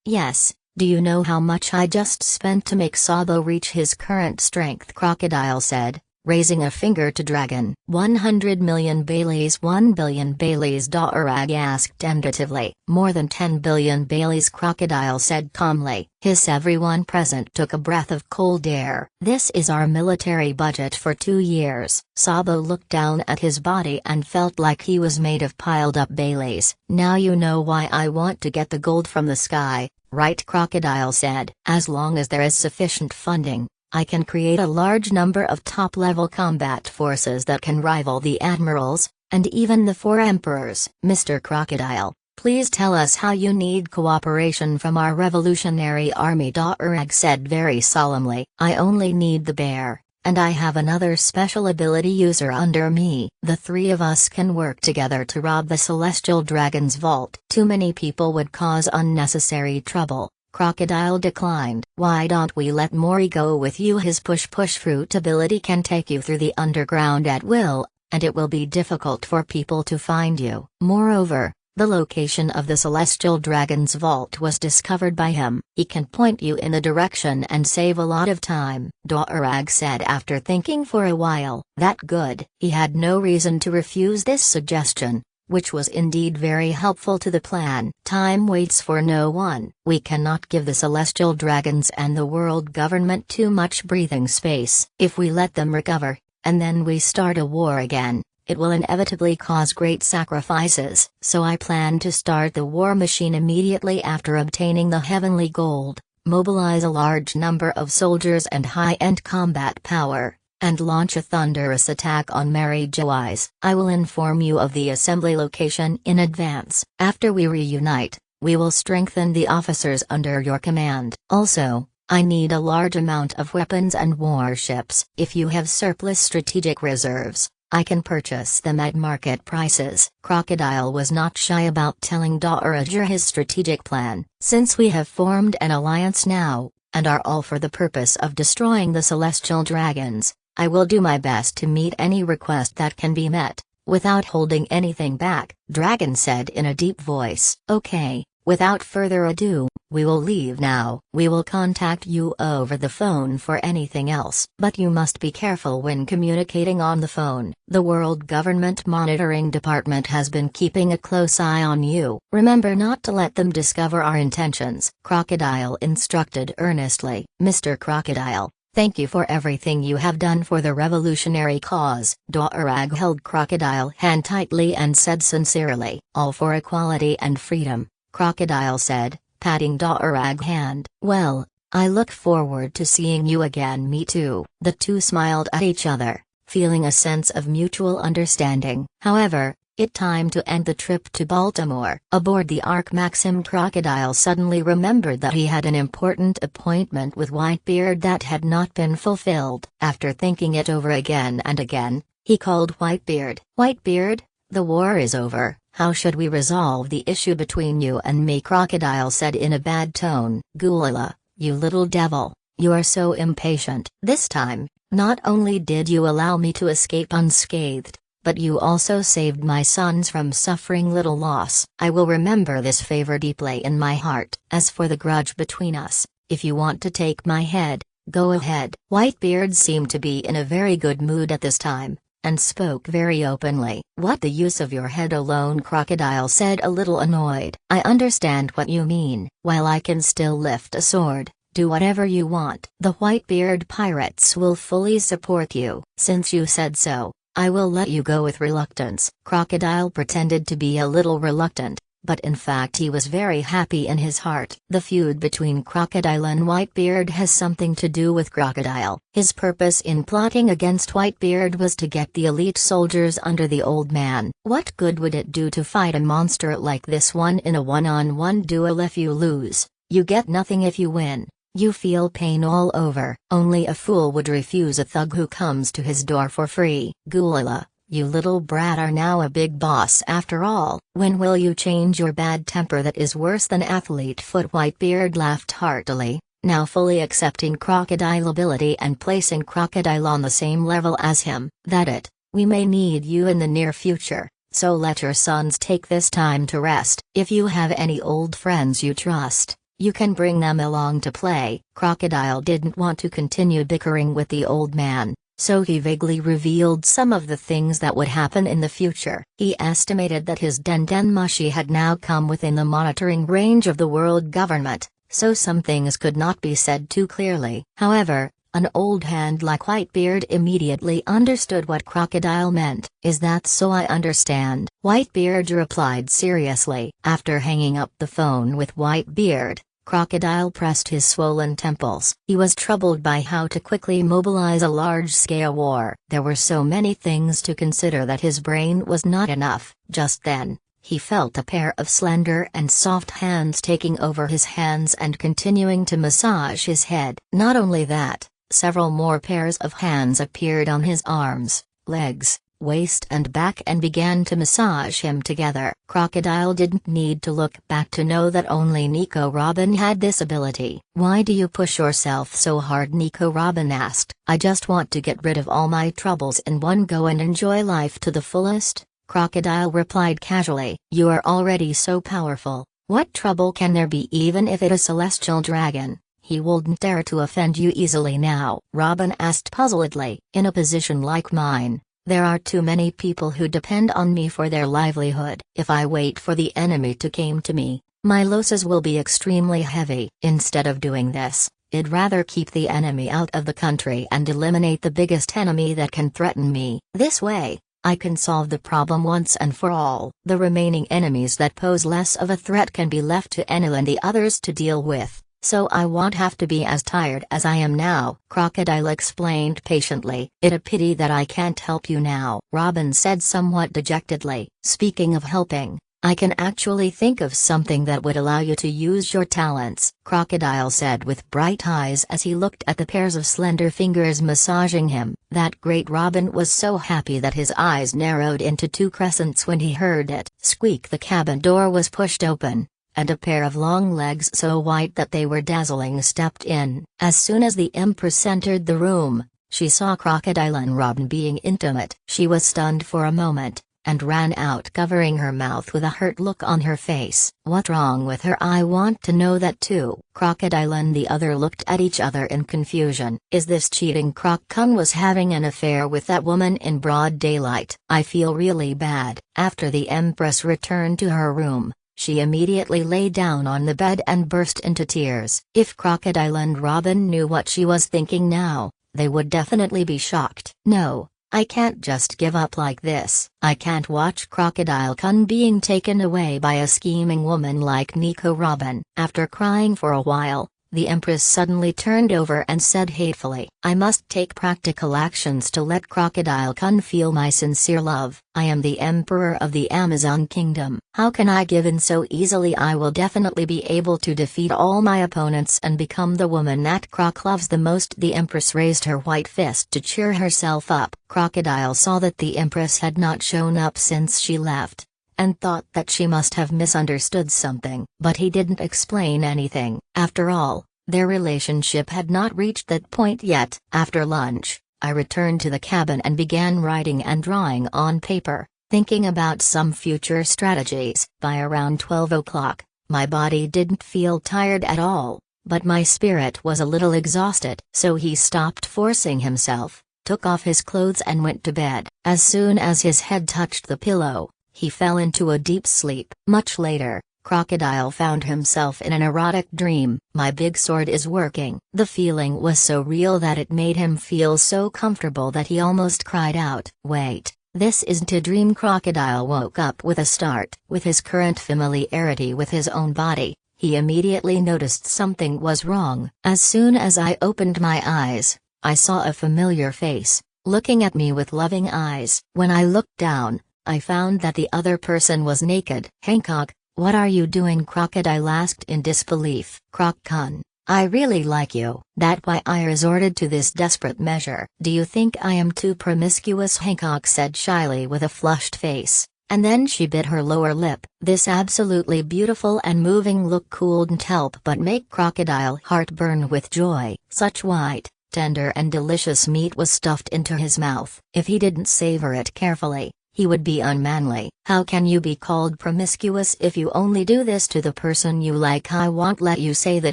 Yes, do you know how much I just spent to make Sabo reach his current strength? Crocodile said, raising a finger to Dragon. 100 million Baileys, 1 billion Baileys. Dorag asked tentatively. More than 10 billion Baileys, Crocodile said calmly. Everyone present took a breath of cold air. This is our military budget for 2 years. Sabo looked down at his body and felt like he was made of piled up Baileys. Now you know why I want to get the gold from the sky, right? Crocodile said. As long as there is sufficient funding, I can create a large number of top-level combat forces that can rival the admirals, and even the 4 emperors. Mr. Crocodile, please tell us how you need cooperation from our revolutionary army. Dorag said very solemnly. I only need the bear, and I have another special ability user under me. The 3 of us can work together to rob the Celestial Dragon's vault. Too many people would cause unnecessary trouble. Crocodile declined. Why don't we let Mori go with you? His push fruit ability can take you through the underground at will, and it will be difficult for people to find you. Moreover, the location of the Celestial Dragon's vault was discovered by him. He can point you in the direction and save a lot of time. Dorag said after thinking for a while. That good. He had no reason to refuse this suggestion, which was indeed very helpful to the plan. Time waits for no one. We cannot give the Celestial Dragons and the world government too much breathing space. If we let them recover, and then we start a war again, it will inevitably cause great sacrifices. So I plan to start the war machine immediately after obtaining the heavenly gold, mobilize a large number of soldiers and high-end combat power, and launch a thunderous attack on Mary Joyce. I will inform you of the assembly location in advance. After we reunite, we will strengthen the officers under your command. Also, I need a large amount of weapons and warships. If you have surplus strategic reserves, I can purchase them at market prices. Crocodile was not shy about telling Dorag his strategic plan. Since we have formed an alliance now, and are all for the purpose of destroying the Celestial Dragons, I will do my best to meet any request that can be met, without holding anything back, Dragon said in a deep voice. Okay, without further ado, we will leave now. We will contact you over the phone for anything else. But you must be careful when communicating on the phone. The World Government Monitoring Department has been keeping a close eye on you. Remember not to let them discover our intentions. Crocodile instructed earnestly. Mr. Crocodile, thank you for everything you have done for the revolutionary cause. Dorag held Crocodile's hand tightly and said sincerely. All for equality and freedom, Crocodile said, patting Dorag's hand. Well, I look forward to seeing you again. Me too. The two smiled at each other, feeling a sense of mutual understanding. However, it time to end the trip to Baltimore. Aboard the Ark Maxim, Crocodile suddenly remembered that he had an important appointment with Whitebeard that had not been fulfilled. After thinking it over again and again, he called Whitebeard. Whitebeard, the war is over. How should we resolve the issue between you and me? Crocodile said in a bad tone. Gulila, you little devil, you are so impatient. This time, not only did you allow me to escape unscathed, but you also saved my sons from suffering little loss. I will remember this favor deeply in my heart. As for the grudge between us, if you want to take my head, go ahead. Whitebeard seemed to be in a very good mood at this time, and spoke very openly. What the use of your head alone? Crocodile said, a little annoyed. I understand what you mean. While I can still lift a sword, do whatever you want. The Whitebeard pirates will fully support you. Since you said so, I will let you go with reluctance. Crocodile pretended to be a little reluctant, but in fact he was very happy in his heart. The feud between Crocodile and Whitebeard has something to do with Crocodile. His purpose in plotting against Whitebeard was to get the elite soldiers under the old man. What good would it do to fight a monster like this one in a one-on-one duel? If you lose, you get nothing. If you win, you feel pain all over. Only a fool would refuse a thug who comes to his door for free. Gulila, you little brat are now a big boss after all. When will you change your bad temper that is worse than athlete foot? Whitebeard laughed heartily, now fully accepting Crocodile ability and placing Crocodile on the same level as him. That it, we may need you in the near future, so let your sons take this time to rest. If you have any old friends you trust, You can bring them along to play." Crocodile didn't want to continue bickering with the old man, so he vaguely revealed some of the things that would happen in the future. He estimated that his Dendenmushi had now come within the monitoring range of the world government, so some things could not be said too clearly. However, an old hand like Whitebeard immediately understood what Crocodile meant. "Is that so? I understand," Whitebeard replied seriously. After hanging up the phone with Whitebeard, Crocodile pressed his swollen temples. He was troubled by how to quickly mobilize a large-scale war. There were so many things to consider that his brain was not enough. Just then, he felt a pair of slender and soft hands taking over his hands and continuing to massage his head. Not only that, several more pairs of hands appeared on his arms, legs, waist and back and began to massage him together. Crocodile didn't need to look back to know that only Nico Robin had this ability. "Why do you push yourself so hard?" Nico Robin asked. "I just want to get rid of all my troubles in one go and enjoy life to the fullest," Crocodile replied casually. "You are already so powerful, what trouble can there be? Even if it is a celestial dragon, he wouldn't dare to offend you easily now." Robin asked puzzledly. "In a position like mine, there are too many people who depend on me for their livelihood. If I wait for the enemy to come to me, my losses will be extremely heavy. Instead of doing this, I'd rather keep the enemy out of the country and eliminate the biggest enemy that can threaten me. This way, I can solve the problem once and for all. The remaining enemies that pose less of a threat can be left to Enel and the others to deal with, so I won't have to be as tired as I am now," Crocodile explained patiently. "It's a pity that I can't help you now," Robin said somewhat dejectedly. "Speaking of helping, I can actually think of something that would allow you to use your talents," Crocodile said with bright eyes as he looked at the pairs of slender fingers massaging him. That great Robin was so happy that his eyes narrowed into two crescents when he heard it. Squeak! The cabin door was pushed open, and a pair of long legs so white that they were dazzling stepped in. As soon as the Empress entered the room, she saw Crocodile and Robin being intimate. She was stunned for a moment, and ran out covering her mouth with a hurt look on her face. "What's wrong with her? I want to know that too." Crocodile and the other looked at each other in confusion. "Is this cheating? Croc-kun was having an affair with that woman in broad daylight. I feel really bad." After the Empress returned to her room, she immediately lay down on the bed and burst into tears. If Crocodile and Robin knew what she was thinking now, they would definitely be shocked. "No, I can't just give up like this. I can't watch Crocodile-kun being taken away by a scheming woman like Nico Robin." After crying for a while, the Empress suddenly turned over and said hatefully, "I must take practical actions to let Crocodile-kun feel my sincere love. I am the Emperor of the Amazon Kingdom. How can I give in so easily? I will definitely be able to defeat all my opponents and become the woman that Croc loves the most." The Empress raised her white fist to cheer herself up. Crocodile saw that the Empress had not shown up since she left, and thought that she must have misunderstood something. But he didn't explain anything. After all, their relationship had not reached that point yet. After lunch, I returned to the cabin and began writing and drawing on paper, thinking about some future strategies. By around 12 o'clock, my body didn't feel tired at all, but my spirit was a little exhausted. So he stopped forcing himself, took off his clothes and went to bed. As soon as his head touched the pillow, he fell into a deep sleep. Much later, Crocodile found himself in an erotic dream. "My big sword is working." The feeling was so real that it made him feel so comfortable that he almost cried out. "Wait, this isn't a dream." Crocodile woke up with a start. With his current familiarity with his own body, he immediately noticed something was wrong. "As soon as I opened my eyes, I saw a familiar face, looking at me with loving eyes. When I looked down, I found that the other person was naked." "Hancock, what are you doing?" Crocodile asked in disbelief. "Croc-kun, I really like you. That's why I resorted to this desperate measure." "Do you think I am too promiscuous?" Hancock said shyly with a flushed face, and then she bit her lower lip. This absolutely beautiful and moving look couldn't help but make Crocodile heart burn with joy. Such white, tender and delicious meat was stuffed into his mouth. If he didn't savor it carefully, He would be unmanly. How can you be called promiscuous if you only do this to the person you like? I won't let you say that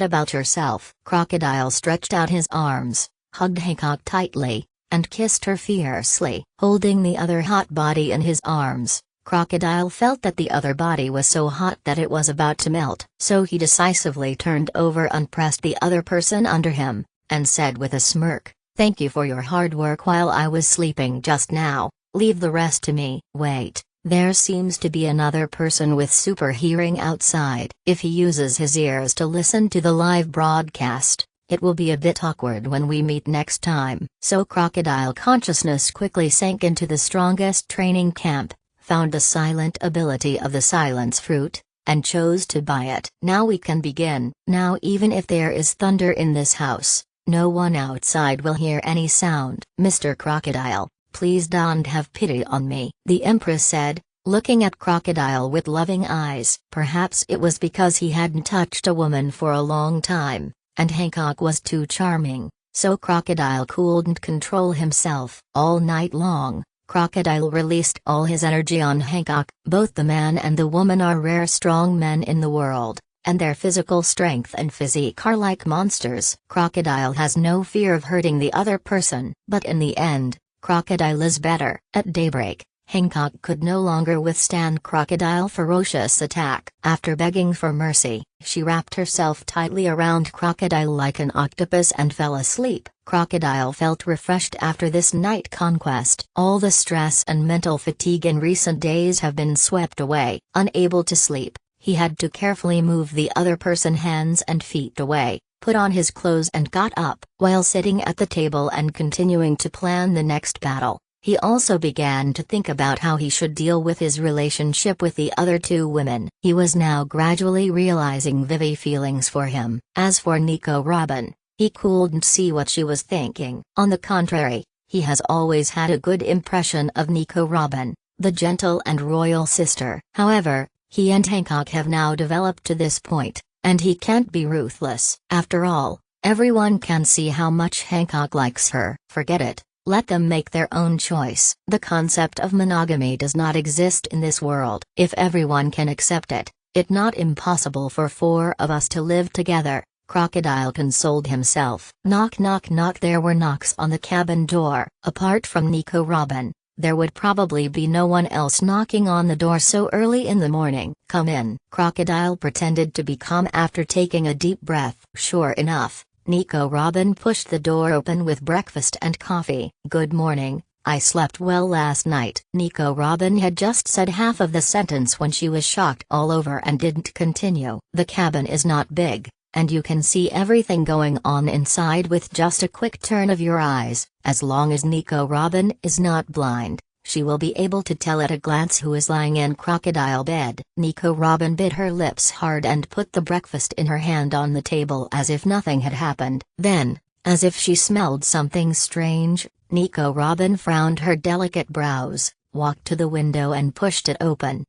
about yourself. Crocodile stretched out his arms, hugged Hancock tightly, and kissed her fiercely. Holding the other hot body in his arms, Crocodile felt that the other body was so hot that it was about to melt. So he decisively turned over and pressed the other person under him, and said with a smirk, "Thank you for your hard work while I was sleeping just now. Leave the rest to me." Wait, there seems to be another person with super hearing outside. If he uses his ears to listen to the live broadcast, it will be a bit awkward when we meet next time. So Crocodile consciousness quickly sank into the strongest training camp, found the silent ability of the silence fruit, and chose to buy it. Now we can begin. Now even if there is thunder in this house, no one outside will hear any sound. Mr. Crocodile, please don't have pity on me, the Empress said, looking at Crocodile with loving eyes. Perhaps it was because he hadn't touched a woman for a long time, and Hancock was too charming, so Crocodile couldn't control himself. All night long, Crocodile released all his energy on Hancock. Both the man and the woman are rare strong men in the world, and their physical strength and physique are like monsters. Crocodile has no fear of hurting the other person, but in the end, Crocodile is better. At daybreak, Hancock could no longer withstand Crocodile's ferocious attack. After begging for mercy, she wrapped herself tightly around Crocodile like an octopus and fell asleep. Crocodile felt refreshed after this night conquest. All the stress and mental fatigue in recent days have been swept away. Unable to sleep, he had to carefully move the other person's hands and feet away, put on his clothes and got up. While sitting at the table and continuing to plan the next battle, he also began to think about how he should deal with his relationship with the other two women. He was now gradually realizing Vivi's feelings for him. As for Nico Robin, he couldn't see what she was thinking. On the contrary, he has always had a good impression of Nico Robin, the gentle and royal sister. However, he and Hancock have now developed to this point, and he can't be ruthless. After all, everyone can see how much Hancock likes her. Forget it. Let them make their own choice. The concept of monogamy does not exist in this world. If everyone can accept it, it's not impossible for four of us to live together. Crocodile consoled himself. Knock knock knock. There were knocks on the cabin door. Apart from Nico Robin, there would probably be no one else knocking on the door so early in the morning. Come in. Crocodile pretended to be calm after taking a deep breath. Sure enough, Nico Robin pushed the door open with breakfast and coffee. Good morning, I slept well last night. Nico Robin had just said half of the sentence when she was shocked all over and didn't continue. The cabin is not big, and you can see everything going on inside with just a quick turn of your eyes. As long as Nico Robin is not blind, she will be able to tell at a glance who is lying in Crocodile bed. Nico Robin bit her lips hard and put the breakfast in her hand on the table as if nothing had happened. Then, as if she smelled something strange, Nico Robin frowned her delicate brows, walked to the window and pushed it open.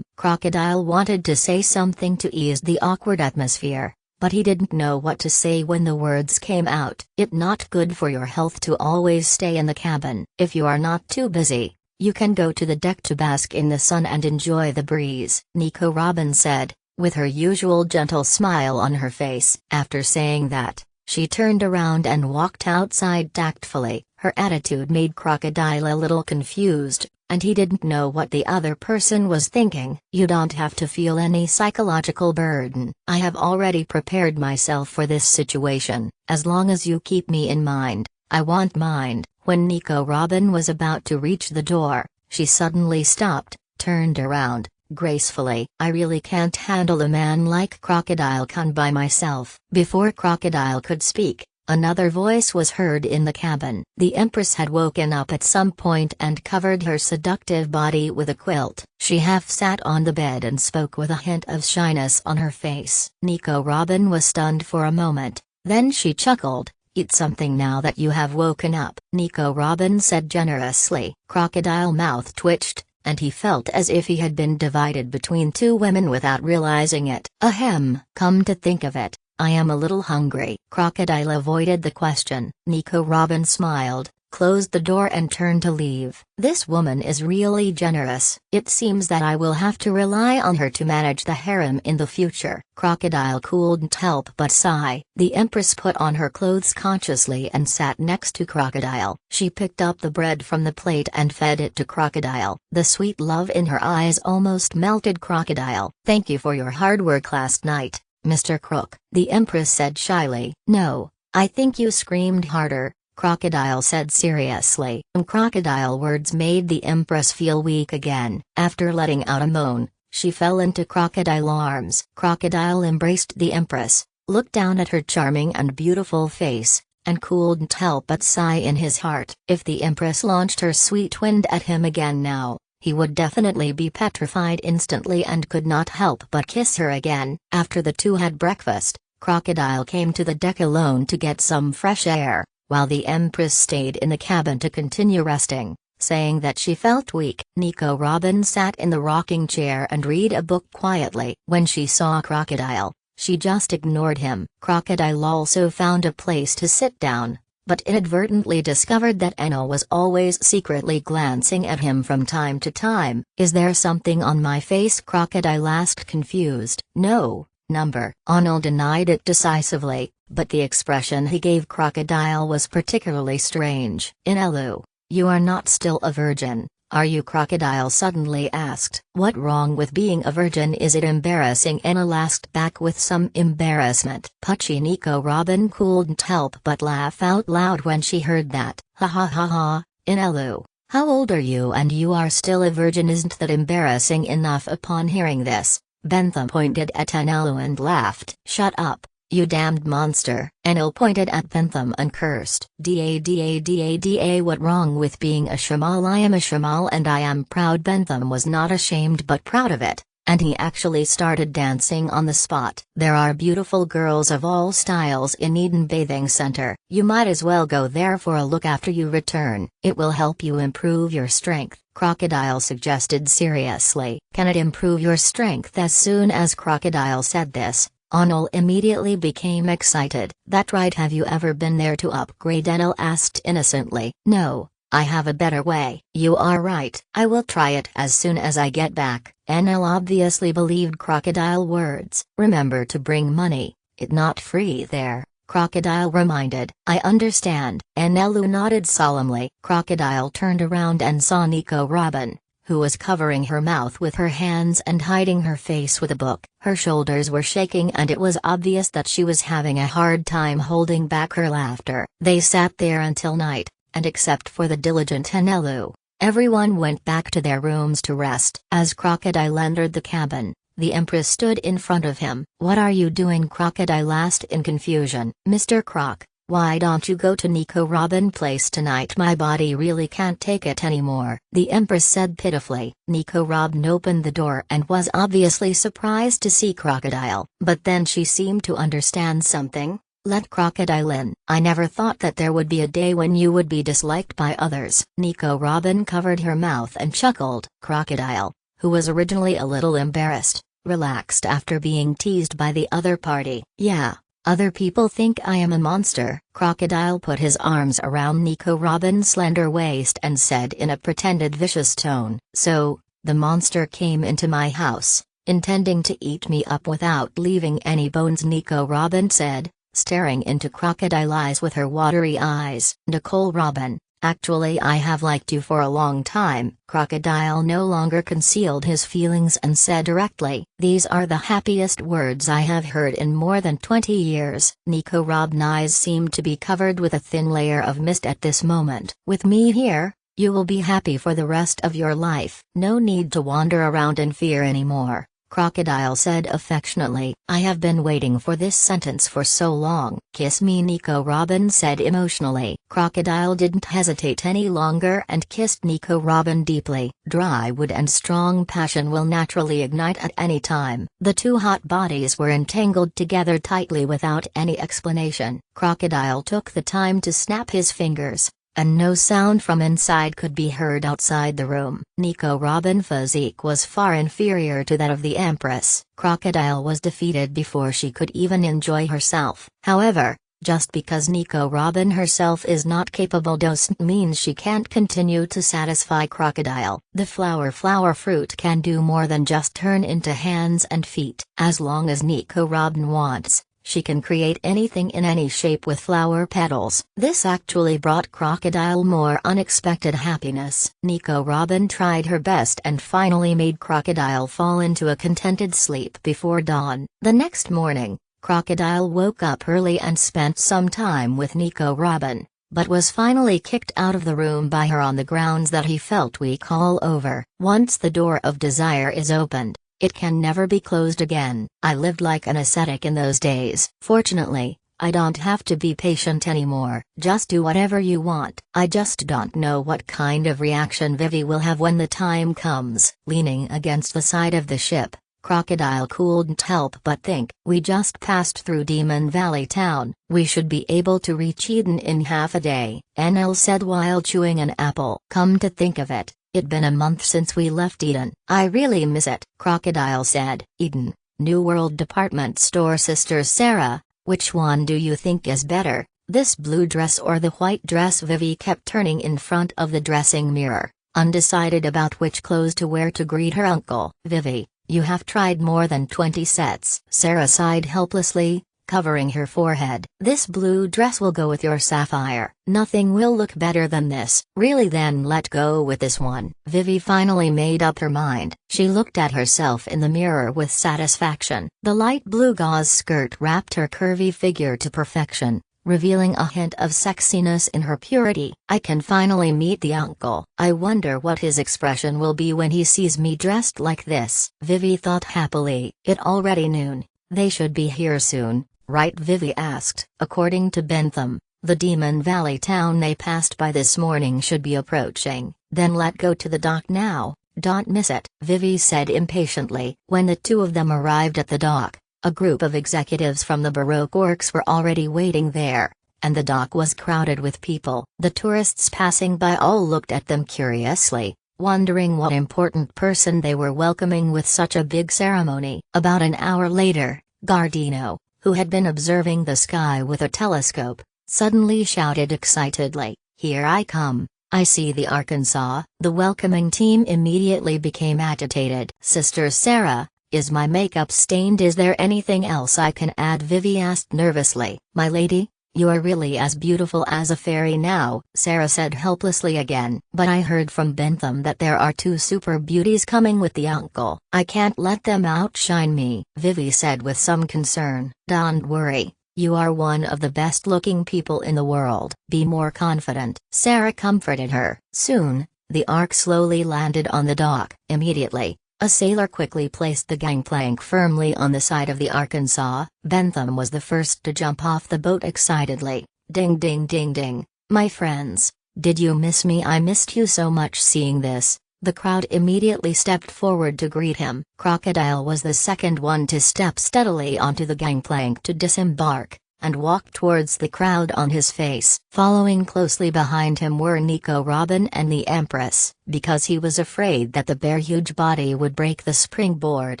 Crocodile wanted to say something to ease the awkward atmosphere, but he didn't know what to say when the words came out. It's not good for your health to always stay in the cabin. If you are not too busy, you can go to the deck to bask in the sun and enjoy the breeze, Nico Robin said, with her usual gentle smile on her face. After saying that, she turned around and walked outside tactfully. Her attitude made Crocodile a little confused, and he didn't know what the other person was thinking. You don't have to feel any psychological burden. I have already prepared myself for this situation. As long as you keep me in mind, I won't mind. When Nico Robin was about to reach the door, she suddenly stopped, turned around, gracefully. I really can't handle a man like Crocodile Kun by myself. Before Crocodile could speak, another voice was heard in the cabin. The Empress had woken up at some point and covered her seductive body with a quilt. She half sat on the bed and spoke with a hint of shyness on her face. Nico Robin was stunned for a moment, then she chuckled. Eat something now that you have woken up, Nico Robin said generously. Crocodile mouth twitched, and he felt as if he had been divided between two women without realizing it. Ahem. Come to think of it, I am a little hungry. Crocodile avoided the question. Nico Robin smiled, closed the door and turned to leave. This woman is really generous. It seems that I will have to rely on her to manage the harem in the future. Crocodile couldn't help but sigh. The Empress put on her clothes consciously and sat next to Crocodile. She picked up the bread from the plate and fed it to Crocodile. The sweet love in her eyes almost melted Crocodile. Thank you for your hard work last night, Mr. Crook, the Empress said shyly. No, I think you screamed harder, Crocodile said seriously. Crocodile words made the Empress feel weak again. After letting out a moan, she fell into Crocodile arms. Crocodile embraced the Empress, looked down at her charming and beautiful face, and couldn't help but sigh in his heart. If the Empress launched her sweet wind at him again now, he would definitely be petrified instantly and could not help but kiss her again. After the two had breakfast, Crocodile came to the deck alone to get some fresh air, while the Empress stayed in the cabin to continue resting, saying that she felt weak. Nico Robin sat in the rocking chair and read a book quietly. When she saw Crocodile, she just ignored him. Crocodile also found a place to sit down, but inadvertently discovered that Enel was always secretly glancing at him from time to time. Is there something on my face? Crocodile asked, confused. No, number. Enel denied it decisively, but the expression he gave Crocodile was particularly strange. Enelu, you are not still a virgin, are you? Crocodile suddenly asked. What wrong with being a virgin? Is it embarrassing? Enel asked back with some embarrassment. Puchy Nico Robin couldn't help but laugh out loud when she heard that. Ha ha ha ha, Enelu, how old are you and you are still a virgin? Isn't that embarrassing enough? Upon hearing this, Bentham pointed at Enelu and laughed. Shut up, you damned monster. Enel pointed at Bentham and cursed. Da, what wrong with being a shamal? I am a shamal and I am proud. Bentham was not ashamed but proud of it, and he actually started dancing on the spot. There are beautiful girls of all styles in Eden Bathing Center. You might as well go there for a look after you return. It will help you improve your strength, Crocodile suggested seriously. Can it improve your strength? As soon as Crocodile said this, Enel immediately became excited. That right? Have you ever been there to upgrade? Enel asked innocently. No, I have a better way. You are right. I will try it as soon as I get back. Enel obviously believed Crocodile words. Remember to bring money, it's not free there, Crocodile reminded. I understand. Enelu nodded solemnly. Crocodile turned around and saw Nico Robin, who was covering her mouth with her hands and hiding her face with a book. Her shoulders were shaking and it was obvious that she was having a hard time holding back her laughter. They sat there until night, and except for the diligent Enelu, everyone went back to their rooms to rest. As Crocodile entered the cabin, the Empress stood in front of him. What are you doing? Crocodile asked in confusion. Mr. Croc, why don't you go to Nico Robin place tonight? My body really can't take it anymore, the Empress said pitifully. Nico Robin opened the door and was obviously surprised to see Crocodile, but then she seemed to understand something. Let Crocodile in. I never thought that there would be a day when you would be disliked by others. Nico Robin covered her mouth and chuckled. Crocodile, who was originally a little embarrassed, relaxed after being teased by the other party. Yeah, other people think I am a monster. Crocodile put his arms around Nico Robin's slender waist and said in a pretended vicious tone. So, the monster came into my house, intending to eat me up without leaving any bones, Nico Robin said, staring into Crocodile eyes with her watery eyes. Nicole Robin, actually I have liked you for a long time. Crocodile no longer concealed his feelings and said directly. These are the happiest words I have heard in more than 20 years. Nico Robin's eyes seemed to be covered with a thin layer of mist at this moment. With me here, you will be happy for the rest of your life. No need to wander around in fear anymore, Crocodile said affectionately. I have been waiting for this sentence for so long. Kiss me, Nico Robin said emotionally. Crocodile didn't hesitate any longer and kissed Nico Robin deeply. Dry wood and strong passion will naturally ignite at any time. The two hot bodies were entangled together tightly without any explanation. Crocodile took the time to snap his fingers, and no sound from inside could be heard outside the room. Nico Robin's physique was far inferior to that of the Empress. Crocodile was defeated before she could even enjoy herself. However, Just because Nico Robin herself is not capable doesn't mean she can't continue to satisfy Crocodile. The flower fruit can do more than just turn into hands and feet. As long as Nico Robin wants, she can create anything in any shape with flower petals. This actually brought Crocodile more unexpected happiness. Nico Robin tried her best and finally made Crocodile fall into a contented sleep before dawn. The next morning, Crocodile woke up early and spent some time with Nico Robin, but was finally kicked out of the room by her on the grounds that he felt weak all over. Once the door of desire is opened, it can never be closed again. I lived like an ascetic in those days. Fortunately, I don't have to be patient anymore. Just do whatever you want. I just don't know what kind of reaction Vivi will have when the time comes. Leaning against the side of the ship, Crocodile couldn't help but think. We just passed through Demon Valley town. We should be able to reach Eden in half a day, NL said while chewing an apple. Come to think of it, it'd been a month since we left Eden. I really miss it, Crocodile said. Eden, New World department store. Sister Sarah, which one do you think is better, this blue dress or the white dress? Vivi kept turning in front of the dressing mirror, undecided about which clothes to wear to greet her uncle. Vivi, you have tried more than 20 sets. Sarah sighed helplessly, covering her forehead. This blue dress will go with your sapphire. Nothing will look better than this. Really? Then let go with this one. Vivi finally made up her mind. She looked at herself in the mirror with satisfaction. The light blue gauze skirt wrapped her curvy figure to perfection, revealing a hint of sexiness in her purity. I can finally meet the uncle. I wonder what his expression will be when he sees me dressed like this. Vivi thought happily. It already noon. They should be here soon, right? Vivi asked. According to Bentham, the Demon Valley town they passed by this morning should be approaching. Then let go to the dock now, don't miss it, Vivi said impatiently. When the two of them arrived at the dock, a group of executives from the Baroque Works were already waiting there, and the dock was crowded with people. The tourists passing by all looked at them curiously, wondering what important person they were welcoming with such a big ceremony. About an hour later, Gardino, who had been observing the sky with a telescope, suddenly shouted excitedly, "Here I come, I see the Arkansas." The welcoming team immediately became agitated. Sister Sarah, is my makeup stained? Is there anything else I can add? Vivi asked nervously. My lady, you are really as beautiful as a fairy now, Sarah said helplessly again. But I heard from Bentham that there are 2 super beauties coming with the uncle. I can't let them outshine me, Vivi said with some concern. Don't worry, you are one of the best looking people in the world. Be more confident, Sarah comforted her. Soon, the Ark slowly landed on the dock. Immediately, a sailor quickly placed the gangplank firmly on the side of the Arkansas. Bentham was the first to jump off the boat excitedly. Ding ding ding ding, my friends, did you miss me? I missed you so much. Seeing this, the crowd immediately stepped forward to greet him. Crocodile was the second one to step steadily onto the gangplank to disembark, and walked towards the crowd on his face. Following closely behind him were Nico Robin and the Empress. Because he was afraid that the bare huge body would break the springboard,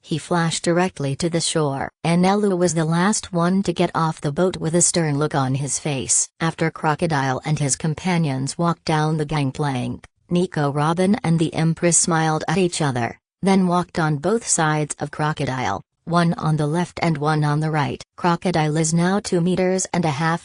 he flashed directly to the shore. Enelu was the last one to get off the boat with a stern look on his face. After Crocodile and his companions walked down the gangplank, Nico Robin and the Empress smiled at each other, then walked on both sides of Crocodile, one on the left and one on the right. Crocodile is now 2.5 meters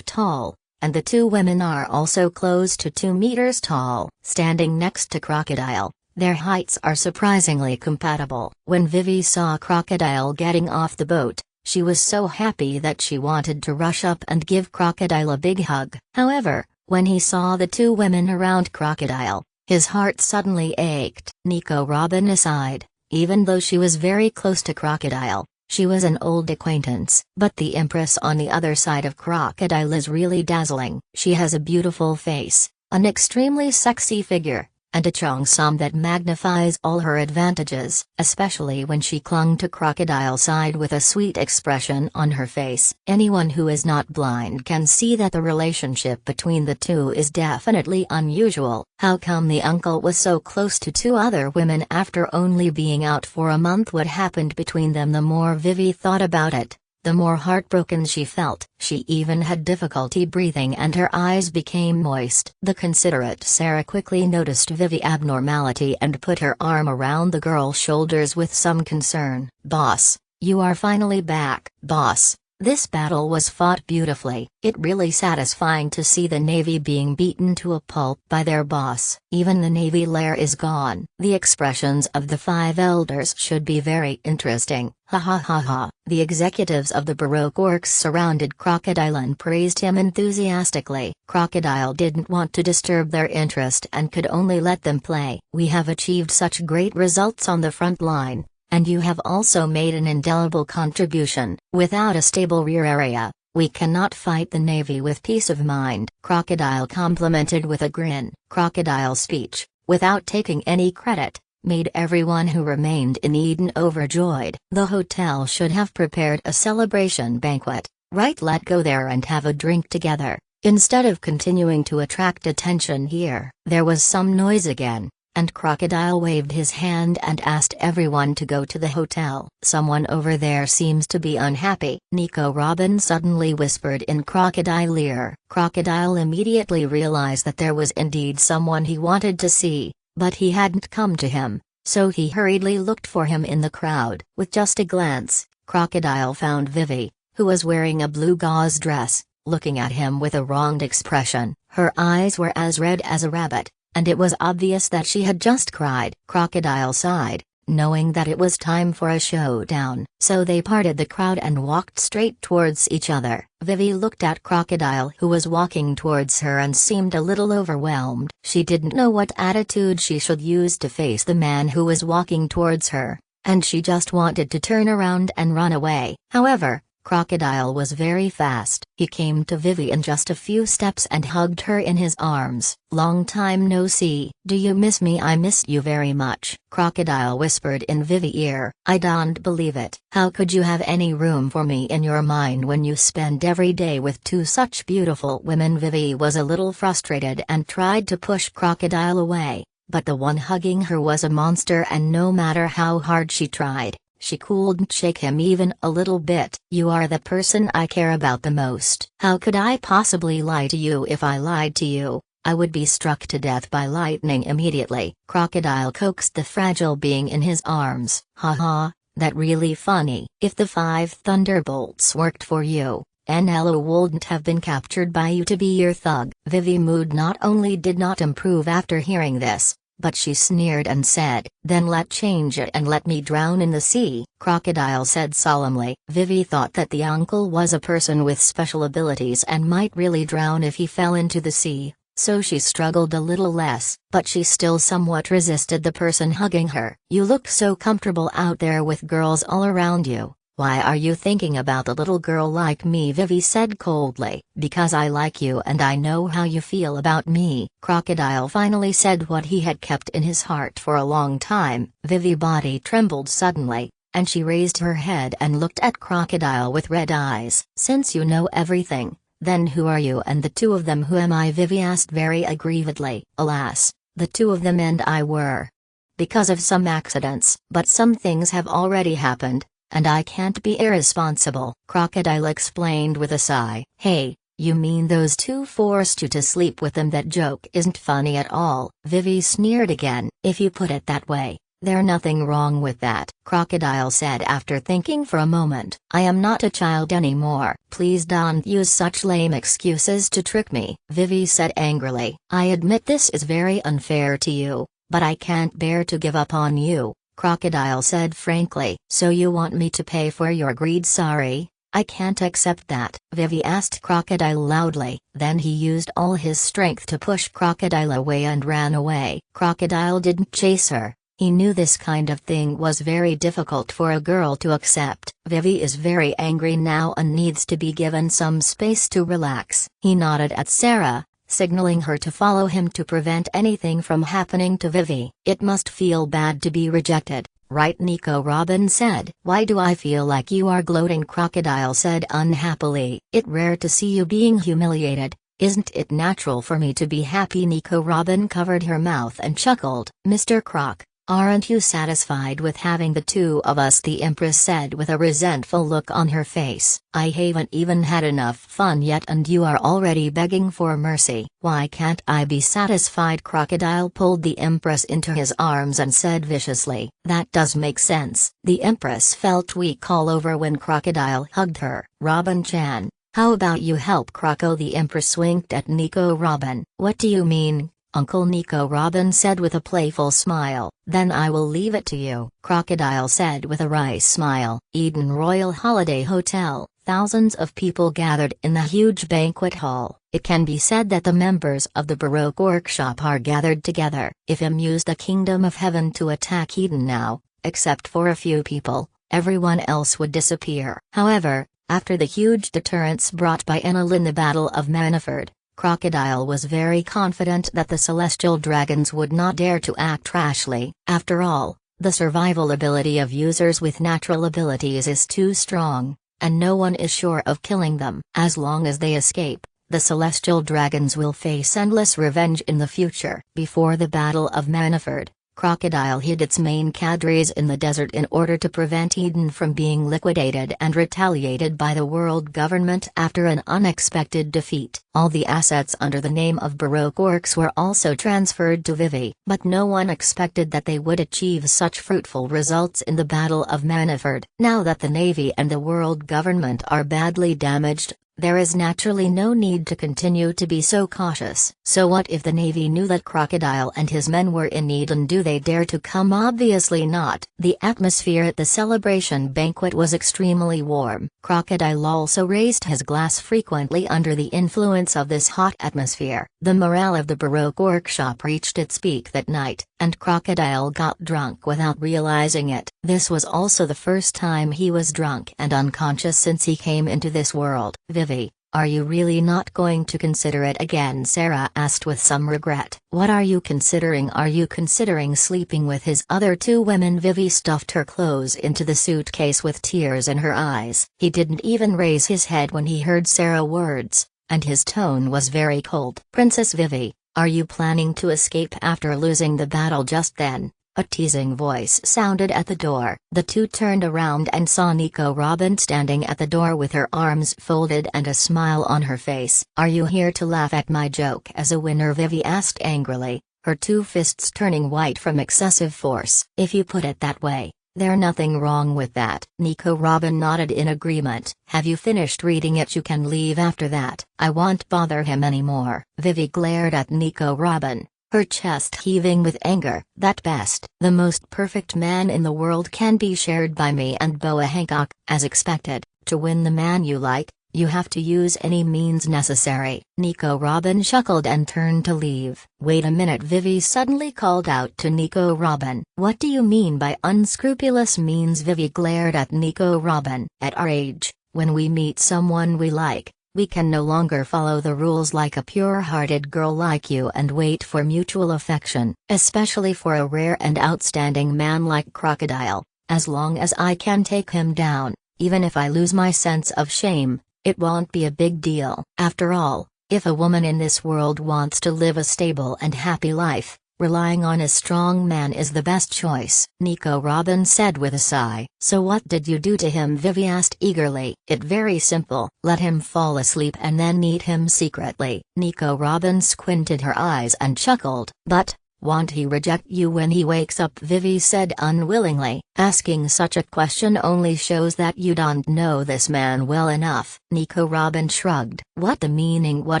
tall, and the 2 women are also close to 2 meters tall. Standing next to Crocodile, their heights are surprisingly compatible. When Vivi saw Crocodile getting off the boat, she was so happy that she wanted to rush up and give Crocodile a big hug. However, when he saw the 2 women around Crocodile, his heart suddenly ached. Nico Robin aside, even though she was very close to Crocodile, she was an old acquaintance. But the Empress on the other side of Crocodile is really dazzling. She has a beautiful face, an extremely sexy figure, and a cheongsam that magnifies all her advantages, especially when she clung to Crocodile's side with a sweet expression on her face. Anyone who is not blind can see that the relationship between the 2 is definitely unusual. How come the uncle was so close to 2 other women after only being out for a month? What happened between them? The more Vivi thought about it, the more heartbroken she felt. She even had difficulty breathing and her eyes became moist. The considerate Sarah quickly noticed Vivi's abnormality and put her arm around the girl's shoulders with some concern. "Boss, you are finally back." "Boss, this battle was fought beautifully. It really satisfying to see the Navy being beaten to a pulp by their boss. Even the Navy lair is gone." The expressions of the five elders should be very interesting. Ha ha ha ha. The executives of the Baroque Works surrounded Crocodile and praised him enthusiastically. Crocodile didn't want to disturb their interest and could only let them play. "We have achieved such great results on the front line. And you have also made an indelible contribution. Without a stable rear area, we cannot fight the Navy with peace of mind." Crocodile complimented with a grin. Crocodile's speech, without taking any credit, made everyone who remained in Eden overjoyed. The hotel should have prepared a celebration banquet, right? Let go there and have a drink together, instead of continuing to attract attention here. There was some noise again, and Crocodile waved his hand and asked everyone to go to the hotel. "Someone over there seems to be unhappy," Nico Robin suddenly whispered in Crocodile's ear. Crocodile immediately realized that there was indeed someone he wanted to see, but he hadn't come to him, so he hurriedly looked for him in the crowd. With just a glance, Crocodile found Vivi, who was wearing a blue gauze dress, looking at him with a wronged expression. Her eyes were as red as a rabbit, and it was obvious that she had just cried. Crocodile sighed, knowing that it was time for a showdown. So they parted the crowd and walked straight towards each other. Vivi looked at Crocodile, who was walking towards her, and seemed a little overwhelmed. She didn't know what attitude she should use to face the man who was walking towards her, and she just wanted to turn around and run away. However, Crocodile was very fast. He came to Vivi in just a few steps and hugged her in his arms. "Long time no see. Do you miss me?" "I miss you very much," Crocodile whispered in Vivi's ear. "I don't believe it. How could you have any room for me in your mind when you spend every day with two such beautiful women?" Vivi was a little frustrated and tried to push Crocodile away, but the one hugging her was a monster, and no matter how hard she tried, she couldn't shake him even a little bit. "You are the person I care about the most." "How could I possibly lie to you? If I lied to you, I would be struck to death by lightning immediately." Crocodile coaxed the fragile being in his arms. "Ha ha, that really funny. If the 5 thunderbolts worked for you, NLO wouldn't have been captured by you to be your thug." Vivi's mood not only did not improve after hearing this, but she sneered and said, "Then let's change it and let me drown in the sea," Crocodile said solemnly. Vivi thought that the uncle was a person with special abilities and might really drown if he fell into the sea, so she struggled a little less, but she still somewhat resisted the person hugging her. "You look so comfortable out there with girls all around you. Why are you thinking about a little girl like me?" Vivi said coldly. "Because I like you and I know how you feel about me." Crocodile finally said what he had kept in his heart for a long time. Vivi's body trembled suddenly, and she raised her head and looked at Crocodile with red eyes. "Since you know everything, then who are you and the two of them who am I?" Vivi asked very aggrievedly. "Alas, the two of them and I were because of some accidents. But some things have already happened, and I can't be irresponsible," Crocodile explained with a sigh. "Hey, you mean those two forced you to sleep with them? That joke isn't funny at all." Vivi sneered again. "If you put it that way, there's nothing wrong with that," Crocodile said after thinking for a moment. "I am not a child anymore. Please don't use such lame excuses to trick me," Vivi said angrily. "I admit this is very unfair to you, but I can't bear to give up on you," Crocodile said frankly. "So you want me to pay for your greed?" "Sorry, I can't accept that," Vivi asked Crocodile loudly. Then he used all his strength to push Crocodile away and ran away. Crocodile didn't chase her. He knew this kind of thing was very difficult for a girl to accept. Vivi is very angry now and needs to be given some space to relax. He nodded at Sarah, signaling her to follow him to prevent anything from happening to Vivi. "It must feel bad to be rejected, right?" Nico Robin said. "Why do I feel like you are gloating?" Crocodile said unhappily. "It's rare to see you being humiliated. Isn't it natural for me to be happy?" Nico Robin covered her mouth and chuckled. "Mr. Croc, Aren't you satisfied with having the two of us? The Empress said with a resentful look on her face. I haven't even had enough fun yet and you are already begging for mercy. Why can't I be satisfied? Crocodile pulled the Empress into his arms and said viciously. That does make sense. The Empress felt weak all over when Crocodile hugged her. Robin-chan, how about you help Croco? The Empress winked at Nico Robin. What do you mean, Uncle Nico? Robin said with a playful smile. Then I will leave it to you, Crocodile said with a wry smile. Eden Royal Holiday Hotel. Thousands of people gathered in the huge banquet hall. It can be said that the members of the Baroque Workshop are gathered together. If used the Kingdom of Heaven to attack Eden now, except for a few people, everyone else would disappear. However, after the huge deterrence brought by Enel in the Battle of Manafort, Crocodile was very confident that the celestial dragons would not dare to act rashly. After all, the survival ability of users with natural abilities is too strong, and no one is sure of killing them. As long as they escape, the celestial dragons will face endless revenge in the future. Before the Battle of Manafort, Crocodile hid its main cadres in the desert in order to prevent Eden from being liquidated and retaliated by the world government after an unexpected defeat. All the assets under the name of Baroque Works were also transferred to Vivi, but no one expected that they would achieve such fruitful results in the Battle of Manafort. Now that the Navy and the world government are badly damaged, there is naturally no need to continue to be so cautious. So what if the Navy knew that Crocodile and his men were in Eden? Do they dare to come? Obviously not. The atmosphere at the celebration banquet was extremely warm. Crocodile also raised his glass frequently under the influence of this hot atmosphere. The morale of the Baroque Workshop reached its peak that night, and Crocodile got drunk without realizing it. This was also the first time he was drunk and unconscious since he came into this world. Vivi, are you really not going to consider it again? Sarah asked with some regret. What are you considering? Are you considering sleeping with his other two women? Vivi stuffed her clothes into the suitcase with tears in her eyes. He didn't even raise his head when he heard Sarah's words, and his tone was very cold. Princess Vivi, are you planning to escape after losing the battle? Just then, a teasing voice sounded at the door. The two turned around and saw Nico Robin standing at the door with her arms folded and a smile on her face. Are you here to laugh at my joke as a winner? Vivi asked angrily, her two fists turning white from excessive force. If you put it that way, there's nothing wrong with that. Nico Robin nodded in agreement. Have you finished reading it? You can leave after that. I won't bother him anymore. Vivi glared at Nico Robin, her chest heaving with anger. That best, the most perfect man in the world can be shared by me and Boa Hancock. As expected, to win the man you like, you have to use any means necessary. Nico Robin chuckled and turned to leave. Wait a minute, Vivi suddenly called out to Nico Robin. What do you mean by unscrupulous means? Vivi glared at Nico Robin. At our age, when we meet someone we like, we can no longer follow the rules like a pure-hearted girl like you and wait for mutual affection, especially for a rare and outstanding man like Crocodile. As long as I can take him down, even if I lose my sense of shame, it won't be a big deal. After all, if a woman in this world wants to live a stable and happy life, relying on a strong man is the best choice. Nico Robin said with a sigh. So what did you do to him? Vivi asked eagerly. It very simple. Let him fall asleep and then meet him secretly. Nico Robin squinted her eyes and chuckled. But, won't he reject you when he wakes up? Vivi said unwillingly. Asking such a question only shows that you don't know this man well enough. Nico Robin shrugged. What the meaning? What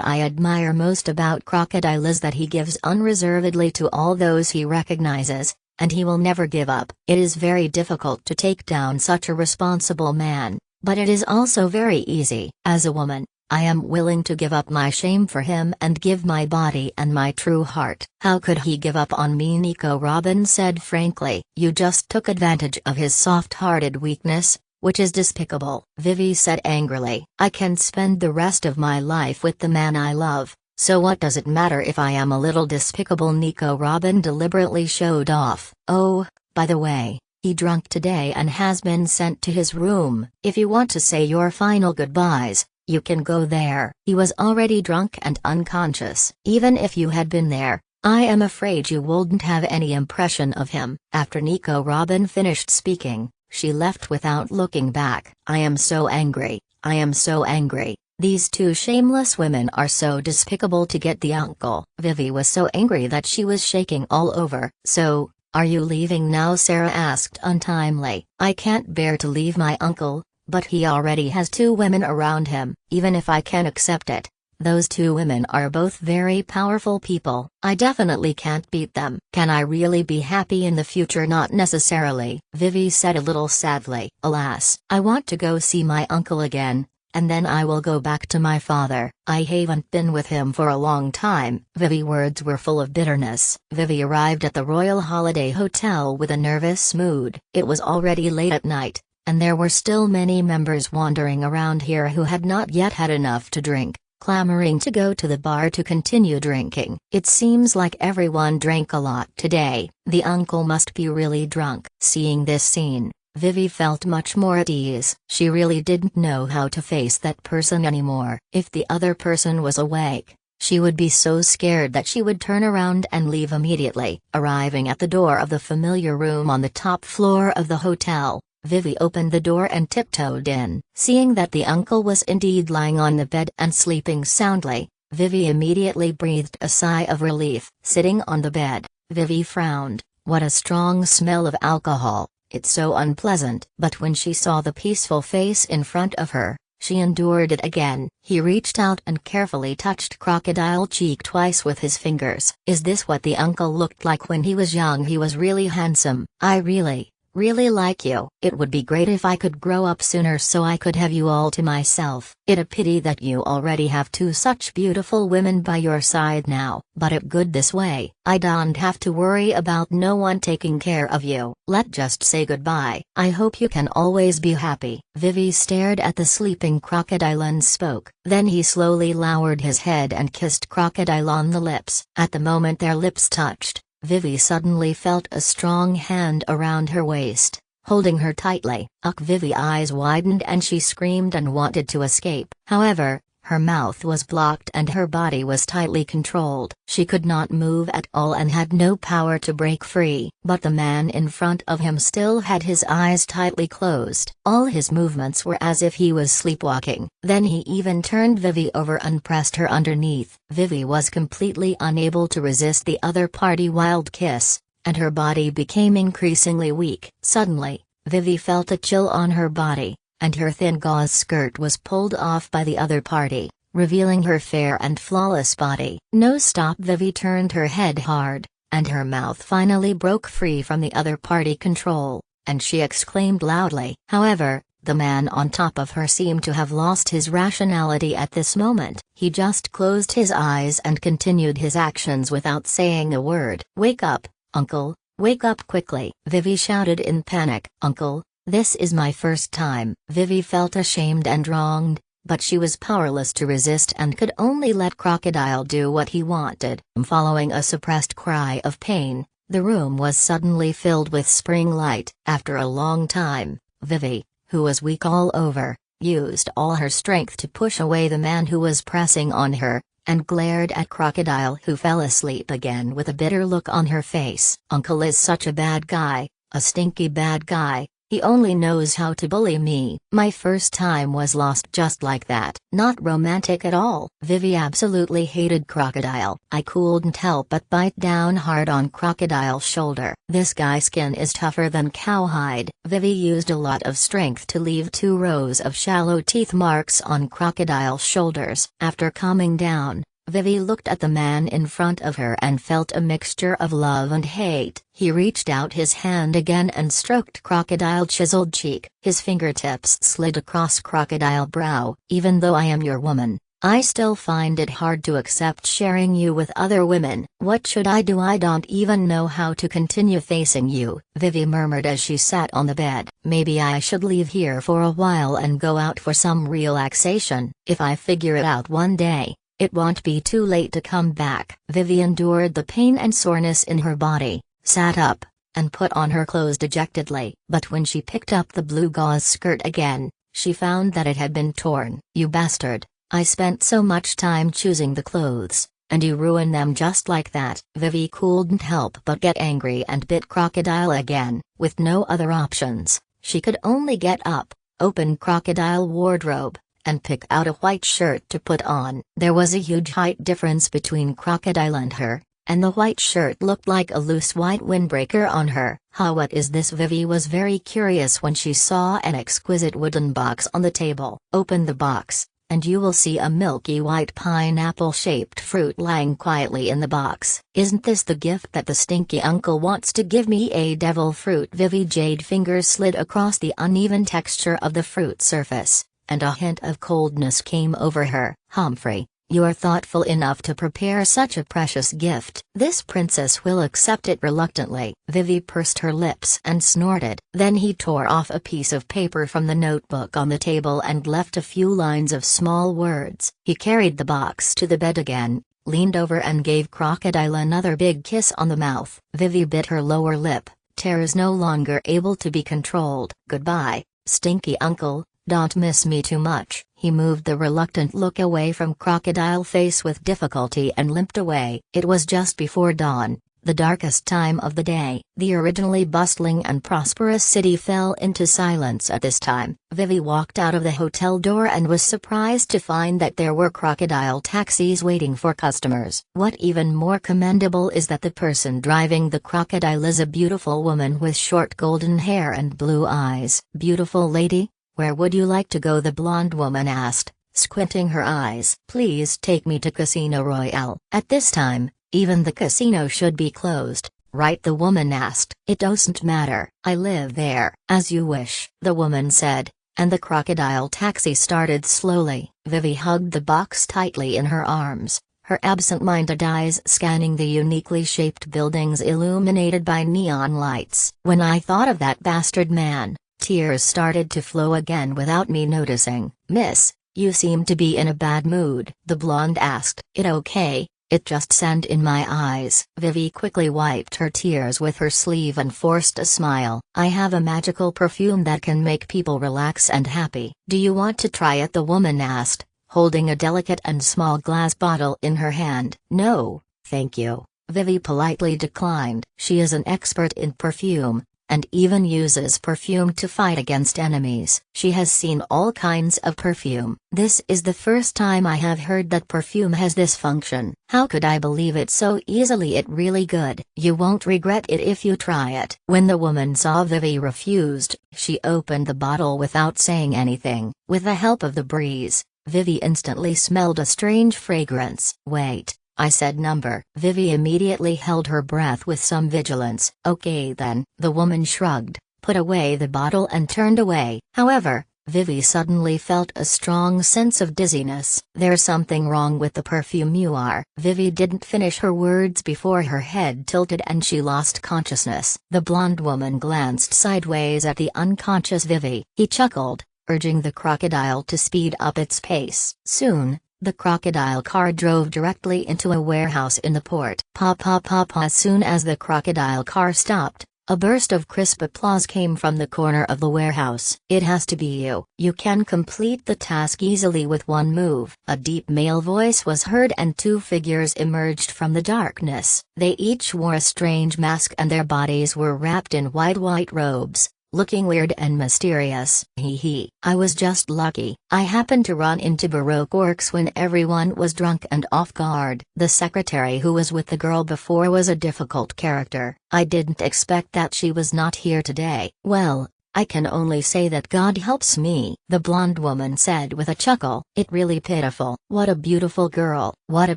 I admire most about Crocodile is that he gives unreservedly to all those he recognizes, and he will never give up. It is very difficult to take down such a responsible man, but it is also very easy. As a woman, I am willing to give up my shame for him and give my body and my true heart. How could he give up on me? Nico Robin said frankly. You just took advantage of his soft-hearted weakness, which is despicable. Vivi said angrily. I can spend the rest of my life with the man I love, so what does it matter if I am a little despicable? Nico Robin deliberately showed off. Oh, by the way, he drunk today and has been sent to his room. If you want to say your final goodbyes, you can go there. He was already drunk and unconscious. Even if you had been there, I am afraid you wouldn't have any impression of him." After Nico Robin finished speaking, she left without looking back. "I am so angry, I am so angry. These two shameless women are so despicable to get the uncle." Vivi was so angry that she was shaking all over. "So, are you leaving now?" Sarah asked untimely. "I can't bear to leave my uncle, but he already has two women around him. Even if I can accept it, those two women are both very powerful people. I definitely can't beat them. Can I really be happy in the future? Not necessarily," Vivi said a little sadly. "Alas, I want to go see my uncle again, and then I will go back to my father. I haven't been with him for a long time." Vivi's words were full of bitterness. Vivi arrived at the Royal Holiday Hotel with a nervous mood. It was already late at night, and there were still many members wandering around here who had not yet had enough to drink, clamoring to go to the bar to continue drinking. It seems like everyone drank a lot today. The uncle must be really drunk. Seeing this scene, Vivi felt much more at ease. She really didn't know how to face that person anymore. If the other person was awake, she would be so scared that she would turn around and leave immediately. Arriving at the door of the familiar room on the top floor of the hotel, Vivi opened the door and tiptoed in. Seeing that the uncle was indeed lying on the bed and sleeping soundly, Vivi immediately breathed a sigh of relief. Sitting on the bed, Vivi frowned. What a strong smell of alcohol. It's so unpleasant. But when she saw the peaceful face in front of her, she endured it again. He reached out and carefully touched Crocodile's cheek twice with his fingers. "Is this what the uncle looked like when he was young? He was really handsome. I really like you. It would be great if I could grow up sooner so I could have you all to myself. It's a pity that you already have two such beautiful women by your side now. But it's good this way. I don't have to worry about no one taking care of you. Let's just say goodbye. I hope you can always be happy." Vivi stared at the sleeping Crocodile and spoke. Then he slowly lowered his head and kissed Crocodile on the lips. At the moment their lips touched, Vivi suddenly felt a strong hand around her waist, holding her tightly. Vivi's eyes widened and she screamed and wanted to escape. However, her mouth was blocked and her body was tightly controlled. She could not move at all and had no power to break free. But the man in front of him still had his eyes tightly closed. All his movements were as if he was sleepwalking. Then he even turned Vivi over and pressed her underneath. Vivi was completely unable to resist the other party's wild kiss, and her body became increasingly weak. Suddenly, Vivi felt a chill on her body, and her thin gauze skirt was pulled off by the other party, revealing her fair and flawless body. No, stop! Vivi turned her head hard, and her mouth finally broke free from the other party control, and she exclaimed loudly. However, the man on top of her seemed to have lost his rationality at this moment. He just closed his eyes and continued his actions without saying a word. "Wake up, uncle, wake up quickly!" Vivi shouted in panic. "Uncle, this is my first time." Vivi felt ashamed and wronged, but she was powerless to resist and could only let Crocodile do what he wanted. Following a suppressed cry of pain, the room was suddenly filled with spring light. After a long time, Vivi, who was weak all over, used all her strength to push away the man who was pressing on her, and glared at Crocodile, who fell asleep again with a bitter look on her face. "Uncle is such a bad guy, a stinky bad guy. He only knows how to bully me. My first time was lost just like that." Not romantic at all. Vivi absolutely hated Crocodile. I couldn't help but bite down hard on Crocodile's shoulder. "This guy's skin is tougher than cowhide." Vivi used a lot of strength to leave 2 rows of shallow teeth marks on Crocodile's shoulders. After calming down, Vivi looked at the man in front of her and felt a mixture of love and hate. He reached out his hand again and stroked Crocodile's chiseled cheek. His fingertips slid across Crocodile's brow. "Even though I am your woman, I still find it hard to accept sharing you with other women. What should I do? I don't even know how to continue facing you," Vivi murmured as she sat on the bed. "Maybe I should leave here for a while and go out for some relaxation. If I figure it out one day, it won't be too late to come back." Vivi endured the pain and soreness in her body, sat up, and put on her clothes dejectedly. But when she picked up the blue gauze skirt again, she found that it had been torn. "You bastard, I spent so much time choosing the clothes, and you ruin them just like that. Vivi couldn't help but get angry and bit Crocodile again. With no other options, she could only get up, open Crocodile wardrobe, and pick out a white shirt to put on. There was a huge height difference between Crocodile and her, and the white shirt looked like a loose white windbreaker on her. What is this? Vivi was very curious when she saw an exquisite wooden box on the table. Open the box, and you will see a milky white pineapple-shaped fruit lying quietly in the box. Isn't this the gift that the stinky uncle wants to give me? A devil fruit. Vivi's jade fingers slid across the uneven texture of the fruit surface, and a hint of coldness came over her. Humphrey, you are thoughtful enough to prepare such a precious gift. This princess will accept it reluctantly. Vivi pursed her lips and snorted. Then he tore off a piece of paper from the notebook on the table and left a few lines of small words. He carried the box to the bed again, leaned over and gave Crocodile another big kiss on the mouth. Vivi bit her lower lip, tears no longer able to be controlled. Goodbye, stinky uncle. Don't miss me too much. He moved the reluctant look away from Crocodile face with difficulty and limped away. It was just before dawn, the darkest time of the day. The originally bustling and prosperous city fell into silence at this time. Vivi walked out of the hotel door and was surprised to find that there were Crocodile taxis waiting for customers. What even more commendable is that the person driving the Crocodile is a beautiful woman with short golden hair and blue eyes. Beautiful lady? Where would you like to go? The blonde woman asked, squinting her eyes. Please take me to Casino Royale. At this time, even the casino should be closed, right? The woman asked. It doesn't matter. I live there. As you wish, the woman said, and the Crocodile taxi started slowly. Vivi hugged the box tightly in her arms, her absent-minded eyes scanning the uniquely shaped buildings illuminated by neon lights. When I thought of that bastard man, tears started to flow again without me noticing. Miss, you seem to be in a bad mood, the blonde asked. It okay, it just sand in my eyes. Vivi quickly wiped her tears with her sleeve and forced a smile. I have a magical perfume that can make people relax and happy. Do you want to try it? The woman asked, holding a delicate and small glass bottle in her hand. No, thank you, Vivi politely declined. She is an expert in perfume, and even uses perfume to fight against enemies. She has seen all kinds of perfume. This is the first time I have heard that perfume has this function. How could I believe it so easily? It really good. You won't regret it if you try it. When the woman saw Vivi refused, she opened the bottle without saying anything. With the help of the breeze, Vivi instantly smelled a strange fragrance. Wait, I said number. Vivi immediately held her breath with some vigilance. Okay then, the woman shrugged, put away the bottle and turned away. However, Vivi suddenly felt a strong sense of dizziness. There's something wrong with the perfume you are. Vivi didn't finish her words before her head tilted and she lost consciousness. The blonde woman glanced sideways at the unconscious Vivi. He chuckled, urging the Crocodile to speed up its pace. Soon, the Crocodile car drove directly into a warehouse in the port. Pop pop pop. As soon as the Crocodile car stopped, a burst of crisp applause came from the corner of the warehouse. It has to be you. You can complete the task easily with one move. A deep male voice was heard and two figures emerged from the darkness. They each wore a strange mask and their bodies were wrapped in white robes, looking weird and mysterious. Hee hee. I was just lucky. I happened to run into Baroque Works when everyone was drunk and off guard. The secretary who was with the girl before was a difficult character. I didn't expect that she was not here today. Well, I can only say that God helps me, the blonde woman said with a chuckle. It really pitiful. What a beautiful girl. What a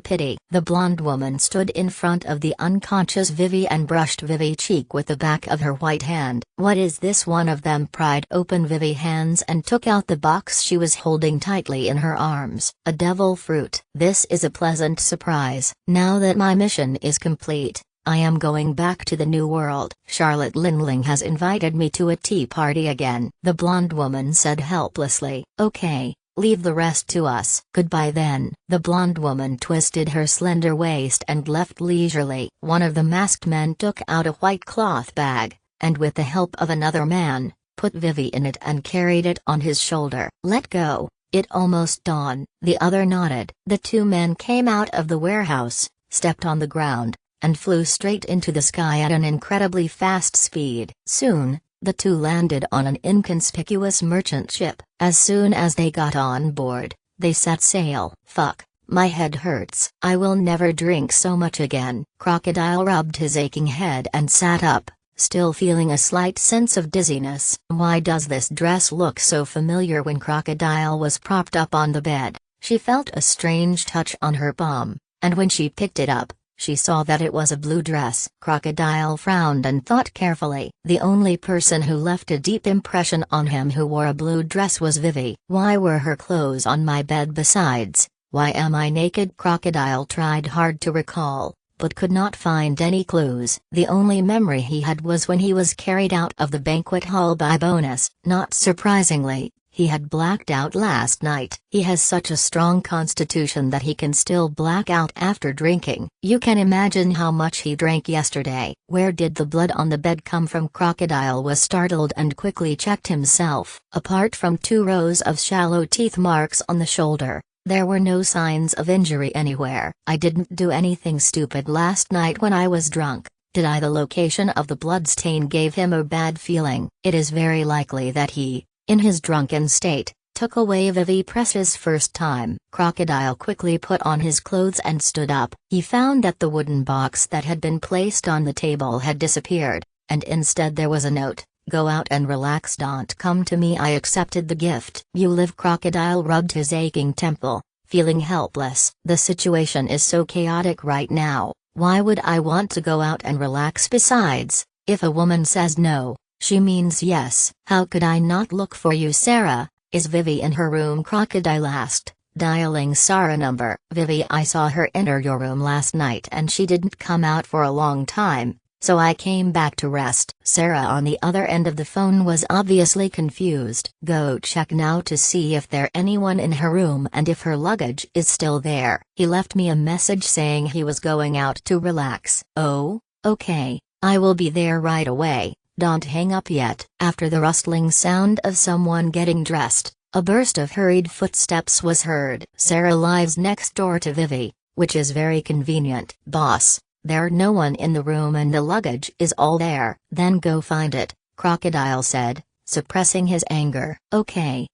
pity. The blonde woman stood in front of the unconscious Vivi and brushed Vivi's cheek with the back of her white hand. What is this? One of them pried open Vivi's hands and took out the box she was holding tightly in her arms. A devil fruit. This is a pleasant surprise. Now that my mission is complete, I am going back to the new world. Charlotte Lindling has invited me to a tea party again, the blonde woman said helplessly. Okay, leave the rest to us. Goodbye then. The blonde woman twisted her slender waist and left leisurely. One of the masked men took out a white cloth bag, and with the help of another man, put Vivi in it and carried it on his shoulder. Let go, It almost dawned. The other nodded. The two men came out of the warehouse, stepped on the ground, and flew straight into the sky at an incredibly fast speed. Soon, the two landed on an inconspicuous merchant ship. As soon as they got on board, they set sail. Fuck, my head hurts. I will never drink so much again. Crocodile rubbed his aching head and sat up, still feeling a slight sense of dizziness. Why does this dress look so familiar? When Crocodile was propped up on the bed, she felt a strange touch on her palm, and when she picked it up, she saw that it was a blue dress. Crocodile frowned and thought carefully. The only person who left a deep impression on him who wore a blue dress was Vivi. Why were her clothes on my bed? Besides, why am I naked? Crocodile tried hard to recall, but could not find any clues. The only memory he had was when he was carried out of the banquet hall by Bonus. Not surprisingly, he had blacked out last night. He has such a strong constitution that he can still black out after drinking. You can imagine how much he drank yesterday. Where did the blood on the bed come from? Crocodile was startled and quickly checked himself. Apart from 2 rows of shallow teeth marks on the shoulder, there were no signs of injury anywhere. I didn't do anything stupid last night when I was drunk, did I? The location of the bloodstain gave him a bad feeling. It is very likely that he, in his drunken state, took away Vivi Press's first time. Crocodile quickly put on his clothes and stood up. He found that the wooden box that had been placed on the table had disappeared, and instead there was a note: "Go out and relax, don't come to me." I accepted the gift. You live. Crocodile rubbed his aching temple, feeling helpless. The situation is so chaotic right now. Why would I want to go out and relax? Besides, if a woman says no, she means yes. How could I not look for you? Sarah, is Vivi in her room? Crocodile asked, dialing Sarah's number. Vivi, I saw her enter your room last night and she didn't come out for a long time, so I came back to rest. Sarah on the other end of the phone was obviously confused. Go check now to see if there's anyone in her room and if her luggage is still there. He left me a message saying he was going out to relax. Oh, okay, I will be there right away. Don't hang up yet. After the rustling sound of someone getting dressed, a burst of hurried footsteps was heard. Sarah lives next door to Vivi, which is very convenient. Boss, there's no one in the room and the luggage is all there. Then go find it, Crocodile said, suppressing his anger. Okay,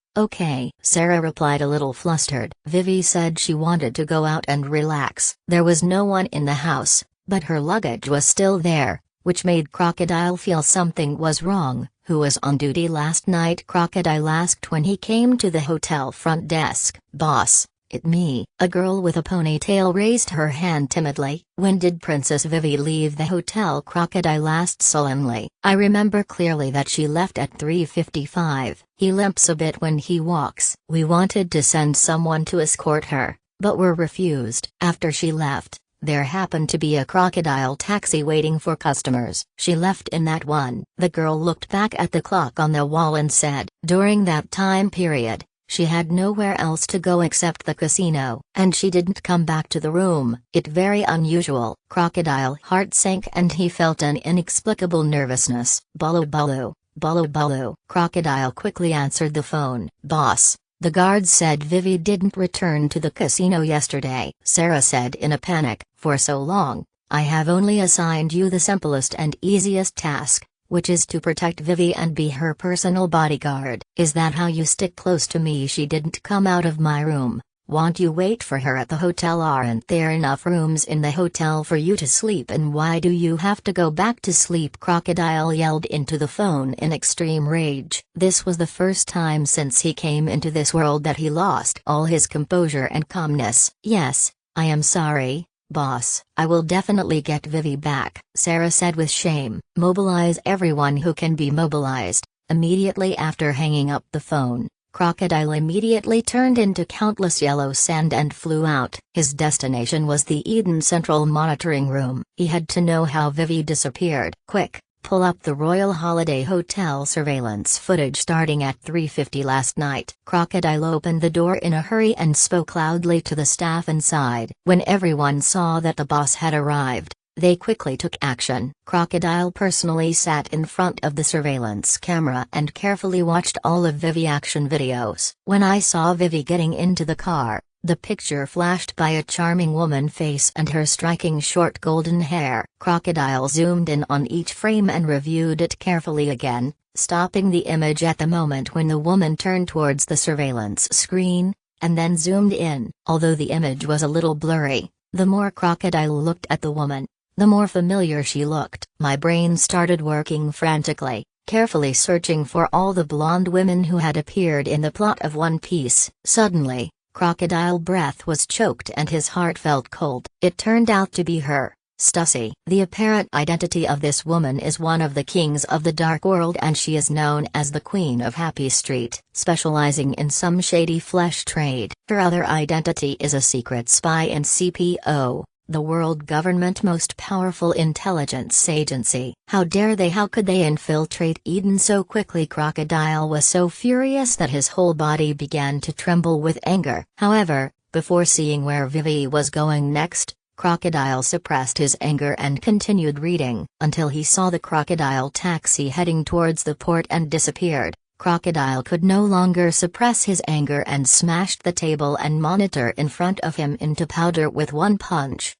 Sarah replied a little flustered. Vivi said she wanted to go out and relax. There was no one in the house, but her luggage was still there, which made Crocodile feel something was wrong. Who was on duty last night? Crocodile asked when he came to the hotel front desk. Boss, it me. A girl with a ponytail raised her hand timidly. When did Princess Vivi leave the hotel? Crocodile asked sullenly. I remember clearly that she left at 3:55. He limps a bit when he walks. We wanted to send someone to escort her, but were refused. After she left, there happened to be a Crocodile taxi waiting for customers. She left in that one. The girl looked back at the clock on the wall and said, during that time period, she had nowhere else to go except the casino, and she didn't come back to the room. It very unusual. Crocodile heart sank and he felt an inexplicable nervousness. Bulu bulu, bulu bulu. Crocodile quickly answered the phone. Boss, the guard said Vivi didn't return to the casino yesterday. Sarah said in a panic, for so long, I have only assigned you the simplest and easiest task, which is to protect Vivi and be her personal bodyguard. Is that how you stick close to me? She didn't come out of my room. Won't you wait for her at the hotel? Aren't there enough rooms in the hotel for you to sleep? And why do you have to go back to sleep? Crocodile yelled into the phone in extreme rage. This was the first time since he came into this world that he lost all his composure and calmness. Yes, I am sorry, boss. I will definitely get Vivi back, Sarah said with shame. Mobilize everyone who can be mobilized. Immediately after hanging up the phone, Crocodile immediately turned into countless yellow sand and flew out. His destination was the Eden Central monitoring room. He had to know how Vivi disappeared. Quick, pull up the Royal Holiday Hotel surveillance footage starting at 3:50 last night. Crocodile opened the door in a hurry and spoke loudly to the staff inside. When everyone saw that the boss had arrived, They quickly took action. Crocodile personally sat in front of the surveillance camera and carefully watched all of Vivi action videos. When I saw Vivi getting into the car, the picture flashed by a charming woman face and her striking short golden hair. Crocodile zoomed in on each frame and reviewed it carefully again, stopping the image at the moment when the woman turned towards the surveillance screen, and then zoomed in. Although the image was a little blurry, the more Crocodile looked at the woman, the more familiar she looked. My brain started working frantically, carefully searching for all the blonde women who had appeared in the plot of One Piece. Suddenly, Crocodile breath was choked and his heart felt cold. It turned out to be her, Stussy. The apparent identity of this woman is one of the kings of the Dark World, and she is known as the Queen of Happy Street, specializing in some shady flesh trade. Her other identity is a secret spy in CPO, the world government most powerful intelligence agency. How dare they? How could they infiltrate Eden so quickly? Crocodile was so furious that his whole body began to tremble with anger. However, before seeing where Vivi was going next, Crocodile suppressed his anger and continued reading, until he saw the crocodile taxi heading towards the port and disappeared. Crocodile could no longer suppress his anger and smashed the table and monitor in front of him into powder with one punch.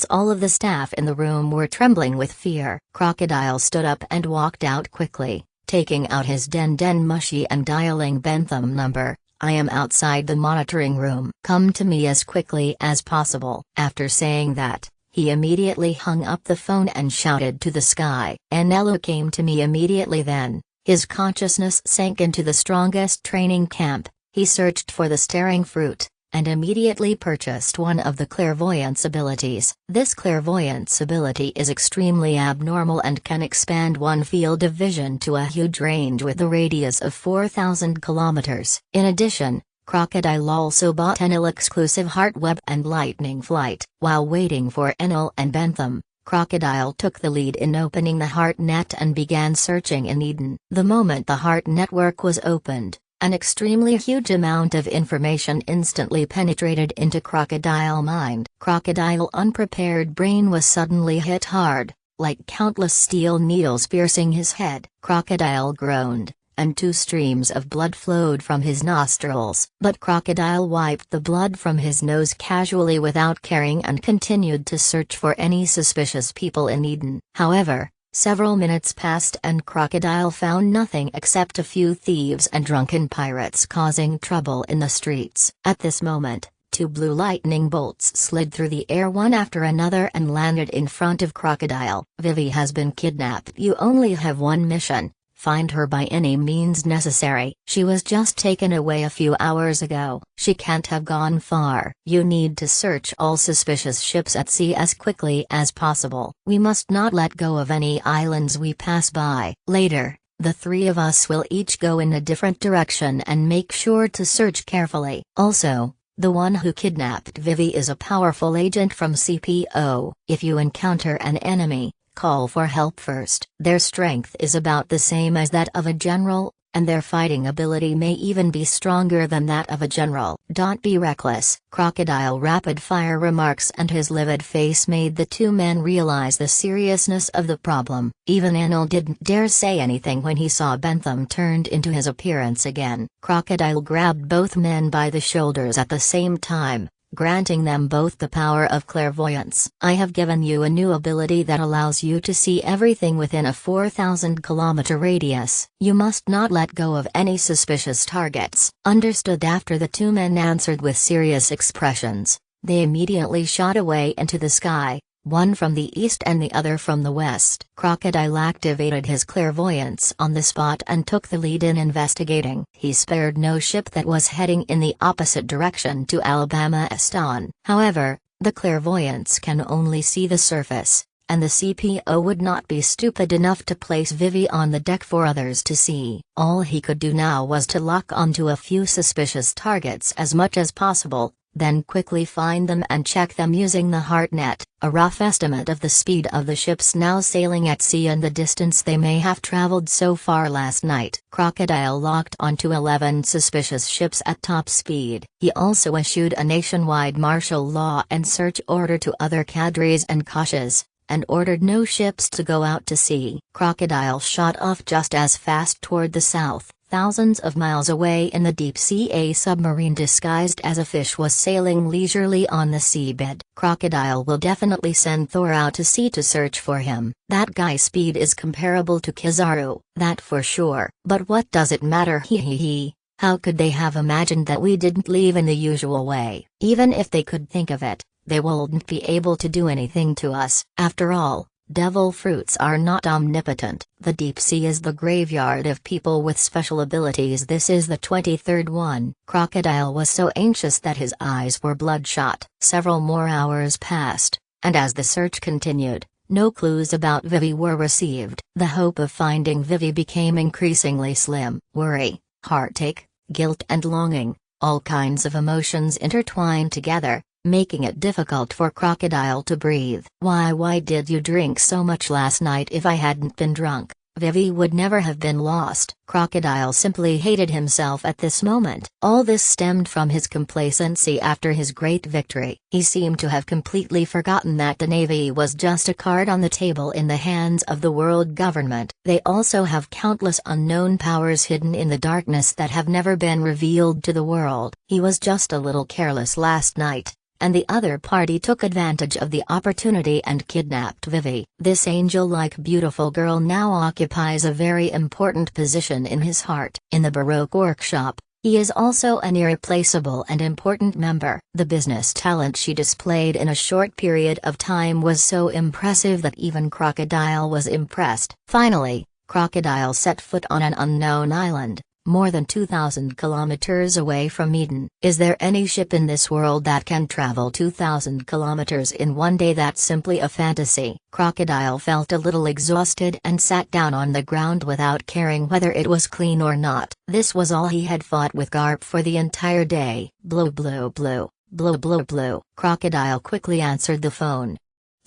All of the staff in the room were trembling with fear. Crocodile stood up and walked out quickly, taking out his Den Mushy and dialing Bentham number. "I am outside the monitoring room. Come to me as quickly as possible." After saying that, he immediately hung up the phone and shouted to the sky. Anello came to me immediately then. His consciousness sank into the strongest training camp. He searched for the staring fruit, and immediately purchased one of the clairvoyance abilities. This clairvoyance ability is extremely abnormal and can expand one field of vision to a huge range with a radius of 4,000 kilometers. In addition, Crocodile also bought Enel exclusive Heart Web and Lightning Flight. While waiting for Enel and Bentham, Crocodile took the lead in opening the Heart Net and began searching in Eden. The moment the Heart Network was opened, an extremely huge amount of information instantly penetrated into Crocodile mind. Crocodile unprepared brain was suddenly hit hard, like countless steel needles piercing his head. Crocodile groaned, and 2 streams of blood flowed from his nostrils. But Crocodile wiped the blood from his nose casually without caring and continued to search for any suspicious people in Eden. However, several minutes passed and Crocodile found nothing except a few thieves and drunken pirates causing trouble in the streets. At this moment, 2 blue lightning bolts slid through the air one after another and landed in front of Crocodile. "Vivi has been kidnapped. You only have one mission. Find her by any means necessary. She was just taken away a few hours ago. She can't have gone far. You need to search all suspicious ships at sea as quickly as possible. We must not let go of any islands we pass by." Later, the 3 of us will each go in a different direction and make sure to search carefully. Also, the one who kidnapped Vivi is a powerful agent from CPO. If you encounter an enemy, call for help first. Their strength is about the same as that of a general, and their fighting ability may even be stronger than that of a general. Don't be reckless. Crocodile rapid-fire remarks and his livid face made the 2 men realize the seriousness of the problem. Even Enel didn't dare say anything when he saw Bentham turned into his appearance again. Crocodile grabbed both men by the shoulders at the same time, granting them both the power of clairvoyance. "I have given you a new ability that allows you to see everything within a 4,000-kilometer radius. You must not let go of any suspicious targets." Understood. After the 2 men answered with serious expressions, they immediately shot away into the sky, one from the east and the other from the west. Crocodile activated his clairvoyance on the spot and took the lead in investigating. He spared no ship that was heading in the opposite direction to Alabama Eston. However, the clairvoyance can only see the surface, and the CPO would not be stupid enough to place Vivi on the deck for others to see. All he could do now was to lock onto a few suspicious targets as much as possible, then quickly find them and check them using the HeartNet, a rough estimate of the speed of the ships now sailing at sea and the distance they may have traveled so far last night. Crocodile locked onto 11 suspicious ships at top speed. He also issued a nationwide martial law and search order to other cadres and caches, and ordered no ships to go out to sea. Crocodile shot off just as fast toward the south. Thousands of miles away in the deep sea, a submarine disguised as a fish was sailing leisurely on the seabed. Crocodile will definitely send Thor out to sea to search for him. That guy's speed is comparable to Kizaru, that for sure. But what does it matter? He. How could they have imagined that we didn't leave in the usual way? Even if they could think of it, they wouldn't be able to do anything to us. After all, devil fruits are not omnipotent. The deep sea is the graveyard of people with special abilities. This is the 23rd one. Crocodile was so anxious that his eyes were bloodshot. Several more hours passed, and as the search continued, no clues about Vivi were received. The hope of finding Vivi became increasingly slim. Worry, heartache, guilt and longing, all kinds of emotions intertwined together, making it difficult for Crocodile to breathe. Why did you drink so much last night? If I hadn't been drunk, Vivi would never have been lost. Crocodile simply hated himself at this moment. All this stemmed from his complacency after his great victory. He seemed to have completely forgotten that the Navy was just a card on the table in the hands of the world government. They also have countless unknown powers hidden in the darkness that have never been revealed to the world. He was just a little careless last night, and the other party took advantage of the opportunity and kidnapped Vivi. This angel-like beautiful girl now occupies a very important position in his heart. In the Baroque workshop, he is also an irreplaceable and important member. The business talent she displayed in a short period of time was so impressive that even Crocodile was impressed. Finally, Crocodile set foot on an unknown island, more than 2,000 kilometers away from Eden. Is there any ship in this world that can travel 2,000 kilometers in one day? That's simply a fantasy. Crocodile felt a little exhausted and sat down on the ground without caring whether it was clean or not. This was all he had fought with Garp for the entire day. Blue blue blue, blue blue blue. Crocodile quickly answered the phone.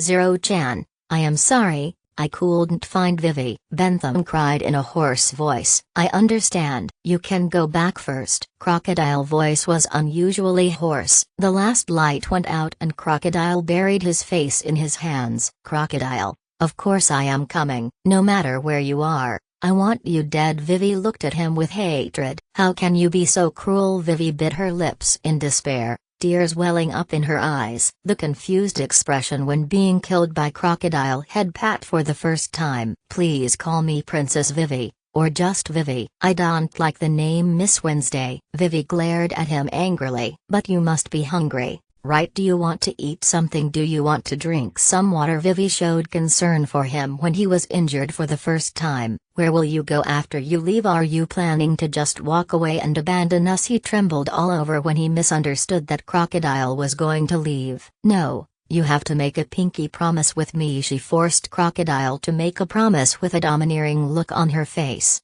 Zero-chan, I am sorry, I couldn't find Vivi. Bentham cried in a hoarse voice. I understand. You can go back first. Crocodile voice was unusually hoarse. The last light went out and Crocodile buried his face in his hands. Crocodile, of course I am coming. No matter where you are, I want you dead. Vivi looked at him with hatred. How can you be so cruel? Vivi bit her lips in despair, tears welling up in her eyes. The confused expression when being killed by Crocodile had Pat for the first time. Please call me Princess Vivi, or just Vivi. I don't like the name Miss Wednesday. Vivi glared at him angrily. But you must be hungry, right? Do you want to eat something? Do you want to drink some water? Vivi showed concern for him when he was injured for the first time. Where will you go after you leave? Are you planning to just walk away and abandon us? He trembled all over when he misunderstood that Crocodile was going to leave. No, you have to make a pinky promise with me. She forced Crocodile to make a promise with a domineering look on her face.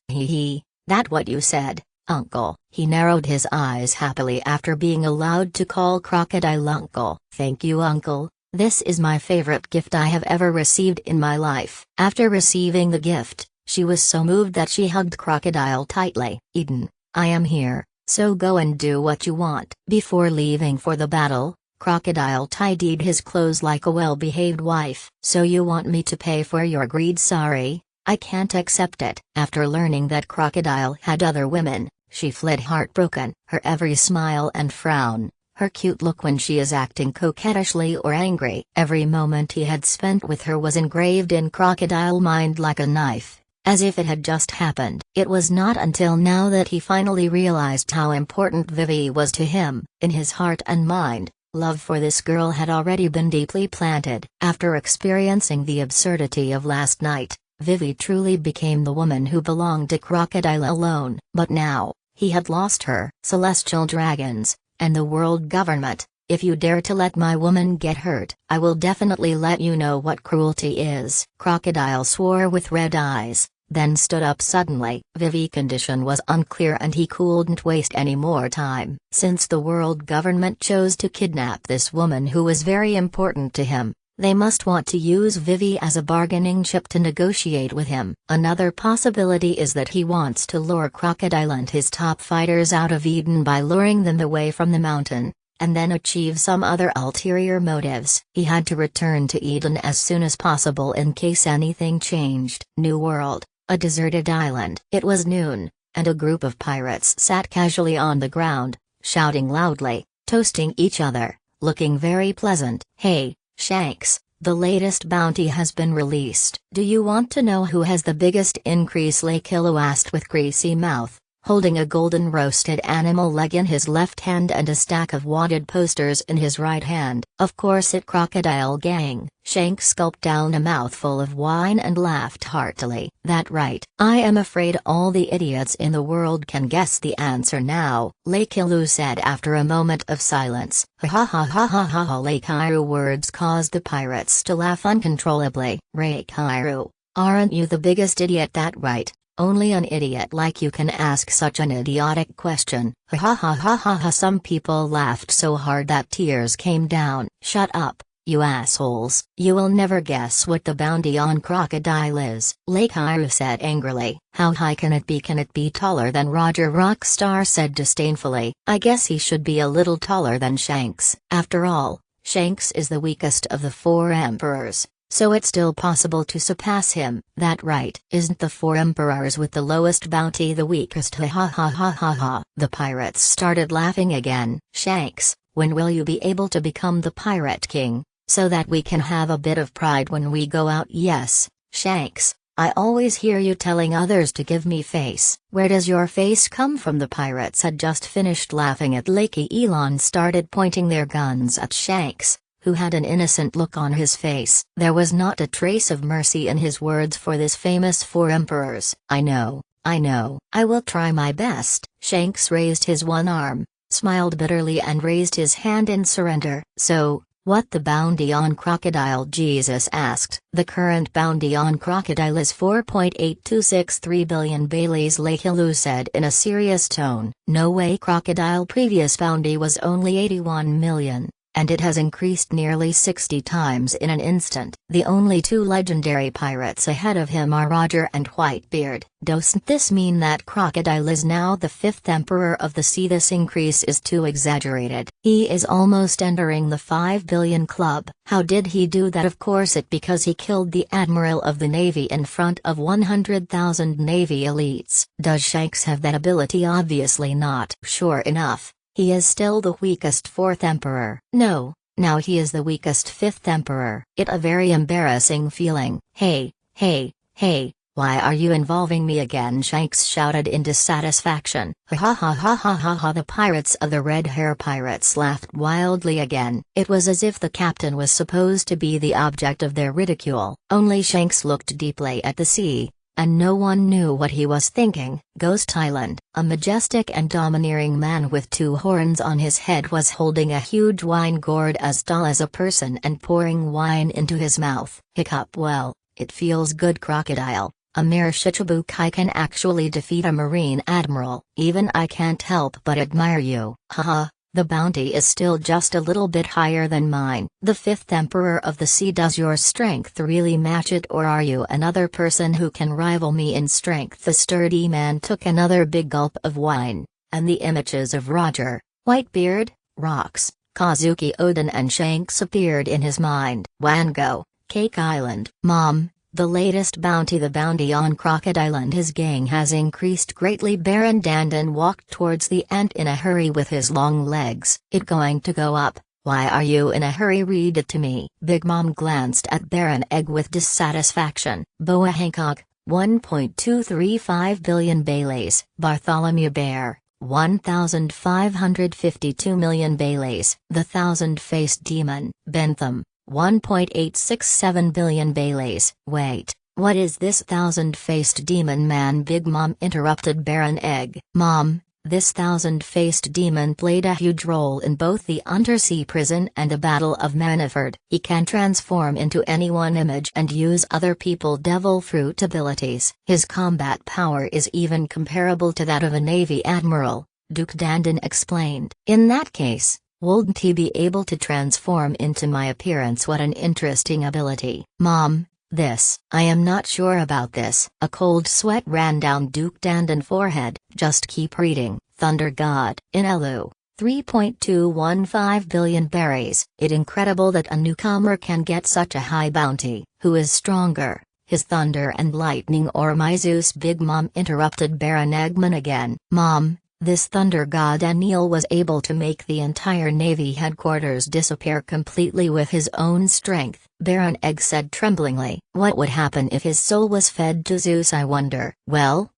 That what you said, Uncle? He narrowed his eyes happily after being allowed to call Crocodile Uncle. Thank you, Uncle. This is my favorite gift I have ever received in my life. After receiving the gift, she was so moved that she hugged Crocodile tightly. Eden, I am here, so go and do what you want. Before leaving for the battle, Crocodile tidied his clothes like a well-behaved wife. So you want me to pay for your greed? Sorry, I can't accept it. After learning that Crocodile had other women, she fled heartbroken. Her every smile and frown, her cute look when she is acting coquettishly or angry, every moment he had spent with her was engraved in Crocodile's mind like a knife, as if it had just happened. It was not until now that he finally realized how important Vivi was to him. In his heart and mind, love for this girl had already been deeply planted. After experiencing the absurdity of last night, Vivi truly became the woman who belonged to Crocodile alone. But now, he had lost her. Celestial dragons, and the world government, if you dare to let my woman get hurt, I will definitely let you know what cruelty is. Crocodile swore with red eyes. then stood up suddenly. Vivi's condition was unclear and he couldn't waste any more time. Since the world government chose to kidnap this woman who was very important to him, they must want to use Vivi as a bargaining chip to negotiate with him. Another possibility is that he wants to lure Crocodile and his top fighters out of Eden by luring them away from the mountain, and then achieve some other ulterior motives. He had to return to Eden as soon as possible in case anything changed. New World, a deserted island. It was noon, and a group of pirates sat casually on the ground, shouting loudly, toasting each other, looking very pleasant. "Hey, Shanks, the latest bounty has been released. Do you want to know who has the biggest increase?" Lakillo asked with greasy mouth, holding a golden roasted animal leg in his left hand and a stack of wadded posters in his right hand. "Of course it Crocodile Gang." Shanks gulped down a mouthful of wine and laughed heartily. "That right. I am afraid all the idiots in the world can guess the answer now," Lakillo said after a moment of silence. "Ha ha ha ha ha ha." Lakillo's words caused the pirates to laugh uncontrollably. "Lakillo, aren't you the biggest idiot?" "That right. Only an idiot like you can ask such an idiotic question." Ha ha ha ha ha ha. Some people laughed so hard that tears came down. "Shut up, you assholes. You will never guess what the bounty on Crocodile is," Lakillo said angrily. "How high can it be?" "Can it be taller than Roger?" Rockstar said disdainfully. "I guess he should be a little taller than Shanks. After all, Shanks is the weakest of the four emperors, so it's still possible to surpass him." "That right. Isn't the four emperors with the lowest bounty the weakest?" Ha ha ha ha ha ha. The pirates started laughing again. "Shanks, when will you be able to become the Pirate King, so that we can have a bit of pride when we go out?" "Yes, Shanks, I always hear you telling others to give me face." "Where does your face come from?" The pirates had just finished laughing at Lakey Elon started pointing their guns at Shanks, who had an innocent look on his face. There was not a trace of mercy in his words for this famous four emperors. I know. I will try my best." Shanks raised his one arm, smiled bitterly and raised his hand in surrender. "So, what the bounty on Crocodile?" Jesus asked. "The current bounty on Crocodile is 4.8263 billion Baileys," Lakillo said in a serious tone. "No way. Crocodile previous bounty was only 81 million. And it has increased nearly 60 times in an instant. The only two legendary pirates ahead of him are Roger and Whitebeard." "Doesn't this mean that Crocodile is now the fifth emperor of the sea?" "This increase is too exaggerated. He is almost entering the 5 billion club." "How did he do that?" "Of course because he killed the admiral of the navy in front of 100,000 navy elites." "Does Shanks have that ability?" "Obviously not." "Sure enough. He is still the weakest fourth emperor." "No, now he is the weakest fifth emperor." "It's a very embarrassing feeling." Hey, why are you involving me again?" Shanks shouted in dissatisfaction. Ha ha ha ha ha ha ha. The pirates of the Red Hair Pirates laughed wildly again. It was as if the captain was supposed to be the object of their ridicule. Only Shanks looked deeply at the sea, and no one knew what he was thinking. Ghost Island. A majestic and domineering man with two horns on his head was holding a huge wine gourd as tall as a person and pouring wine into his mouth. Hiccup. "Well, it feels good, Crocodile. A mere Shichibukai can actually defeat a marine admiral. Even I can't help but admire you." "Haha. The bounty is still just a little bit higher than mine." "The fifth emperor of the sea. Does your strength really match it, or are you another person who can rival me in strength?" The sturdy man took another big gulp of wine, and the images of Roger, Whitebeard, Rocks, Kazuki Odin and Shanks appeared in his mind. "Wango, Cake Island." "Mom, the latest bounty, the bounty on Crocodile and his gang, has increased greatly." Baron Dandan walked towards the ant in a hurry with his long legs. "It going to go up? Why are you in a hurry? Read it to me." Big Mom glanced at Baron Egg with dissatisfaction. "Boa Hancock, 1.235 billion Baileys." "Bartholomew Bear, 1,552 million Baileys." "The Thousand-Faced Demon." "Bentham, 1.867 billion Baileys." "Wait, what is this thousand-faced demon man?" Big Mom interrupted Baron Egg. "Mom, This thousand-faced demon played a huge role in both the undersea prison and the Battle of Maniford. He can transform into any one image and use other people devil fruit abilities. His combat power is even comparable to that of a Navy admiral, Duke Dandon explained. In that case, wouldn't he be able to transform into my appearance? What an interesting ability. Mom, I am not sure about this. A cold sweat ran down Duke Dandon's forehead. Just keep reading. Thunder God. In Elu, 3.215 billion berries. It's incredible that a newcomer can get such a high bounty. Who is stronger, his thunder and lightning or my Zeus? Big Mom interrupted Baron Eggman again. Mom, this thunder god Anil was able to make the entire Navy headquarters disappear completely with his own strength, Baron Egg said tremblingly. What would happen if his soul was fed to Zeus, I wonder? Well,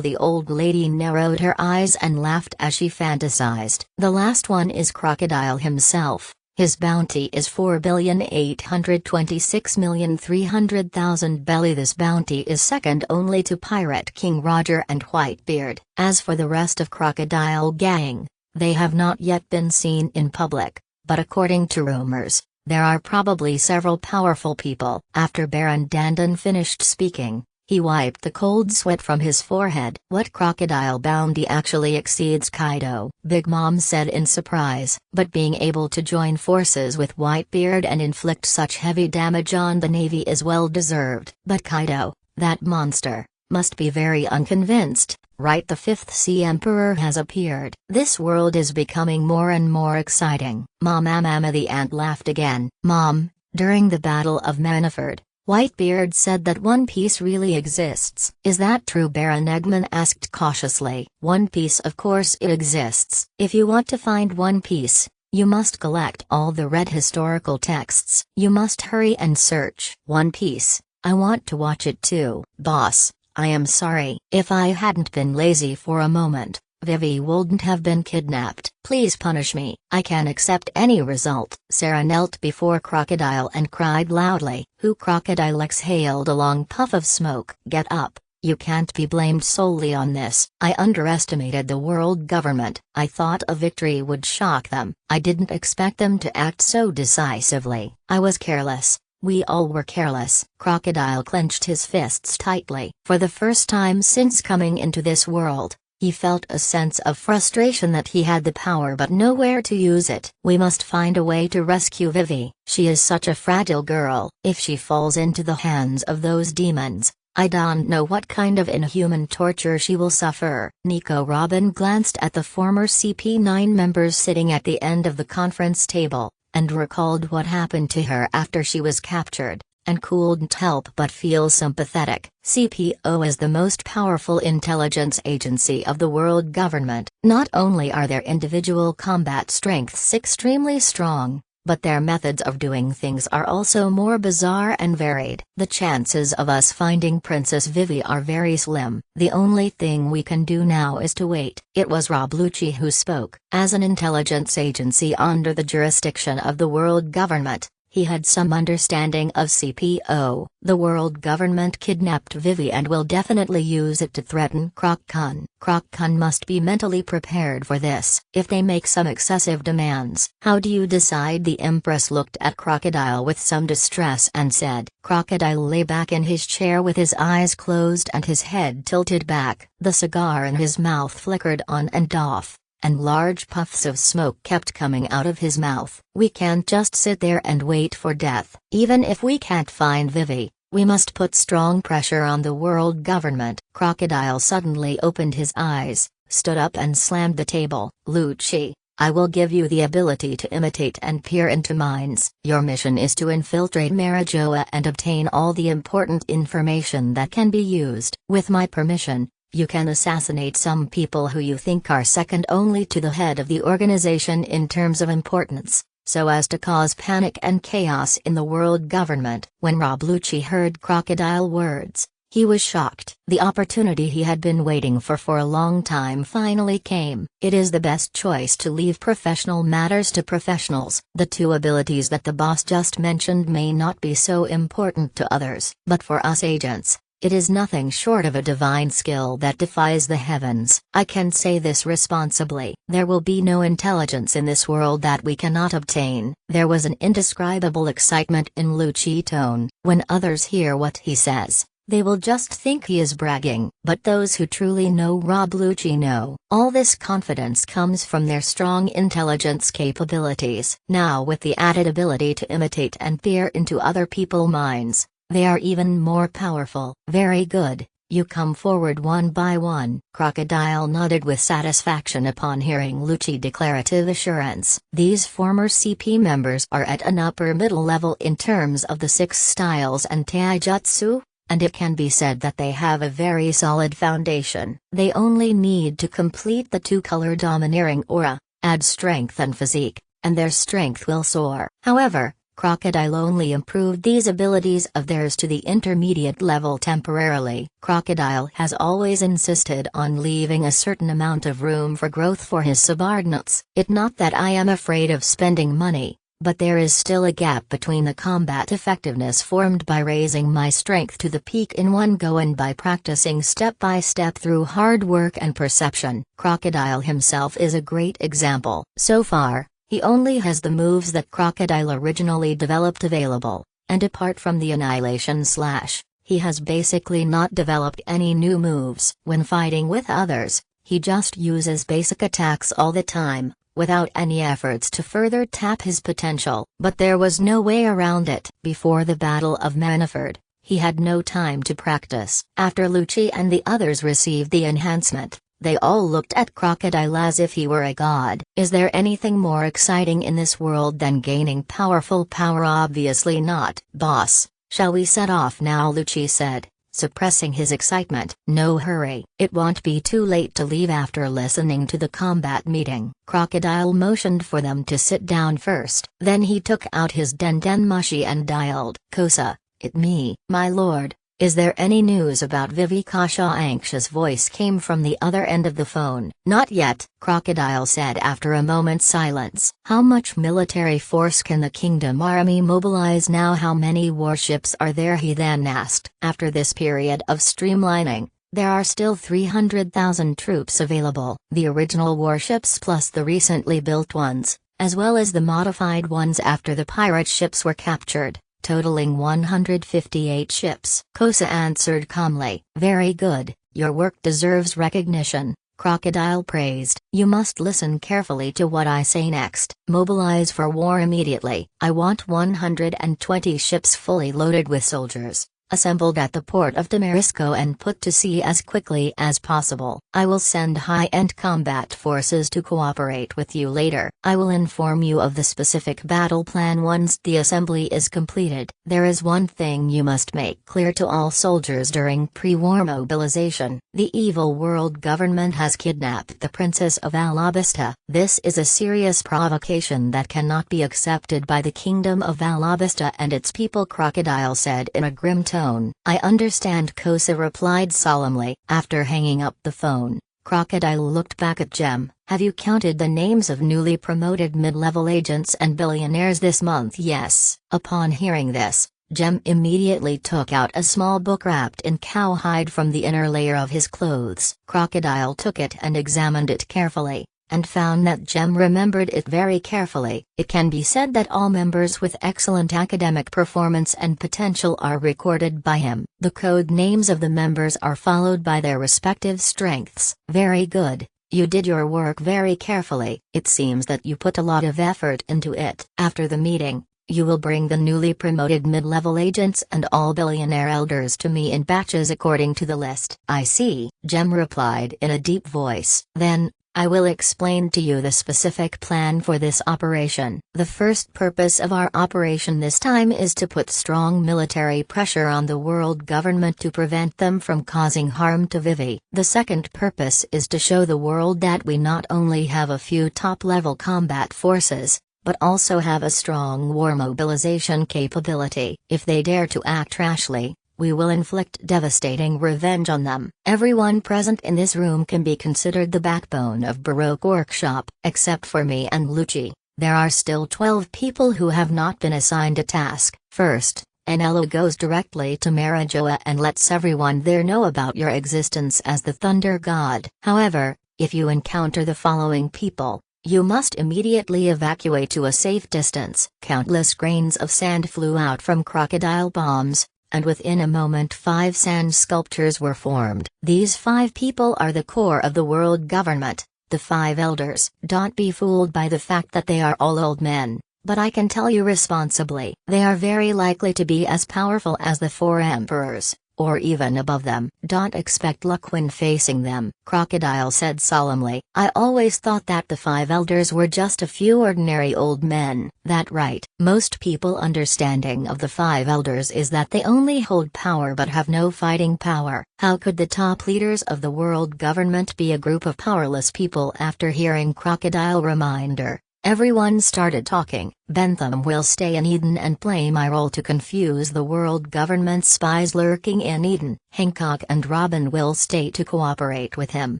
the old lady narrowed her eyes and laughed as she fantasized. The last one is Crocodile himself. His bounty is 4,826,300,000 belly. This bounty is second only to Pirate King Roger and Whitebeard. As for the rest of Crocodile gang, they have not yet been seen in public, but according to rumors, there are probably several powerful people. After Baron Dandon finished speaking, he wiped the cold sweat from his forehead. What crocodile bounty actually exceeds Kaido? Big Mom said in surprise. But being able to join forces with Whitebeard and inflict such heavy damage on the Navy is well deserved. But Kaido, that monster, must be very unconvinced, right? The fifth Sea Emperor has appeared. This world is becoming more and more exciting. Mama the ant laughed again. Mom, during the Battle of Maniford, Whitebeard said that One Piece really exists. Is that true? Baron Eggman asked cautiously. One Piece, of course it exists. If you want to find One Piece, you must collect all the red historical texts. You must hurry and search. One Piece, I want to watch it too. Boss, I am sorry. If I hadn't been lazy for a moment, Vivi wouldn't have been kidnapped. Please punish me. I can accept any result. Sarah knelt before Crocodile and cried loudly. Who? Crocodile exhaled a long puff of smoke. Get up. You can't be blamed solely on this. I underestimated the world government. I thought a victory would shock them. I didn't expect them to act so decisively. I was careless. We all were careless. Crocodile clenched his fists tightly. For the first time since coming into this world, he felt a sense of frustration that he had the power but nowhere to use it. We must find a way to rescue Vivi. She is such a fragile girl. If she falls into the hands of those demons, I don't know what kind of inhuman torture she will suffer. Nico Robin glanced at the former CP9 members sitting at the end of the conference table, and recalled what happened to her after she was captured, and couldn't help but feel sympathetic. CPO is the most powerful intelligence agency of the world government. Not only are their individual combat strengths extremely strong, but their methods of doing things are also more bizarre and varied. The chances of us finding Princess Vivi are very slim. The only thing we can do now is to wait. It was Rob Lucci who spoke. As an intelligence agency under the jurisdiction of the world government, he had some understanding of CPO. The world government kidnapped Vivi and will definitely use it to threaten Croc-kun. Croc-kun must be mentally prepared for this. If they make some excessive demands, how do you decide? The Empress looked at Crocodile with some distress and said. Crocodile lay back in his chair with his eyes closed and his head tilted back. The cigar in his mouth flickered on and off, and large puffs of smoke kept coming out of his mouth. We can't just sit there and wait for death. Even if we can't find Vivi, we must put strong pressure on the world government. Crocodile suddenly opened his eyes, stood up and slammed the table. Lucci, I will give you the ability to imitate and peer into minds. Your mission is to infiltrate Marijoa and obtain all the important information that can be used. With my permission, you can assassinate some people who you think are second only to the head of the organization in terms of importance, so as to cause panic and chaos in the world government. When Rob Lucci heard Crocodile words, he was shocked. The opportunity he had been waiting for a long time finally came. It is the best choice to leave professional matters to professionals. The two abilities that the boss just mentioned may not be so important to others, but for us agents, It is nothing short of a divine skill that defies the heavens. I can say this responsibly. There will be no intelligence in this world that we cannot obtain. There was an indescribable excitement in Lucci's tone. When others hear what he says, they will just think he is bragging. But those who truly know Rob Lucci know. All this confidence comes from their strong intelligence capabilities. Now with the added ability to imitate and peer into other people's minds, they are even more powerful. Very good, you come forward one by one. Crocodile nodded with satisfaction upon hearing Lucci's declarative assurance. These former CP members are at an upper middle level in terms of the 6 styles and taijutsu, and it can be said that they have a very solid foundation. They only need to complete the 2-color domineering aura, add strength and physique, and their strength will soar. However, Crocodile only improved these abilities of theirs to the intermediate level temporarily. Crocodile has always insisted on leaving a certain amount of room for growth for his subordinates. It's not that I am afraid of spending money, but there is still a gap between the combat effectiveness formed by raising my strength to the peak in one go and by practicing step by step through hard work and perception. Crocodile himself is a great example. So far, he only has the moves that Crocodile originally developed available, and apart from the Annihilation Slash, he has basically not developed any new moves. When fighting with others, he just uses basic attacks all the time, without any efforts to further tap his potential. But there was no way around it. Before the Battle of Manaford, he had no time to practice. After Lucci and the others received the enhancement, they all looked at Crocodile as if he were a god. Is there anything more exciting in this world than gaining powerful power? Obviously not. Boss, shall we set off now? Lucci said, suppressing his excitement. No hurry. It won't be too late to leave after listening to the combat meeting. Crocodile motioned for them to sit down first. Then he took out his Mushi and dialed. Kosa, it me. My lord. Is there any news about Vivikasha? Anxious voice came from the other end of the phone. Not yet, Crocodile said after a moment's silence. How much military force can the Kingdom Army mobilize now? How many warships are there? He then asked. After this period of streamlining, there are still 300,000 troops available. The original warships plus the recently built ones, as well as the modified ones after the pirate ships were captured, totaling 158 ships. Kosa answered calmly. Very good, your work deserves recognition, Crocodile praised. You must listen carefully to what I say next. Mobilize for war immediately. I want 120 ships fully loaded with soldiers, assembled at the port of Damarisco and put to sea as quickly as possible. I will send high-end combat forces to cooperate with you later. I will inform you of the specific battle plan once the assembly is completed. There is one thing you must make clear to all soldiers during pre-war mobilization. The evil world government has kidnapped the Princess of Alabasta. This is a serious provocation that cannot be accepted by the Kingdom of Alabasta and its people, Crocodile said in a grim tone. I understand, Kosa replied solemnly. After hanging up the phone, Crocodile looked back at Gem. Have you counted the names of newly promoted mid-level agents and billionaires this month? Yes. Upon hearing this, Gem immediately took out a small book wrapped in cowhide from the inner layer of his clothes. Crocodile took it and examined it carefully, and found that Gem remembered it very carefully. It can be said that all members with excellent academic performance and potential are recorded by him. The code names of the members are followed by their respective strengths. Very good, you did your work very carefully. It seems that you put a lot of effort into it. After the meeting, you will bring the newly promoted mid-level agents and all billionaire elders to me in batches according to the list. I see, Gem replied in a deep voice. Then, I will explain to you the specific plan for this operation. The first purpose of our operation this time is to put strong military pressure on the world government to prevent them from causing harm to Vivi. The second purpose is to show the world that we not only have a few top-level combat forces, but also have a strong war mobilization capability. If they dare to act rashly, we will inflict devastating revenge on them. Everyone present in this room can be considered the backbone of Baroque Workshop. Except for me and Lucci, there are still 12 people who have not been assigned a task. First, Enelo goes directly to Marajoa and lets everyone there know about your existence as the Thunder God. However, if you encounter the following people, you must immediately evacuate to a safe distance. Countless grains of sand flew out from crocodile bombs, and within a moment 5 sand sculptures were formed. These 5 people are the core of the world government, the 5 elders. Don't be fooled by the fact that they are all old men, but I can tell you responsibly, they are very likely to be as powerful as the 4 emperors, or even above them. Don't expect luck when facing them, Crocodile said solemnly. I always thought that the 5 elders were just a few ordinary old men. That right. Most people understanding of the 5 elders is that they only hold power but have no fighting power. How could the top leaders of the world government be a group of powerless people? After hearing Crocodile reminder, everyone started talking. Bentham will stay in Eden and play my role to confuse the world government spies lurking in Eden. Hancock and Robin will stay to cooperate with him.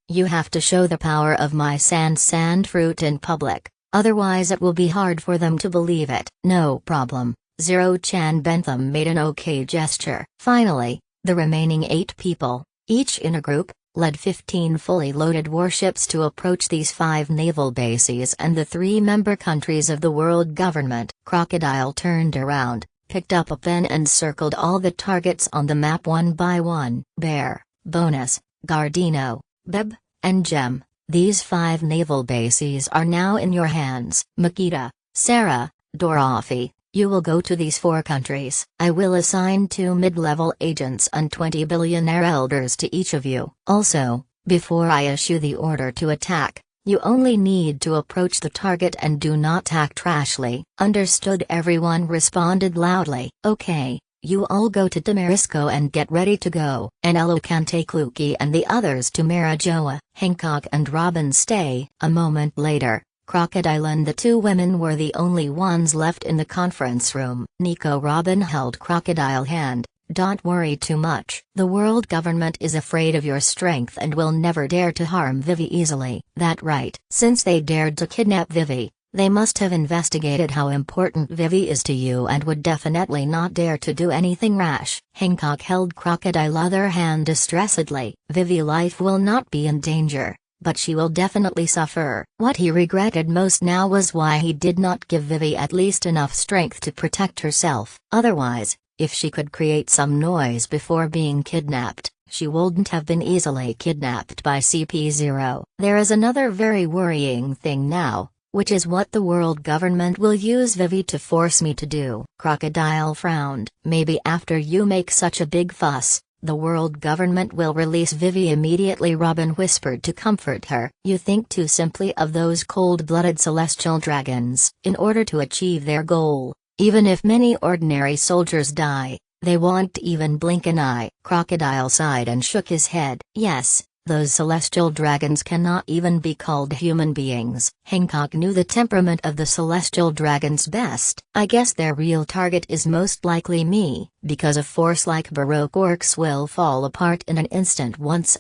You have to show the power of my sand fruit in public, otherwise it will be hard for them to believe it. No problem, Zero-chan. Bentham made an okay gesture. Finally, the remaining 8 people, each in a group, led 15 fully loaded warships to approach these 5 naval bases and the 3 member countries of the world government. Crocodile turned around, picked up a pen and circled all the targets on the map one by one. Bear, Bonus, Gardino, Beb, and Gem. These 5 naval bases are now in your hands. Makita, Sarah, Dorothy, you will go to these 4 countries. I will assign 2 mid-level agents and 20 billionaire elders to each of you. Also, before I issue the order to attack, you only need to approach the target and do not act rashly. Understood? Everyone responded loudly. Okay, you all go to Damarisco and get ready to go. Enelo can take Luki and the others to Marajoa. Hancock and Robin stay. A moment later, Crocodile and the 2 women were the only ones left in the conference room. Nico. Robin held Crocodile's hand. Don't worry too much. The world government is afraid of your strength and will never dare to harm Vivi easily. That right. Since they dared to kidnap Vivi, they must have investigated how important Vivi is to you and would definitely not dare to do anything rash. Hancock held Crocodile's other hand distressedly. Vivi's life will not be in danger, but she will definitely suffer. What he regretted most now was why he did not give Vivi at least enough strength to protect herself. Otherwise, if she could create some noise before being kidnapped, she wouldn't have been easily kidnapped by CP0. There is another very worrying thing now, which is what the world government will use Vivi to force me to do. Crocodile frowned. Maybe after you make such a big fuss, the world government will release Vivi immediately, Robin whispered to comfort her. You think too simply of those cold-blooded celestial dragons. In order to achieve their goal, even if many ordinary soldiers die, they won't even blink an eye. Crocodile sighed and shook his head. Yes, those celestial dragons cannot even be called human beings. Hancock knew the temperament of the celestial dragons best. I guess their real target is most likely me, because a force like Baroque orcs will fall apart in an instant once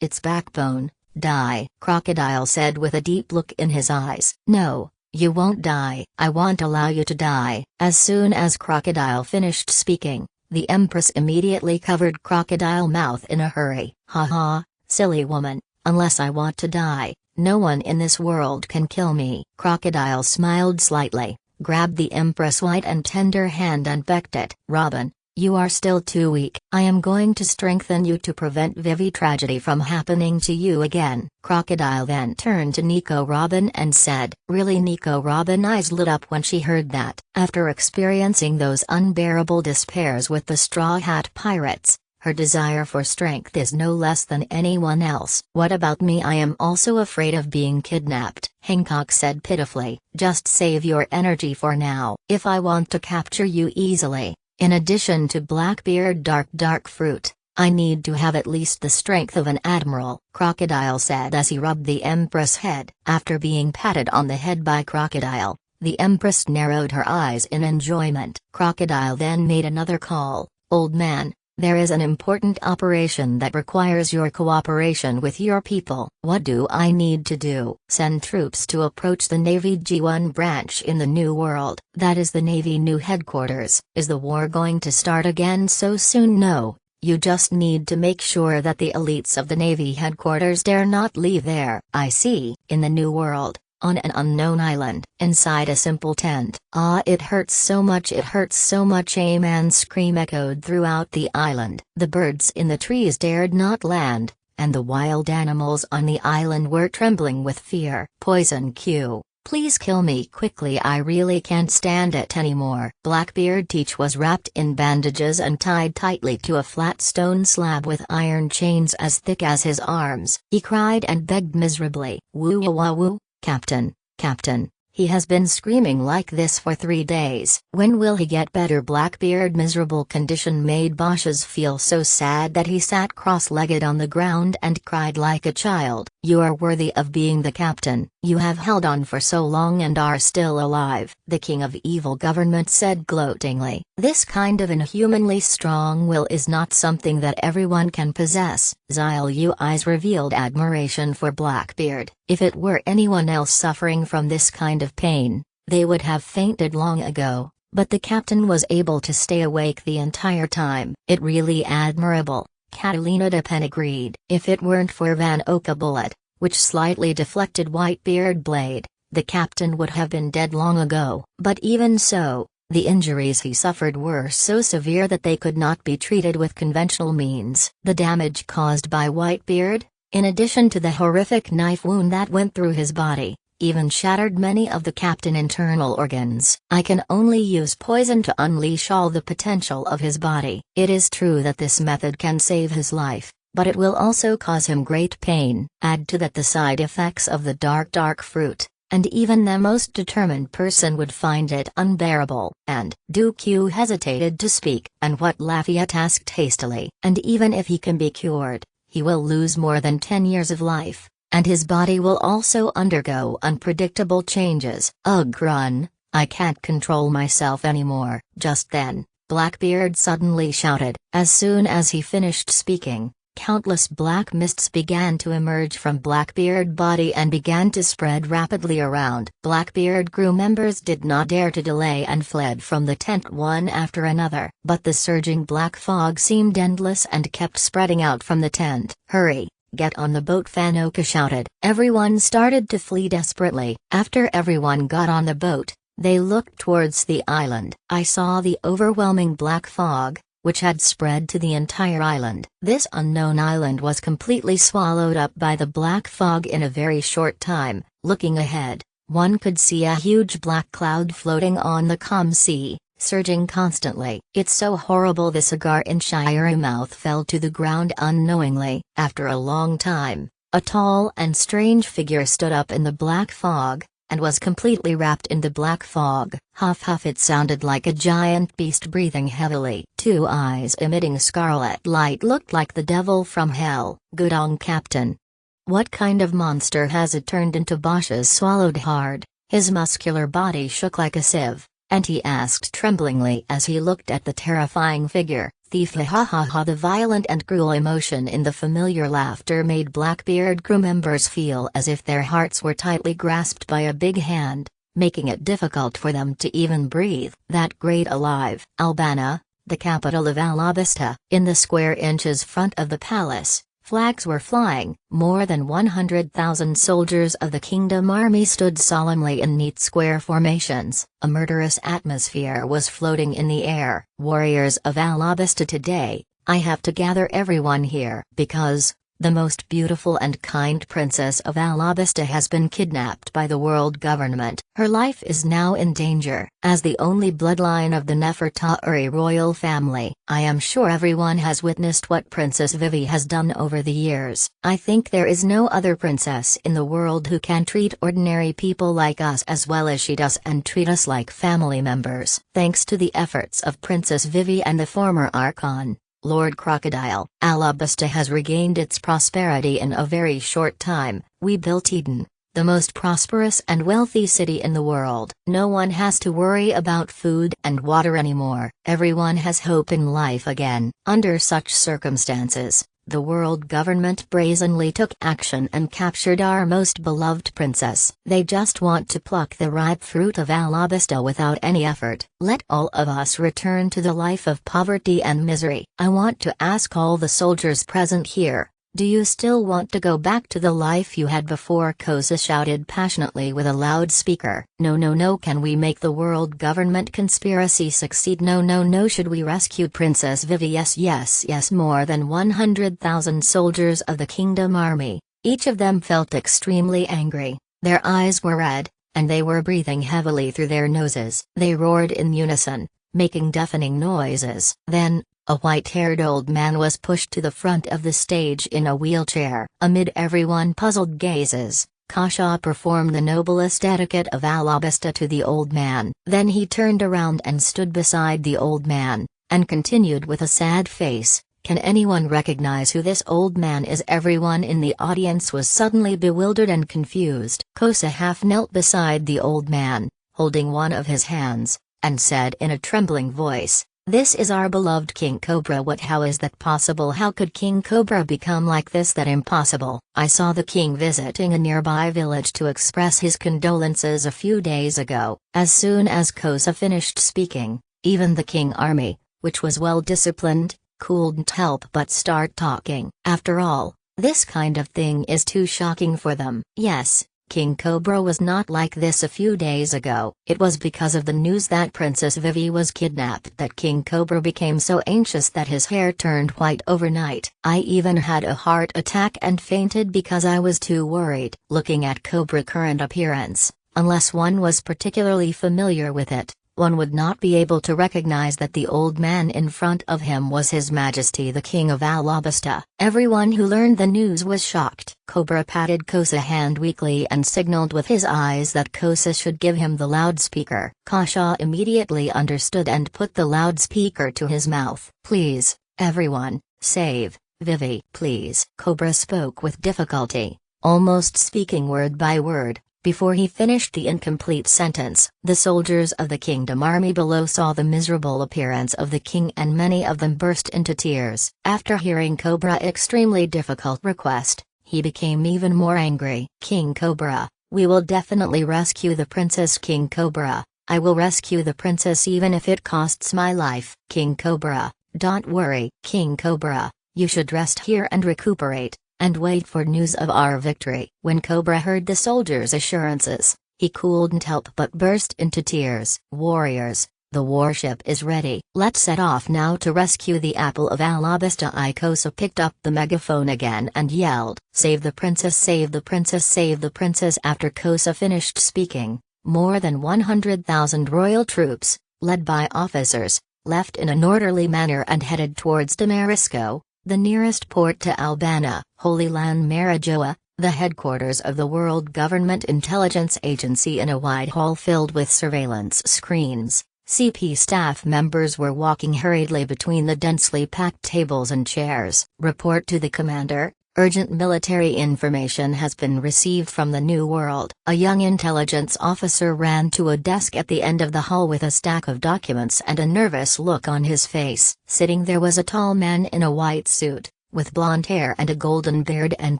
its backbone, die. Crocodile said with a deep look in his eyes. No, you won't die. I won't allow you to die. As soon as Crocodile finished speaking, the Empress immediately covered Crocodile's mouth in a hurry. Ha ha. Silly woman, unless I want to die, no one in this world can kill me. Crocodile smiled slightly, grabbed the Empress' white and tender hand and becked it. Robin, you are still too weak. I am going to strengthen you to prevent Vivi tragedy from happening to you again. Crocodile then turned to Nico Robin and said, Really? Nico Robin eyes lit up when she heard that. After experiencing those unbearable despairs with the Straw Hat Pirates, her desire for strength is no less than anyone else. What about me? I am also afraid of being kidnapped, Hancock said pitifully. Just save your energy for now. If I want to capture you easily, in addition to Blackbeard dark fruit, I need to have at least the strength of an admiral, Crocodile said as he rubbed the Empress' head. After being patted on the head by Crocodile, the Empress narrowed her eyes in enjoyment. Crocodile then made another call. Old man, There is an important operation that requires your cooperation with your people. What do I need to do? Send troops to approach the Navy G1 branch in the New World. That is the Navy new headquarters. Is the war going to start again so soon? No. You just need to make sure that the elites of the Navy headquarters dare not leave there. I see. In the New World, on an unknown island, inside a simple tent. Ah, it hurts so much, it hurts so much. A man's scream echoed throughout the island. The birds in the trees dared not land, and the wild animals on the island were trembling with fear. Poison Q. Please kill me quickly, I really can't stand it anymore. Blackbeard Teach was wrapped in bandages and tied tightly to a flat stone slab with iron chains as thick as his arms. He cried and begged miserably. Woo wah woo, Captain, Captain. He has been screaming like this for 3 days. When will he get better? Blackbeard's miserable condition made Bosch's feel so sad that he sat cross-legged on the ground and cried like a child. You are worthy of being the captain. You have held on for so long and are still alive. The king of evil government said gloatingly. This kind of inhumanly strong will is not something that everyone can possess. Xiaoyu eyes revealed admiration for Blackbeard. If it were anyone else suffering from this kind of pain, they would have fainted long ago, but the captain was able to stay awake the entire time. It really admirable, Catalina de Pen agreed. If it weren't for Van Oka bullet, which slightly deflected Whitebeard blade, the captain would have been dead long ago. But even so, the injuries he suffered were so severe that they could not be treated with conventional means. The damage caused by Whitebeard, in addition to the horrific knife wound that went through his body, even shattered many of the captain's internal organs. I can only use poison to unleash all the potential of his body. It is true that this method can save his life, but it will also cause him great pain. Add to that the side effects of the dark fruit, and even the most determined person would find it unbearable. And Q hesitated to speak, and what Lafayette asked hastily. And even if he can be cured, he will lose more than 10 years of life, and his body will also undergo unpredictable changes. Ugh, run, I can't control myself anymore. Just then, Blackbeard suddenly shouted. As soon as he finished speaking, countless black mists began to emerge from Blackbeard's body and began to spread rapidly around. Blackbeard crew members did not dare to delay and fled from the tent one after another. But the surging black fog seemed endless and kept spreading out from the tent. Hurry, get on the boat, Fanoka shouted. Everyone started to flee desperately. After everyone got on the boat, they looked towards the island. I saw the overwhelming black fog, which had spread to the entire island. This unknown island was completely swallowed up by the black fog in a very short time. Looking ahead, one could see a huge black cloud floating on the calm sea, surging constantly. It's so horrible. The cigar in Shire mouth fell to the ground unknowingly. After a long time, a tall and strange figure stood up in the black fog, and was completely wrapped in the black fog. Huff huff, it sounded like a giant beast breathing heavily. 2 eyes emitting scarlet light looked like the devil from hell. Gudong, Captain. What kind of monster has it turned into? Bosch's swallowed hard, his muscular body shook like a sieve, and he asked tremblingly as he looked at the terrifying figure. Thief, ha ha ha. The violent and cruel emotion in the familiar laughter made Blackbeard crew members feel as if their hearts were tightly grasped by a big hand, making it difficult for them to even breathe. That great alive. Albana, the capital of Alabasta. In the square inches front of the palace, flags were flying. More than 100,000 soldiers of the kingdom army stood solemnly in neat square formations. A murderous atmosphere was floating in the air. Warriors of Alabasta today, I have to gather everyone here because the most beautiful and kind princess of Alabasta has been kidnapped by the world government. Her life is now in danger. As the only bloodline of the Nefertari royal family, I am sure everyone has witnessed what Princess Vivi has done over the years. I think there is no other princess in the world who can treat ordinary people like us as well as she does and treat us like family members. Thanks to the efforts of Princess Vivi and the former Archon, Lord Crocodile, Alabasta has regained its prosperity in a very short time. We built Eden, the most prosperous and wealthy city in the world. No one has to worry about food and water anymore. Everyone has hope in life again. Under such circumstances, the world government brazenly took action and captured our most beloved princess. They just want to pluck the ripe fruit of Alabasta without any effort. Let all of us return to the life of poverty and misery. I want to ask all the soldiers present here, do you still want to go back to the life you had before? Kosa shouted passionately with a loudspeaker. No, no, no. Can we make the world government conspiracy succeed? No, no, no. Should we rescue Princess Vivi? Yes, yes, yes. More than 100,000 soldiers of the kingdom army. Each of them felt extremely angry. Their eyes were red, and they were breathing heavily through their noses. They roared in unison, making deafening noises. Then, a white-haired old man was pushed to the front of the stage in a wheelchair. Amid everyone's puzzled gazes, Kasha performed the noblest etiquette of Alabasta to the old man. Then he turned around and stood beside the old man, and continued with a sad face, "Can anyone recognize who this old man is?" Everyone in the audience was suddenly bewildered and confused. Kosa half knelt beside the old man, holding one of his hands, and said in a trembling voice, "This is our beloved King Cobra." "What? How is that possible? How could King Cobra become like this?" "That impossible. I saw the king visiting a nearby village to express his condolences a few days ago." As soon as Kosa finished speaking, even the king army, which was well disciplined, couldn't help but start talking. After all, this kind of thing is too shocking for them. Yes, King Cobra was not like this a few days ago. It was because of the news that Princess Vivi was kidnapped that King Cobra became so anxious that his hair turned white overnight. "I even had a heart attack and fainted because I was too worried." Looking at Cobra's current appearance, unless one was particularly familiar with it, one would not be able to recognize that the old man in front of him was His Majesty the King of Alabasta. Everyone who learned the news was shocked. Cobra patted Kosa's hand weakly and signaled with his eyes that Kosa should give him the loudspeaker. Kasha immediately understood and put the loudspeaker to his mouth. "Please, everyone, save Vivi." "Please." Cobra spoke with difficulty, almost speaking word by word. Before he finished the incomplete sentence, the soldiers of the kingdom army below saw the miserable appearance of the king and many of them burst into tears. After hearing Cobra's extremely difficult request, he became even more angry. "King Cobra, we will definitely rescue the princess." "King Cobra, I will rescue the princess even if it costs my life." "King Cobra, don't worry." "King Cobra, you should rest here and recuperate, and wait for news of our victory." When Cobra heard the soldiers' assurances, he couldn't help but burst into tears. "Warriors, the warship is ready. Let's set off now to rescue the apple of Alabasta." Kosa picked up the megaphone again and yelled, "Save the princess, save the princess, save the princess." After Kosa finished speaking, more than 100,000 royal troops, led by officers, left in an orderly manner and headed towards Damarisco, the nearest port to Albania. Holy Land Marijoa, the headquarters of the World Government Intelligence Agency. In a wide hall filled with surveillance screens, CP staff members were walking hurriedly between the densely packed tables and chairs. "Report to the commander. Urgent military information has been received from the New World." A young intelligence officer ran to a desk at the end of the hall with a stack of documents and a nervous look on his face. Sitting there was a tall man in a white suit, with blonde hair and a golden beard and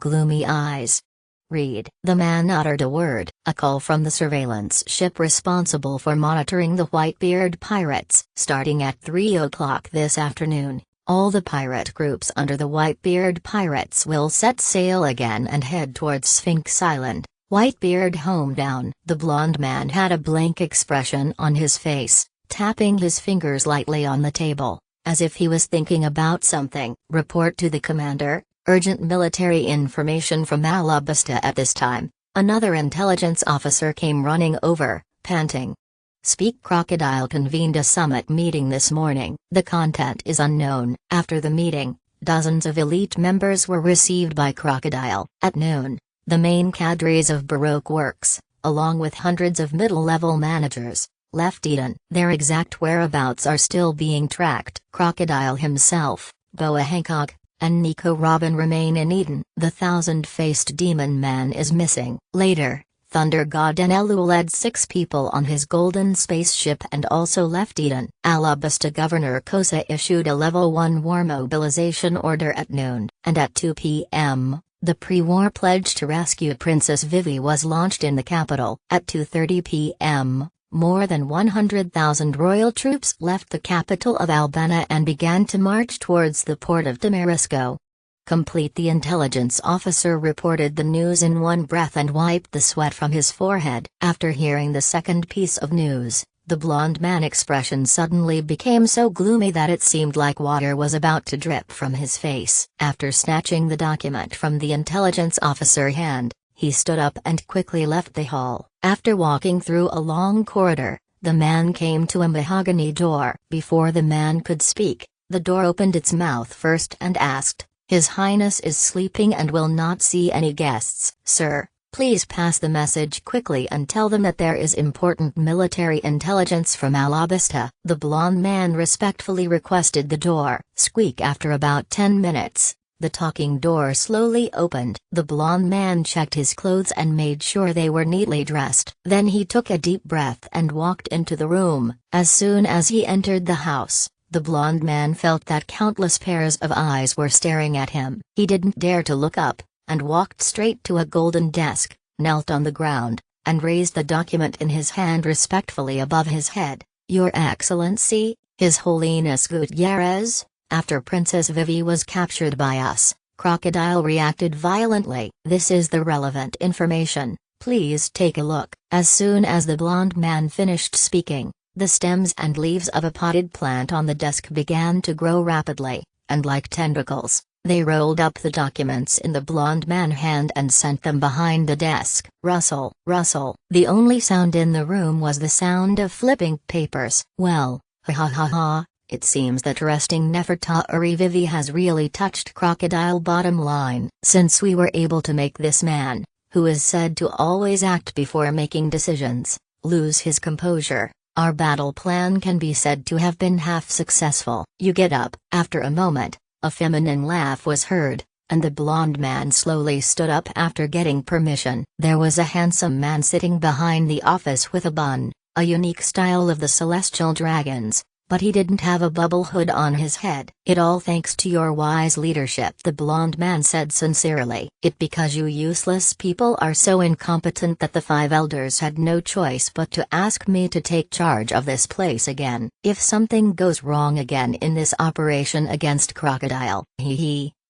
gloomy eyes. "Read." The man uttered a word. "A call from the surveillance ship responsible for monitoring the Whitebeard pirates. Starting at 3 o'clock this afternoon, all the pirate groups under the Whitebeard pirates will set sail again and head towards Sphinx Island, Whitebeard home down." The blonde man had a blank expression on his face, tapping his fingers lightly on the table, as if he was thinking about something. "Report to the commander. Urgent military information from Alabasta at this time." Another intelligence officer came running over, panting. "Speak." Crocodile convened a summit meeting this morning. The content is unknown. After the meeting, dozens of elite members were received by Crocodile. At noon, the main cadres of Baroque Works, along with hundreds of middle-level managers, left Eden. Their exact whereabouts are still being tracked. Crocodile himself, Boa Hancock, and Nico Robin remain in Eden. The thousand-faced demon man is missing. Later, Thunder God Enelu led 6 people on his golden spaceship and also left Eden. Alabasta Governor Kosa issued a Level 1 war mobilization order at noon, and at 2 p.m., the pre-war pledge to rescue Princess Vivi was launched in the capital. At 2:30 p.m., more than 100,000 royal troops left the capital of Albania and began to march towards the port of Damarisco. Complete. The intelligence officer reported the news in one breath and wiped the sweat from his forehead. After hearing the second piece of news, the blonde man's expression suddenly became so gloomy that it seemed like water was about to drip from his face. After snatching the document from the intelligence officer's hand, he stood up and quickly left the hall. After walking through a long corridor, the man came to a mahogany door. Before the man could speak, the door opened its mouth first and asked, "His Highness is sleeping and will not see any guests." "Sir, please pass the message quickly and tell them that there is important military intelligence from Alabasta." The blonde man respectfully requested the door squeak. After about 10 minutes, the talking door slowly opened. The blonde man checked his clothes and made sure they were neatly dressed. Then he took a deep breath and walked into the room. As soon as he entered the house, the blonde man felt that countless pairs of eyes were staring at him. He didn't dare to look up, and walked straight to a golden desk, knelt on the ground, and raised the document in his hand respectfully above his head. "Your Excellency, His Holiness Gutierrez, after Princess Vivi was captured by us, Crocodile reacted violently. This is the relevant information, please take a look." As soon as the blonde man finished speaking, the stems and leaves of a potted plant on the desk began to grow rapidly, and like tentacles, they rolled up the documents in the blonde man's hand and sent them behind the desk. Rustle, rustle. The only sound in the room was the sound of flipping papers. "Well, ha ha ha ha, it seems that arresting Nefertari Vivi has really touched Crocodile. Bottom line, since we were able to make this man, who is said to always act before making decisions, lose his composure, our battle plan can be said to have been half successful." "You get up." After a moment, a feminine laugh was heard, and the blonde man slowly stood up after getting permission. There was a handsome man sitting behind the office with a bun, a unique style of the celestial dragons, but he didn't have a bubble hood on his head. "It all thanks to your wise leadership," the blonde man said sincerely. "It because you useless people are so incompetent that the 5 elders had no choice but to ask me to take charge of this place again. If something goes wrong again in this operation against Crocodile,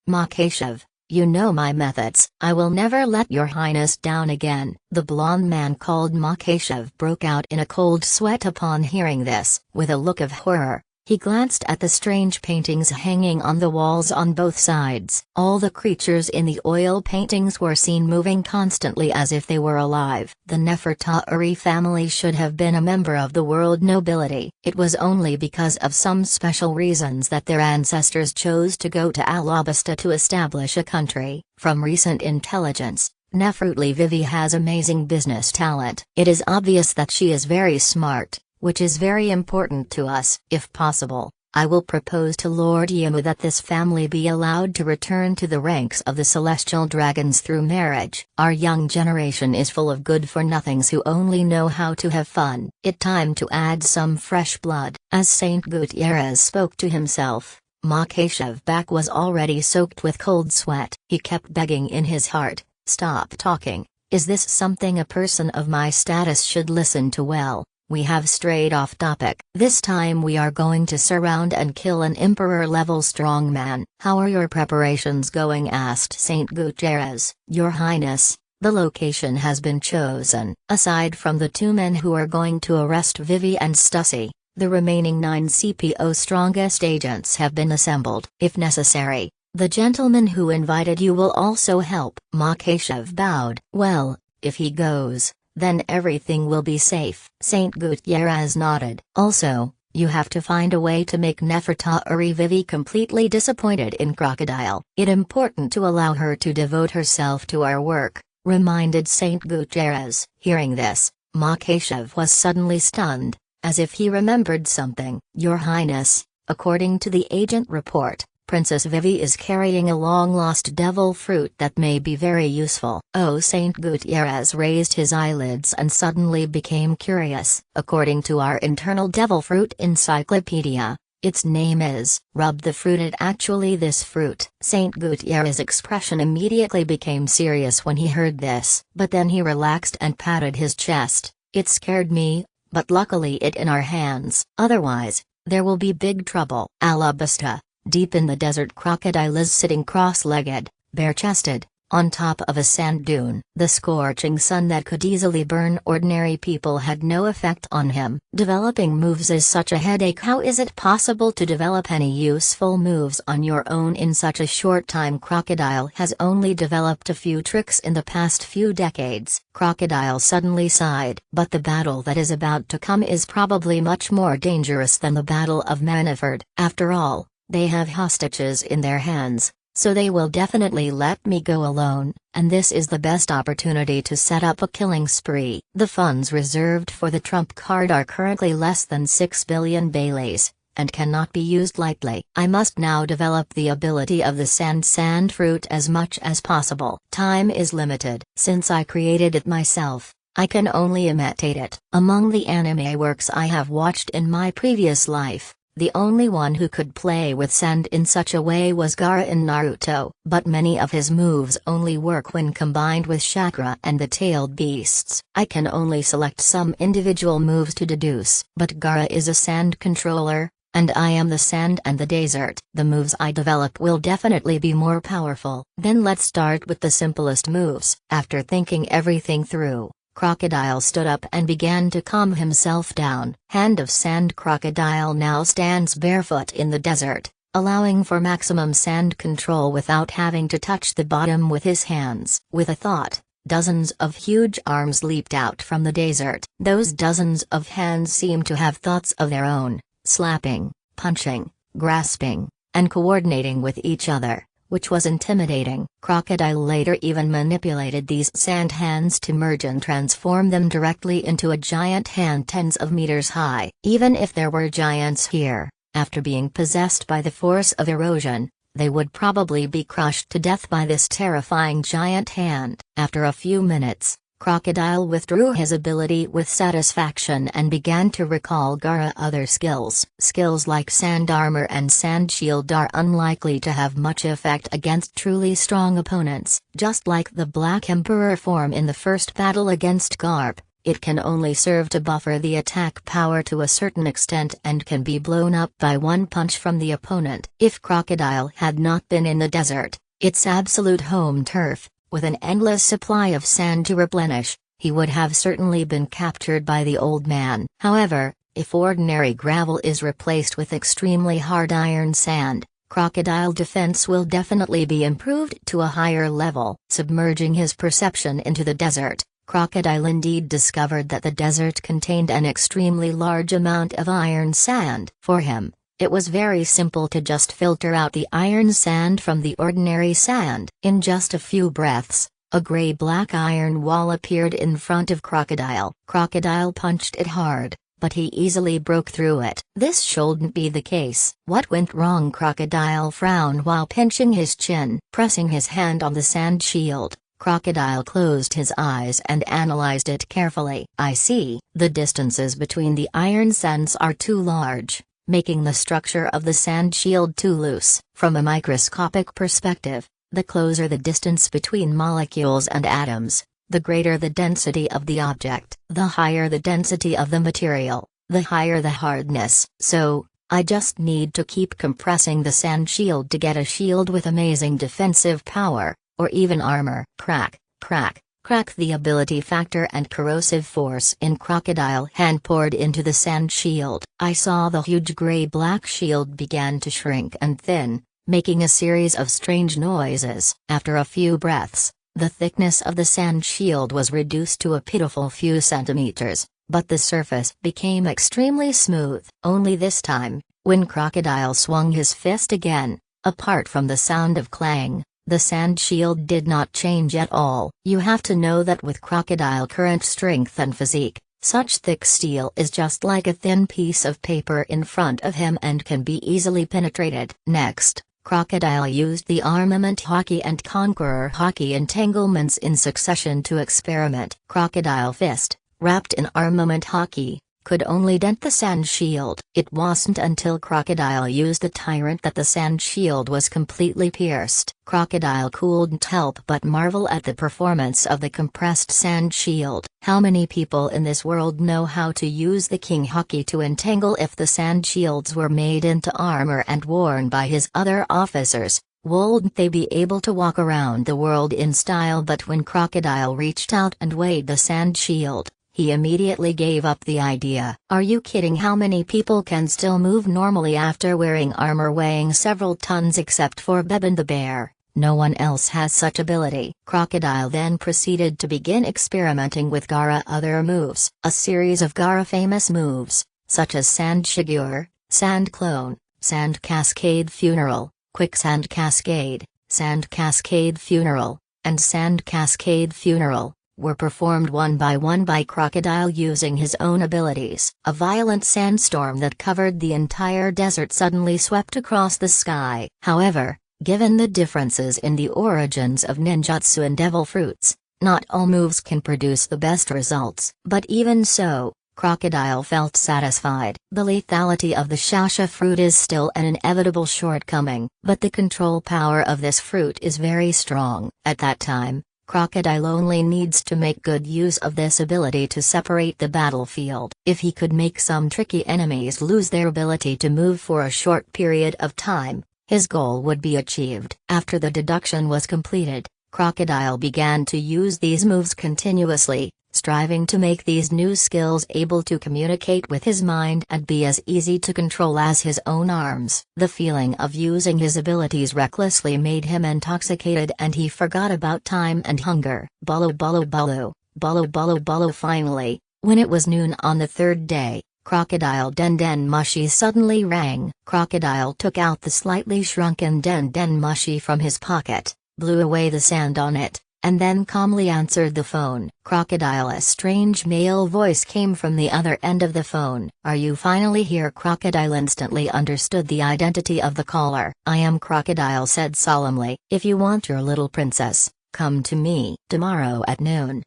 Makeshev, you know my methods. I will never let your highness down again." The blonde man called Makeshev broke out in a cold sweat upon hearing this. With a look of horror, he glanced at the strange paintings hanging on the walls on both sides. All the creatures in the oil paintings were seen moving constantly as if they were alive. The Nefertari family should have been a member of the world nobility. It was only because of some special reasons that their ancestors chose to go to Alabasta to establish a country. From recent intelligence, Nefertari Vivi has amazing business talent. It is obvious that she is very smart, which is very important to us. If possible, I will propose to Lord Yamu that this family be allowed to return to the ranks of the celestial dragons through marriage. Our young generation is full of good-for-nothings who only know how to have fun. It's time to add some fresh blood. As Saint Gutierrez spoke to himself, Makeshev's back was already soaked with cold sweat. He kept begging in his heart, "Stop talking. Is this something a person of my status should listen to?" "Well, we have strayed off topic. This time we are going to surround and kill an emperor-level strongman." "How are your preparations going?" asked Saint Gutierrez. "Your Highness, the location has been chosen. Aside from the 2 men who are going to arrest Vivi and Stussy, the remaining 9 CPO strongest agents have been assembled. If necessary, the gentleman who invited you will also help." Makeshev bowed. "Well, if he goes, then everything will be safe." Saint Gutierrez nodded. "Also, you have to find a way to make Nefertari Vivi completely disappointed in Crocodile. It's important to allow her to devote herself to our work," reminded Saint Gutierrez. Hearing this, Makeshev was suddenly stunned, as if he remembered something. "Your Highness, according to the agent report, Princess Vivi is carrying a long-lost devil fruit that may be very useful. Oh, Saint Gutierrez raised his eyelids and suddenly became curious. According to our internal devil fruit encyclopedia, its name is, rub the fruit. It actually this fruit. Saint Gutierrez's expression immediately became serious when he heard this, but then he relaxed and patted his chest. It scared me, but luckily it in our hands. Otherwise, there will be big trouble. Alabasta, deep in the desert, Crocodile is sitting cross-legged, bare-chested, on top of a sand dune. The scorching sun that could easily burn ordinary people had no effect on him. Developing moves is such a headache. How is it possible to develop any useful moves on your own in such a short time? Crocodile has only developed a few tricks in the past few decades. Crocodile suddenly sighed. But the battle that is about to come is probably much more dangerous than the Battle of Maniford. After all, they have hostages in their hands. So they will definitely let me go alone, and this is the best opportunity to set up a killing spree. The funds reserved for the trump card are currently less than 6 billion Baileys, and cannot be used lightly. I must now develop the ability of the sand fruit as much as possible. Time is limited. Since I created it myself, I can only imitate it. Among the anime works I have watched in my previous life, the only one who could play with sand in such a way was Gaara in Naruto, but many of his moves only work when combined with chakra and the tailed beasts. I can only select some individual moves to deduce. But Gaara is a sand controller, and I am the sand and the desert. The moves I develop will definitely be more powerful. Then let's start with the simplest moves. After thinking everything through, Crocodile stood up and began to calm himself down. Hand of Sand. Crocodile now stands barefoot in the desert, allowing for maximum sand control without having to touch the bottom with his hands. With a thought, dozens of huge arms leaped out from the desert. Those dozens of hands seemed to have thoughts of their own, slapping, punching, grasping, and coordinating with each other, which was intimidating. Crocodile later even manipulated these sand hands to merge and transform them directly into a giant hand tens of meters high. Even if there were giants here, after being possessed by the force of erosion, they would probably be crushed to death by this terrifying giant hand. After a few minutes, Crocodile withdrew his ability with satisfaction and began to recall Gaara's other skills. Skills like Sand Armor and Sand Shield are unlikely to have much effect against truly strong opponents. Just like the Black Emperor form in the first battle against Garp, it can only serve to buffer the attack power to a certain extent and can be blown up by one punch from the opponent. If Crocodile had not been in the desert, its absolute home turf, with an endless supply of sand to replenish, he would have certainly been captured by the old man. However, if ordinary gravel is replaced with extremely hard iron sand, Crocodile defense will definitely be improved to a higher level. Submerging his perception into the desert, Crocodile indeed discovered that the desert contained an extremely large amount of iron sand. For him, it was very simple to just filter out the iron sand from the ordinary sand. In just a few breaths, a gray-black iron wall appeared in front of Crocodile. Crocodile punched it hard, but he easily broke through it. This shouldn't be the case. What went wrong? Crocodile frowned while pinching his chin. Pressing his hand on the sand shield, Crocodile closed his eyes and analyzed it carefully. I see. The distances between the iron sands are too large, making the structure of the sand shield too loose. From a microscopic perspective, the closer the distance between molecules and atoms, the greater the density of the object. The higher the density of the material, the higher the hardness. So, I just need to keep compressing the sand shield to get a shield with amazing defensive power, or even armor. Crack, crack, crack. The ability factor and corrosive force in Crocodile hand poured into the sand shield. I saw the huge gray-black shield began to shrink and thin, making a series of strange noises. After a few breaths, the thickness of the sand shield was reduced to a pitiful few centimeters, but the surface became extremely smooth. Only this time, when Crocodile swung his fist again, apart from the sound of clang, the sand shield did not change at all. You have to know that with Crocodile current strength and physique, such thick steel is just like a thin piece of paper in front of him and can be easily penetrated. Next, Crocodile used the Armament Hockey and Conqueror Hockey entanglements in succession to experiment. Crocodile Fist, wrapped in Armament Hockey, could only dent the sand shield. It wasn't until Crocodile used the Tyrant that the sand shield was completely pierced. Crocodile couldn't help but marvel at the performance of the compressed sand shield. How many people in this world know how to use the King Hockey to entangle? If the sand shields were made into armor and worn by his other officers, wouldn't they be able to walk around the world in style? But when Crocodile reached out and weighed the sand shield, he immediately gave up the idea. Are you kidding? How many people can still move normally after wearing armor weighing several tons except for Bebin the bear? No one else has such ability. Crocodile then proceeded to begin experimenting with Gaara other moves. A series of Gaara famous moves, such as Sand Shigure, Sand Clone, Sand Cascade Funeral, Quicksand Cascade, Sand Cascade Funeral, and Sand Cascade Funeral, were performed one by Crocodile using his own abilities. A violent sandstorm that covered the entire desert suddenly swept across the sky. However, given the differences in the origins of ninjutsu and devil fruits, not all moves can produce the best results. But even so, Crocodile felt satisfied. The lethality of the shasha fruit is still an inevitable shortcoming, but the control power of this fruit is very strong. At that time, Crocodile only needs to make good use of this ability to separate the battlefield. If he could make some tricky enemies lose their ability to move for a short period of time, his goal would be achieved. After the deduction was completed, Crocodile began to use these moves continuously, striving to make these new skills able to communicate with his mind and be as easy to control as his own arms. The feeling of using his abilities recklessly made him intoxicated and he forgot about time and hunger. Bolo bolo bolo, bolo bolo bolo. Finally, when it was noon on the third day, Crocodile Den Den Mushi suddenly rang. Crocodile took out the slightly shrunken Den Den Mushi from his pocket, blew away the sand on it, and then calmly answered the phone. Crocodile. A strange male voice came from the other end of the phone. Are you finally here? Crocodile instantly understood the identity of the caller. I am Crocodile said solemnly. If you want your little princess, come to me tomorrow at noon.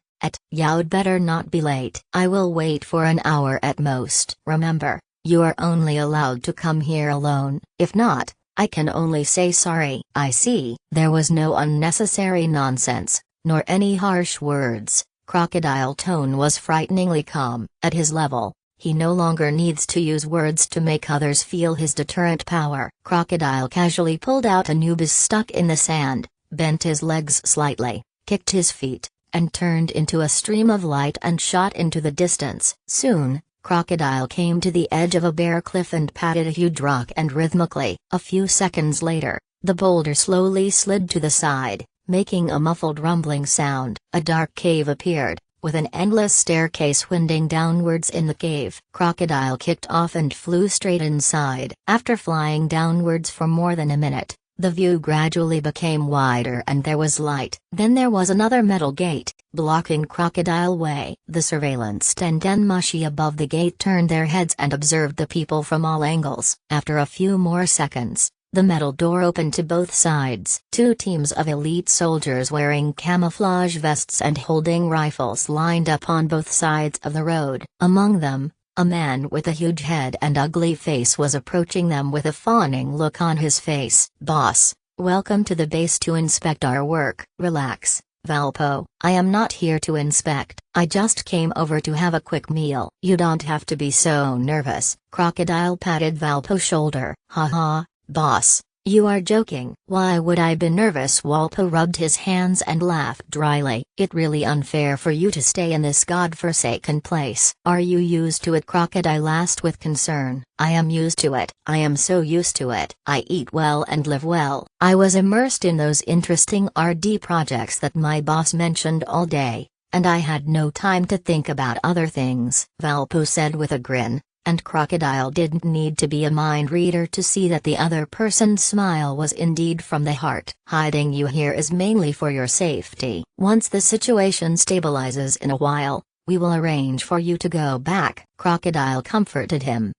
You'd better not be late. I will wait for an hour at most. Remember, you are only allowed to come here alone. If not, I can only say sorry. I see. There was no unnecessary nonsense, nor any harsh words. Crocodile tone was frighteningly calm. At his level, he no longer needs to use words to make others feel his deterrent power. Crocodile casually pulled out Anubis stuck in the sand, bent his legs slightly, kicked his feet, and turned into a stream of light and shot into the distance. Soon, Crocodile came to the edge of a bare cliff and patted a huge rock and rhythmically. A few seconds later, the boulder slowly slid to the side, making a muffled rumbling sound. A dark cave appeared, with an endless staircase winding downwards in the cave. Crocodile kicked off and flew straight inside. After flying downwards for more than a minute, the view gradually became wider and there was light. Then there was another metal gate, blocking Crocodile way. The surveillance Den Den Mushi above the gate turned their heads and observed the people from all angles. After a few more seconds, the metal door opened to both sides. Two teams of elite soldiers wearing camouflage vests and holding rifles lined up on both sides of the road. Among them, a man with a huge head and ugly face was approaching them with a fawning look on his face. Boss, welcome to the base to inspect our work. Relax, Valpo. I am not here to inspect. I just came over to have a quick meal. You don't have to be so nervous. Crocodile patted Valpo's shoulder. Haha, boss. You are joking. Why would I be nervous? Walpo rubbed his hands and laughed dryly. It's really unfair for you to stay in this godforsaken place. Are you used to it? Crocodile asked with concern. I am used to it. I am so used to it. I eat well and live well. I was immersed in those interesting RD projects that my boss mentioned all day, and I had no time to think about other things. Valpo said with a grin. And Crocodile didn't need to be a mind reader to see that the other person's smile was indeed from the heart. Hiding you here is mainly for your safety. Once the situation stabilizes in a while, we will arrange for you to go back. Crocodile comforted him.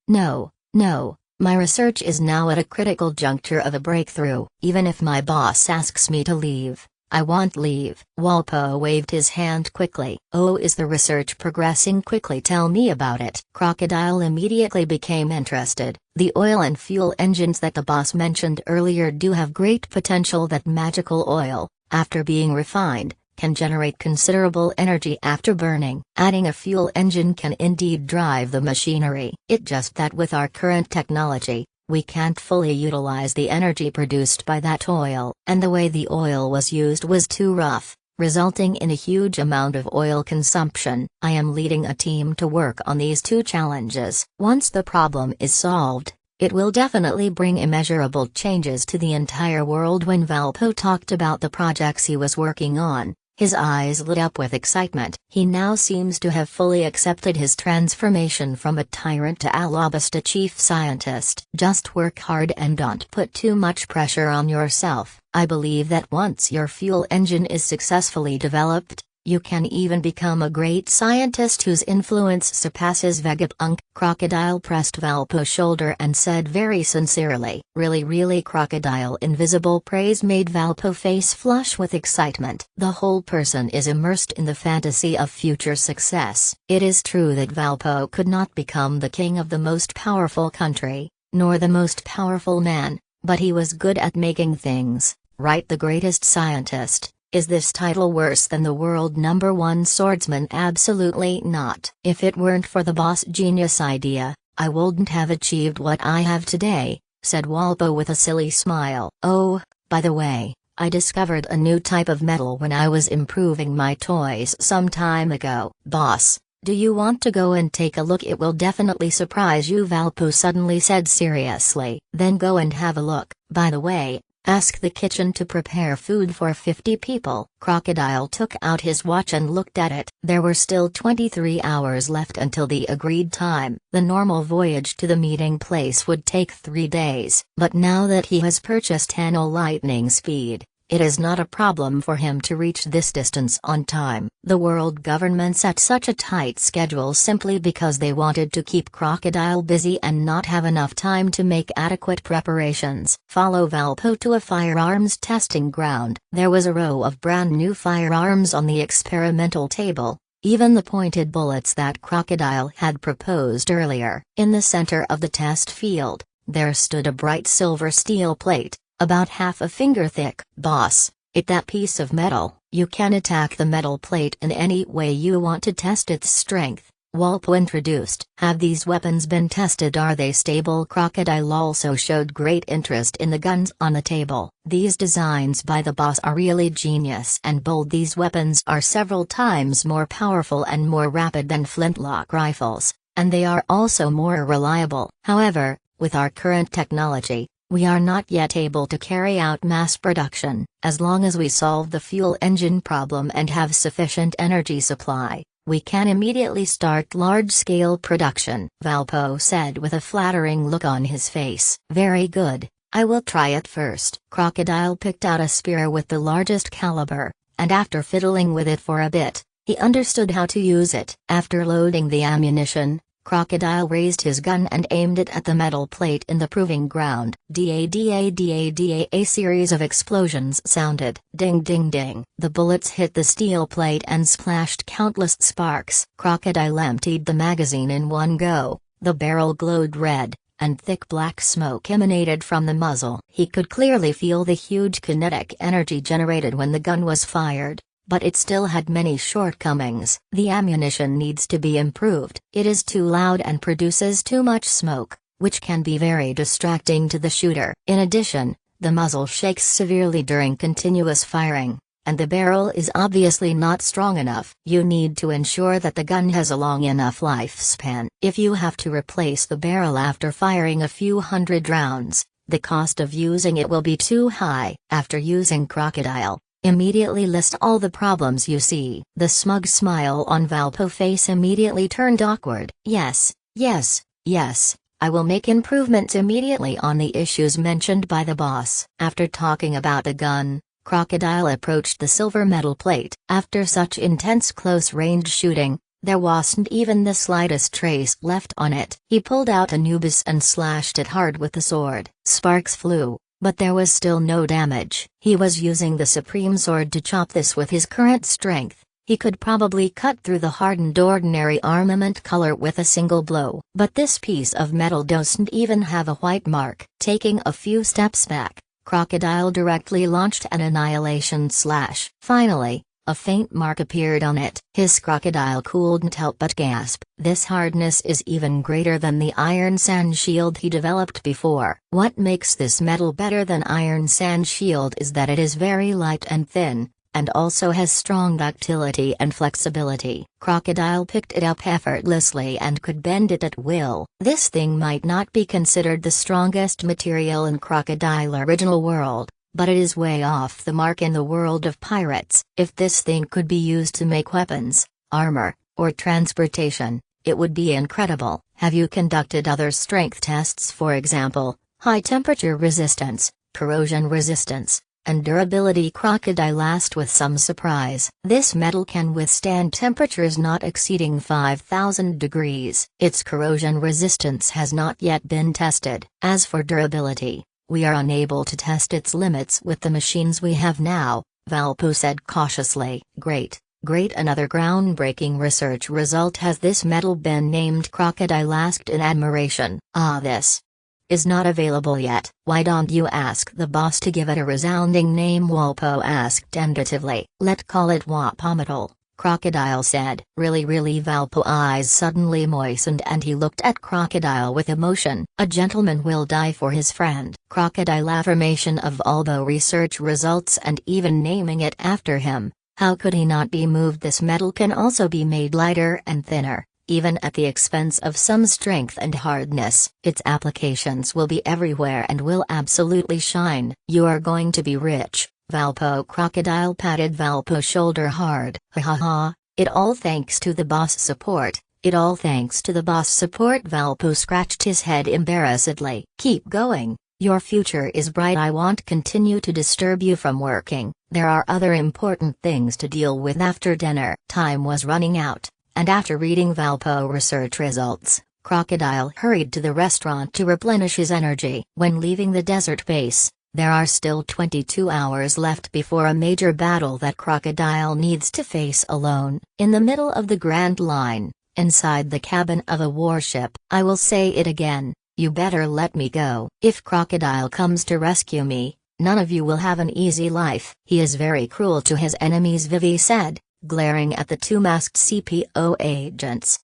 No, My research is now at a critical juncture of a breakthrough. Even if my boss asks me to leave, I won't leave. Walpo waved his hand quickly. Oh, is the research progressing quickly? Tell me about it. Crocodile immediately became interested. The oil and fuel engines that the boss mentioned earlier do have great potential. That magical oil, after being refined, can generate considerable energy after burning. Adding a fuel engine can indeed drive the machinery. It's just that with our current technology, we can't fully utilize the energy produced by that oil. And the way the oil was used was too rough, resulting in a huge amount of oil consumption. I am leading a team to work on these two challenges. Once the problem is solved, it will definitely bring immeasurable changes to the entire world. When Valpo talked about the projects he was working on, his eyes lit up with excitement. He now seems to have fully accepted his transformation from a tyrant to a lobbyist, a chief scientist. Just work hard and don't put too much pressure on yourself. I believe that once your fuel engine is successfully developed, you can even become a great scientist whose influence surpasses Vegapunk. Crocodile pressed Valpo's shoulder and said very sincerely, Really, Crocodile." Invisible praise made Valpo face flush with excitement. The whole person is immersed in the fantasy of future success. It is true that Valpo could not become the king of the most powerful country, nor the most powerful man, but he was good at making things right. The greatest scientist. Is this title worse than the world #1 swordsman? Absolutely not. If it weren't for the boss genius idea, I wouldn't have achieved what I have today, said Walpo with a silly smile. Oh, by the way, I discovered a new type of metal when I was improving my toys some time ago. Boss, do you want to go and take a look? It will definitely surprise you, Valpo suddenly said seriously. Then go and have a look. By the way, ask the kitchen to prepare food for 50 people. Crocodile took out his watch and looked at it. There were still 23 hours left until the agreed time. The normal voyage to the meeting place would take 3 days. But now that he has purchased Tenno lightning speed, it is not a problem for him to reach this distance on time. The world government set such a tight schedule simply because they wanted to keep Crocodile busy and not have enough time to make adequate preparations. Follow Valpo to a firearms testing ground. There was a row of brand new firearms on the experimental table, even the pointed bullets that Crocodile had proposed earlier. In the center of the test field, there stood a bright silver steel plate, about half a finger thick. Boss, it's that piece of metal. You can attack the metal plate in any way you want to test its strength, Walpo introduced. Have these weapons been tested? Are they stable? Crocodile also showed great interest in the guns on the table. These designs by the boss are really genius and bold. These weapons are several times more powerful and more rapid than flintlock rifles, and they are also more reliable. However, with our current technology, we are not yet able to carry out mass production. As long as we solve the fuel engine problem and have sufficient energy supply, we can immediately start large-scale production, Valpo said with a flattering look on his face. Very good, I will try it first. Crocodile picked out a spear with the largest caliber, and after fiddling with it for a bit, he understood how to use it. After loading the ammunition, Crocodile raised his gun and aimed it at the metal plate in the proving ground. Da. A series of explosions sounded. Ding ding ding. The bullets hit the steel plate and splashed countless sparks. Crocodile emptied the magazine in one go. The barrel glowed red, and thick black smoke emanated from the muzzle. He could clearly feel the huge kinetic energy generated when the gun was fired, but it still had many shortcomings. The ammunition needs to be improved. It is too loud and produces too much smoke, which can be very distracting to the shooter. In addition, the muzzle shakes severely during continuous firing, and the barrel is obviously not strong enough. You need to ensure that the gun has a long enough lifespan. If you have to replace the barrel after firing a few hundred rounds, the cost of using it will be too high. After using Crocodile, immediately list all the problems you see. The smug smile on Valpo's face immediately turned awkward. Yes, I will make improvements immediately on the issues mentioned by the boss. After talking about the gun, Crocodile approached the silver metal plate. After such intense close-range shooting, There wasn't even the slightest trace left on it. He pulled out Anubis and slashed it hard with the sword. Sparks flew, but there was still no damage. He was using the Supreme Sword to chop this with his current strength. He could probably cut through the hardened ordinary armament color with a single blow. But this piece of metal doesn't even have a white mark. Taking a few steps back, Crocodile directly launched an annihilation slash. Finally, a faint mark appeared on it. His Crocodile couldn't help but gasp. This hardness is even greater than the iron sand shield he developed before. What makes this metal better than iron sand shield is that it is very light and thin, and also has strong ductility and flexibility. Crocodile picked it up effortlessly and could bend it at will. This thing might not be considered the strongest material in Crocodile original world, but it is way off the mark in the world of pirates. If this thing could be used to make weapons, armor, or transportation, it would be incredible. Have you conducted other strength tests, for example, high temperature resistance, corrosion resistance, and durability? Crocodile asked with some surprise. This metal can withstand temperatures not exceeding 5,000 degrees. Its corrosion resistance has not yet been tested. As for durability, we are unable to test its limits with the machines we have now, Valpo said cautiously. Great, another groundbreaking research result. Has this metal been named? Crocodile asked in admiration. This is not available yet. Why don't you ask the boss to give it a resounding name? Walpo asked tentatively. Let's call it Wapometal, Crocodile said. Really? Valpo eyes suddenly moistened and he looked at Crocodile with emotion. A gentleman will die for his friend. Crocodile affirmation of Albo research results and even naming it after him. How could he not be moved? This metal can also be made lighter and thinner, even at the expense of some strength and hardness. Its applications will be everywhere and will absolutely shine. You are going to be rich, Valpo. Crocodile patted Valpo's shoulder hard. Ha, it all thanks to the boss support. It all thanks to the boss support. Valpo scratched his head embarrassedly. Keep going, your future is bright. I won't continue to disturb you from working. There are other important things to deal with after dinner. Time was running out, and after reading Valpo research results, Crocodile hurried to the restaurant to replenish his energy. When leaving the desert base, there are still 22 hours left before a major battle that Crocodile needs to face alone. In the middle of the Grand Line, inside the cabin of a warship. I will say it again, you better let me go. If Crocodile comes to rescue me, none of you will have an easy life. He is very cruel to his enemies, Vivi said, glaring at the two masked CPO agents.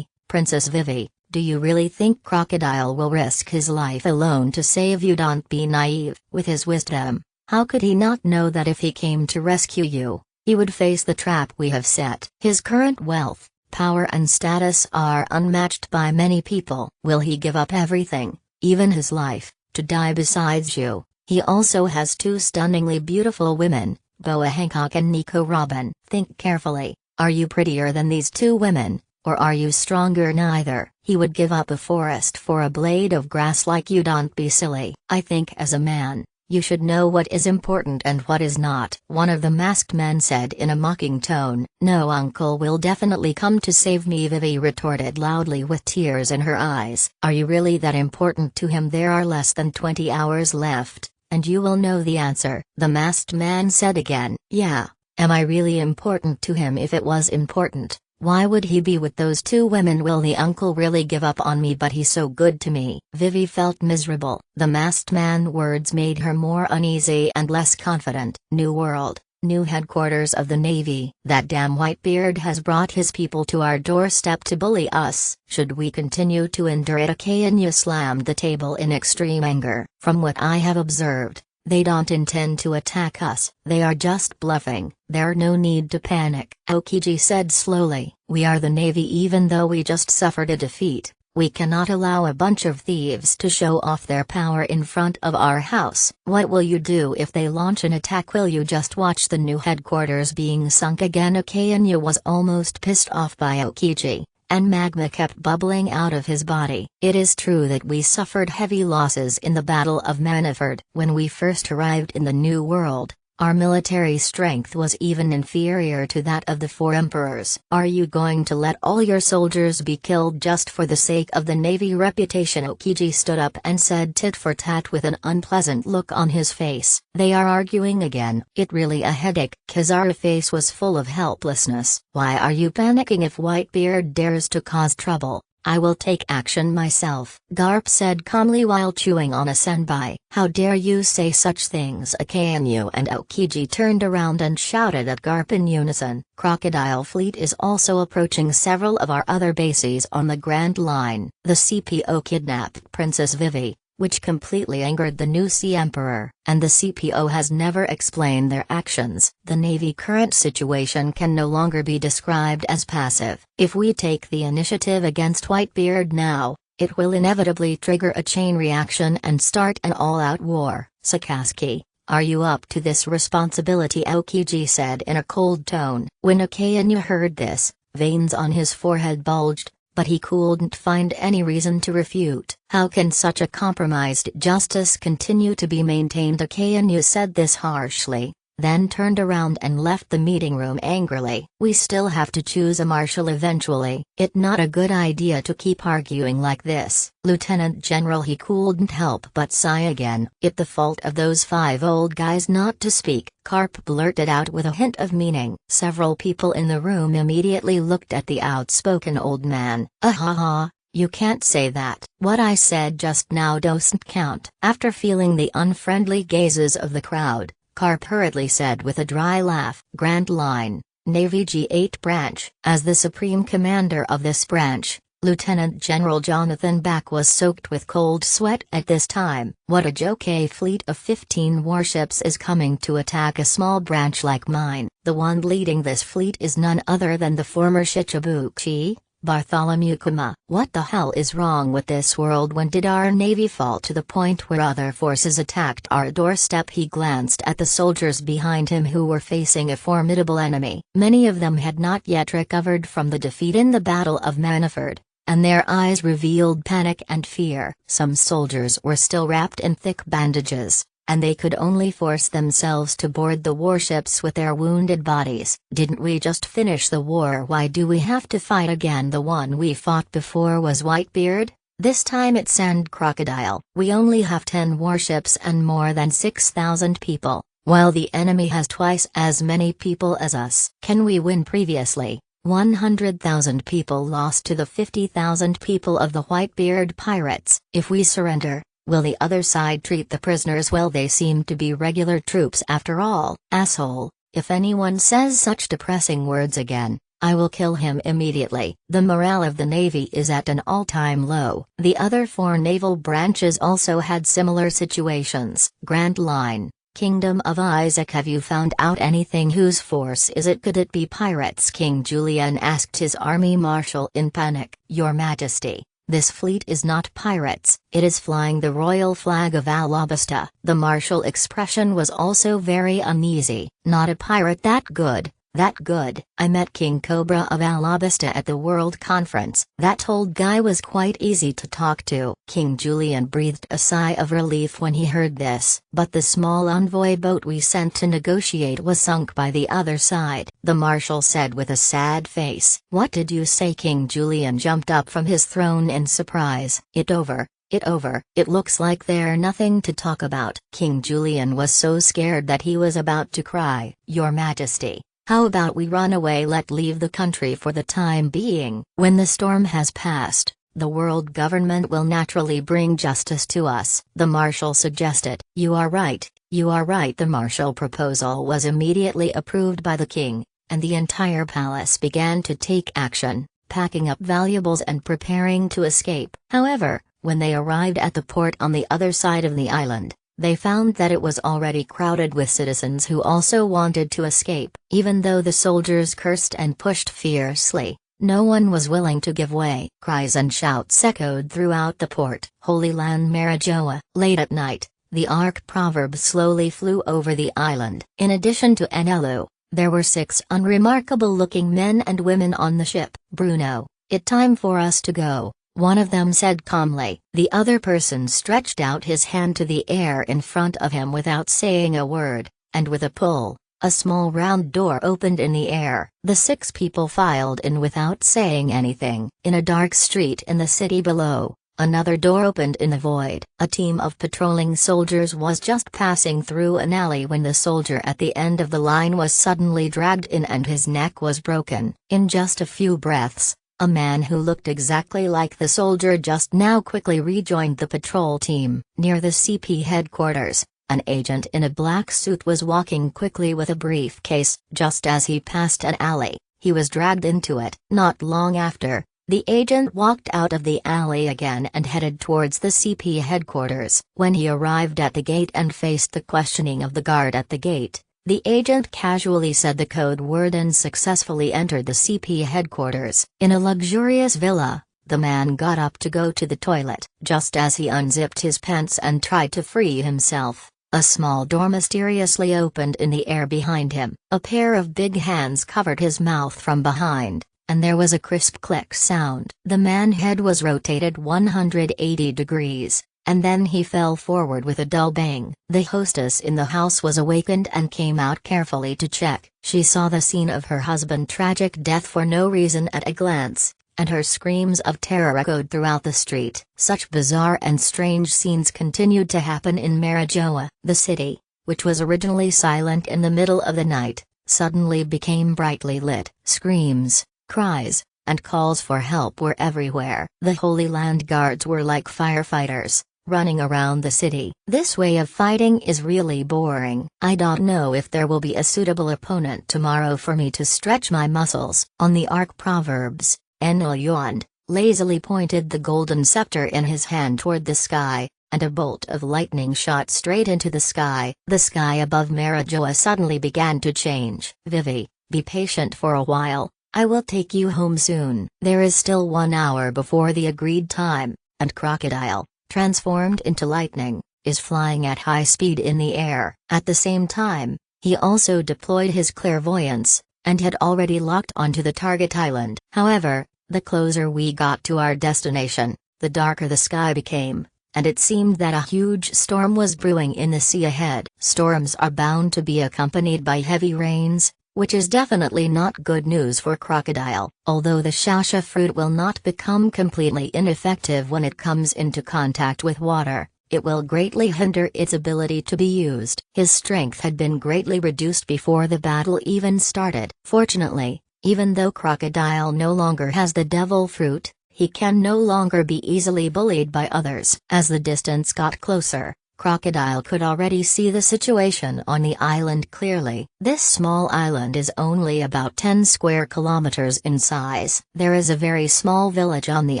Princess Vivi, do you really think Crocodile will risk his life alone to save you? Don't be naive. With his wisdom, how could he not know that if he came to rescue you, he would face the trap we have set? His current wealth, power and status are unmatched by many people. Will he give up everything, even his life, to die beside you? He also has two stunningly beautiful women, Boa Hancock and Nico Robin. Think carefully, are you prettier than these two women, or are you stronger? Neither. He would give up a forest for a blade of grass like you. Don't be silly. I think as a man, you should know what is important and what is not. One of the masked men said in a mocking tone. No, uncle will definitely come to save me, Vivi retorted loudly with tears in her eyes. Are you really that important to him? There are less than 20 hours left, and you will know the answer. The masked man said again. Yeah, am I really important to him? If it was important, why would he be with those two women? Will the uncle really give up on me? But he's so good to me. Vivi felt miserable. The masked man words made her more uneasy and less confident. New world, new headquarters of the Navy. That damn Whitebeard has brought his people to our doorstep to bully us. Should we continue to endure it? Kenya slammed the table in extreme anger. From what I have observed, they don't intend to attack us. They are just bluffing. There's no need to panic. Aokiji said slowly. We are the Navy. Even though we just suffered a defeat, we cannot allow a bunch of thieves to show off their power in front of our house. What will you do if they launch an attack? Will you just watch the new headquarters being sunk again? Kenya was almost pissed off by Aokiji, and magma kept bubbling out of his body. It is true that we suffered heavy losses in the Battle of Maniford. When we first arrived in the New World, Our military strength was even inferior to that of the four emperors. Are you going to let all your soldiers be killed just for the sake of the navy reputation? Aokiji stood up and said tit for tat with an unpleasant look on his face. They are arguing again. It really a headache. Kizaru's face was full of helplessness. Why are you panicking? If Whitebeard dares to cause trouble, I will take action myself, Garp said calmly while chewing on a senpai. How dare you say such things? Akainu and Aokiji turned around and shouted at Garp in unison. Crocodile fleet is also approaching several of our other bases on the Grand Line. The CPO kidnapped Princess Vivi, which completely angered the new Sea Emperor, and the CPO has never explained their actions. The Navy current situation can no longer be described as passive. If we take the initiative against Whitebeard now, it will inevitably trigger a chain reaction and start an all-out war. Sakazuki, are you up to this responsibility? Aokiji said in a cold tone. When Akainu heard this, veins on his forehead bulged, but he couldn't find any reason to refute. How can such a compromised justice continue to be maintained? Akainu said this harshly, then turned around and left the meeting room angrily. We still have to choose a marshal eventually. It's not a good idea to keep arguing like this. Lieutenant General, he couldn't help but sigh again. It's the fault of those 5 old guys not to speak, Garp blurted out with a hint of meaning. Several people in the room immediately looked at the outspoken old man. Ahaha. You can't say that. What I said just now doesn't count. After feeling the unfriendly gazes of the crowd, Garp hurriedly said with a dry laugh, Grand Line, Navy G8 branch. As the supreme commander of this branch, Lieutenant General Jonathan Back was soaked with cold sweat at this time. What a joke! A fleet of 15 warships is coming to attack a small branch like mine. The one leading this fleet is none other than the former Shichibuchi, Bartholomew Kuma. What the hell is wrong with this world? When did our navy fall to the point where other forces attacked our doorstep? He glanced at the soldiers behind him who were facing a formidable enemy. Many of them had not yet recovered from the defeat in the Battle of Maniford, and their eyes revealed panic and fear. Some soldiers were still wrapped in thick bandages, and they could only force themselves to board the warships with their wounded bodies. Didn't we just finish the war? Why do we have to fight again? The one we fought before was Whitebeard. This time it's and Crocodile. We only have 10 warships and more than 6,000 people, while the enemy has twice as many people as us. Can we win? Previously, 100,000 people lost to the 50,000 people of the Whitebeard pirates. If we surrender, will the other side treat the prisoners well? They seem to be regular troops after all. Asshole, if anyone says such depressing words again, I will kill him immediately. The morale of the Navy is at an all-time low. The other 4 naval branches also had similar situations. Grand Line, Kingdom of Isaac, have you found out anything? Whose force is it? Could it be pirates? King Julian asked his army marshal in panic. Your Majesty, this fleet is not pirates, it is flying the royal flag of Alabasta. The marshal expression was also very uneasy. Not a pirate? That good. That good. I met King Cobra of Alabasta at the World Conference. That old guy was quite easy to talk to. King Julian breathed a sigh of relief when he heard this. But the small envoy boat we sent to negotiate was sunk by the other side, the marshal said with a sad face. What did you say? King Julian jumped up from his throne in surprise. It over. It looks like there's nothing to talk about. King Julian was so scared that he was about to cry. Your Majesty, how about we run away? Leave the country for the time being. When the storm has passed, the world government will naturally bring justice to us, the marshal suggested. You are right. The martial proposal was immediately approved by the king, and the entire palace began to take action, packing up valuables and preparing to escape. However, when they arrived at the port on the other side of the island, they found that it was already crowded with citizens who also wanted to escape. Even though the soldiers cursed and pushed fiercely, no one was willing to give way. Cries and shouts echoed throughout the port. Holy Land Marijoa. Late at night, the Ark proverb slowly flew over the island. In addition to Enelu, there were 6 unremarkable-looking men and women on the ship. Bruno, it's time for us to go, one of them said calmly. The other person stretched out his hand to the air in front of him without saying a word. and with a pull, a small round door opened in the air. The 6 people filed in without saying anything. In a dark street in the city below, another door opened in the void. A team of patrolling soldiers was just passing through an alley when the soldier at the end of the line was suddenly dragged in and his neck was broken. In just a few breaths, a man who looked exactly like the soldier just now quickly rejoined the patrol team. Near the CP headquarters, an agent in a black suit was walking quickly with a briefcase. Just as he passed an alley, he was dragged into it. Not long after, the agent walked out of the alley again and headed towards the CP headquarters. When he arrived at the gate and faced the questioning of the guard at the gate, the agent casually said the code word and successfully entered the CP headquarters. In a luxurious villa, the man got up to go to the toilet. Just as he unzipped his pants and tried to free himself, a small door mysteriously opened in the air behind him. A pair of big hands covered his mouth from behind, and there was a crisp click sound. The man's head was rotated 180 degrees, and then he fell forward with a dull bang. The hostess in the house was awakened and came out carefully to check. She saw the scene of her husband's tragic death for no reason at a glance, and her screams of terror echoed throughout the street. Such bizarre and strange scenes continued to happen in Marijoa. The city, which was originally silent in the middle of the night, suddenly became brightly lit. Screams, cries, and calls for help were everywhere. The Holy Land Guards were like firefighters, running around the city. This way of fighting is really boring. I don't know if there will be a suitable opponent tomorrow for me to stretch my muscles. On the Ark Proverbs, Enlil yawned, lazily pointed the golden scepter in his hand toward the sky, and a bolt of lightning shot straight into the sky. The sky above Marijoa suddenly began to change. Vivi, be patient for a while, I will take you home soon. There is still 1 hour before the agreed time, and Crocodile, transformed into lightning, is flying at high speed in the air. At the same time, he also deployed his clairvoyance, and had already locked onto the target island. However, the closer we got to our destination, the darker the sky became, and it seemed that a huge storm was brewing in the sea ahead. Storms are bound to be accompanied by heavy rains, which is definitely not good news for Crocodile. Although the shasha fruit will not become completely ineffective when it comes into contact with water, it will greatly hinder its ability to be used. His strength had been greatly reduced before the battle even started. Fortunately, even though Crocodile no longer has the devil fruit, he can no longer be easily bullied by others. As the distance got closer, Crocodile could already see the situation on the island clearly. This small island is only about 10 square kilometers in size. There is a very small village on the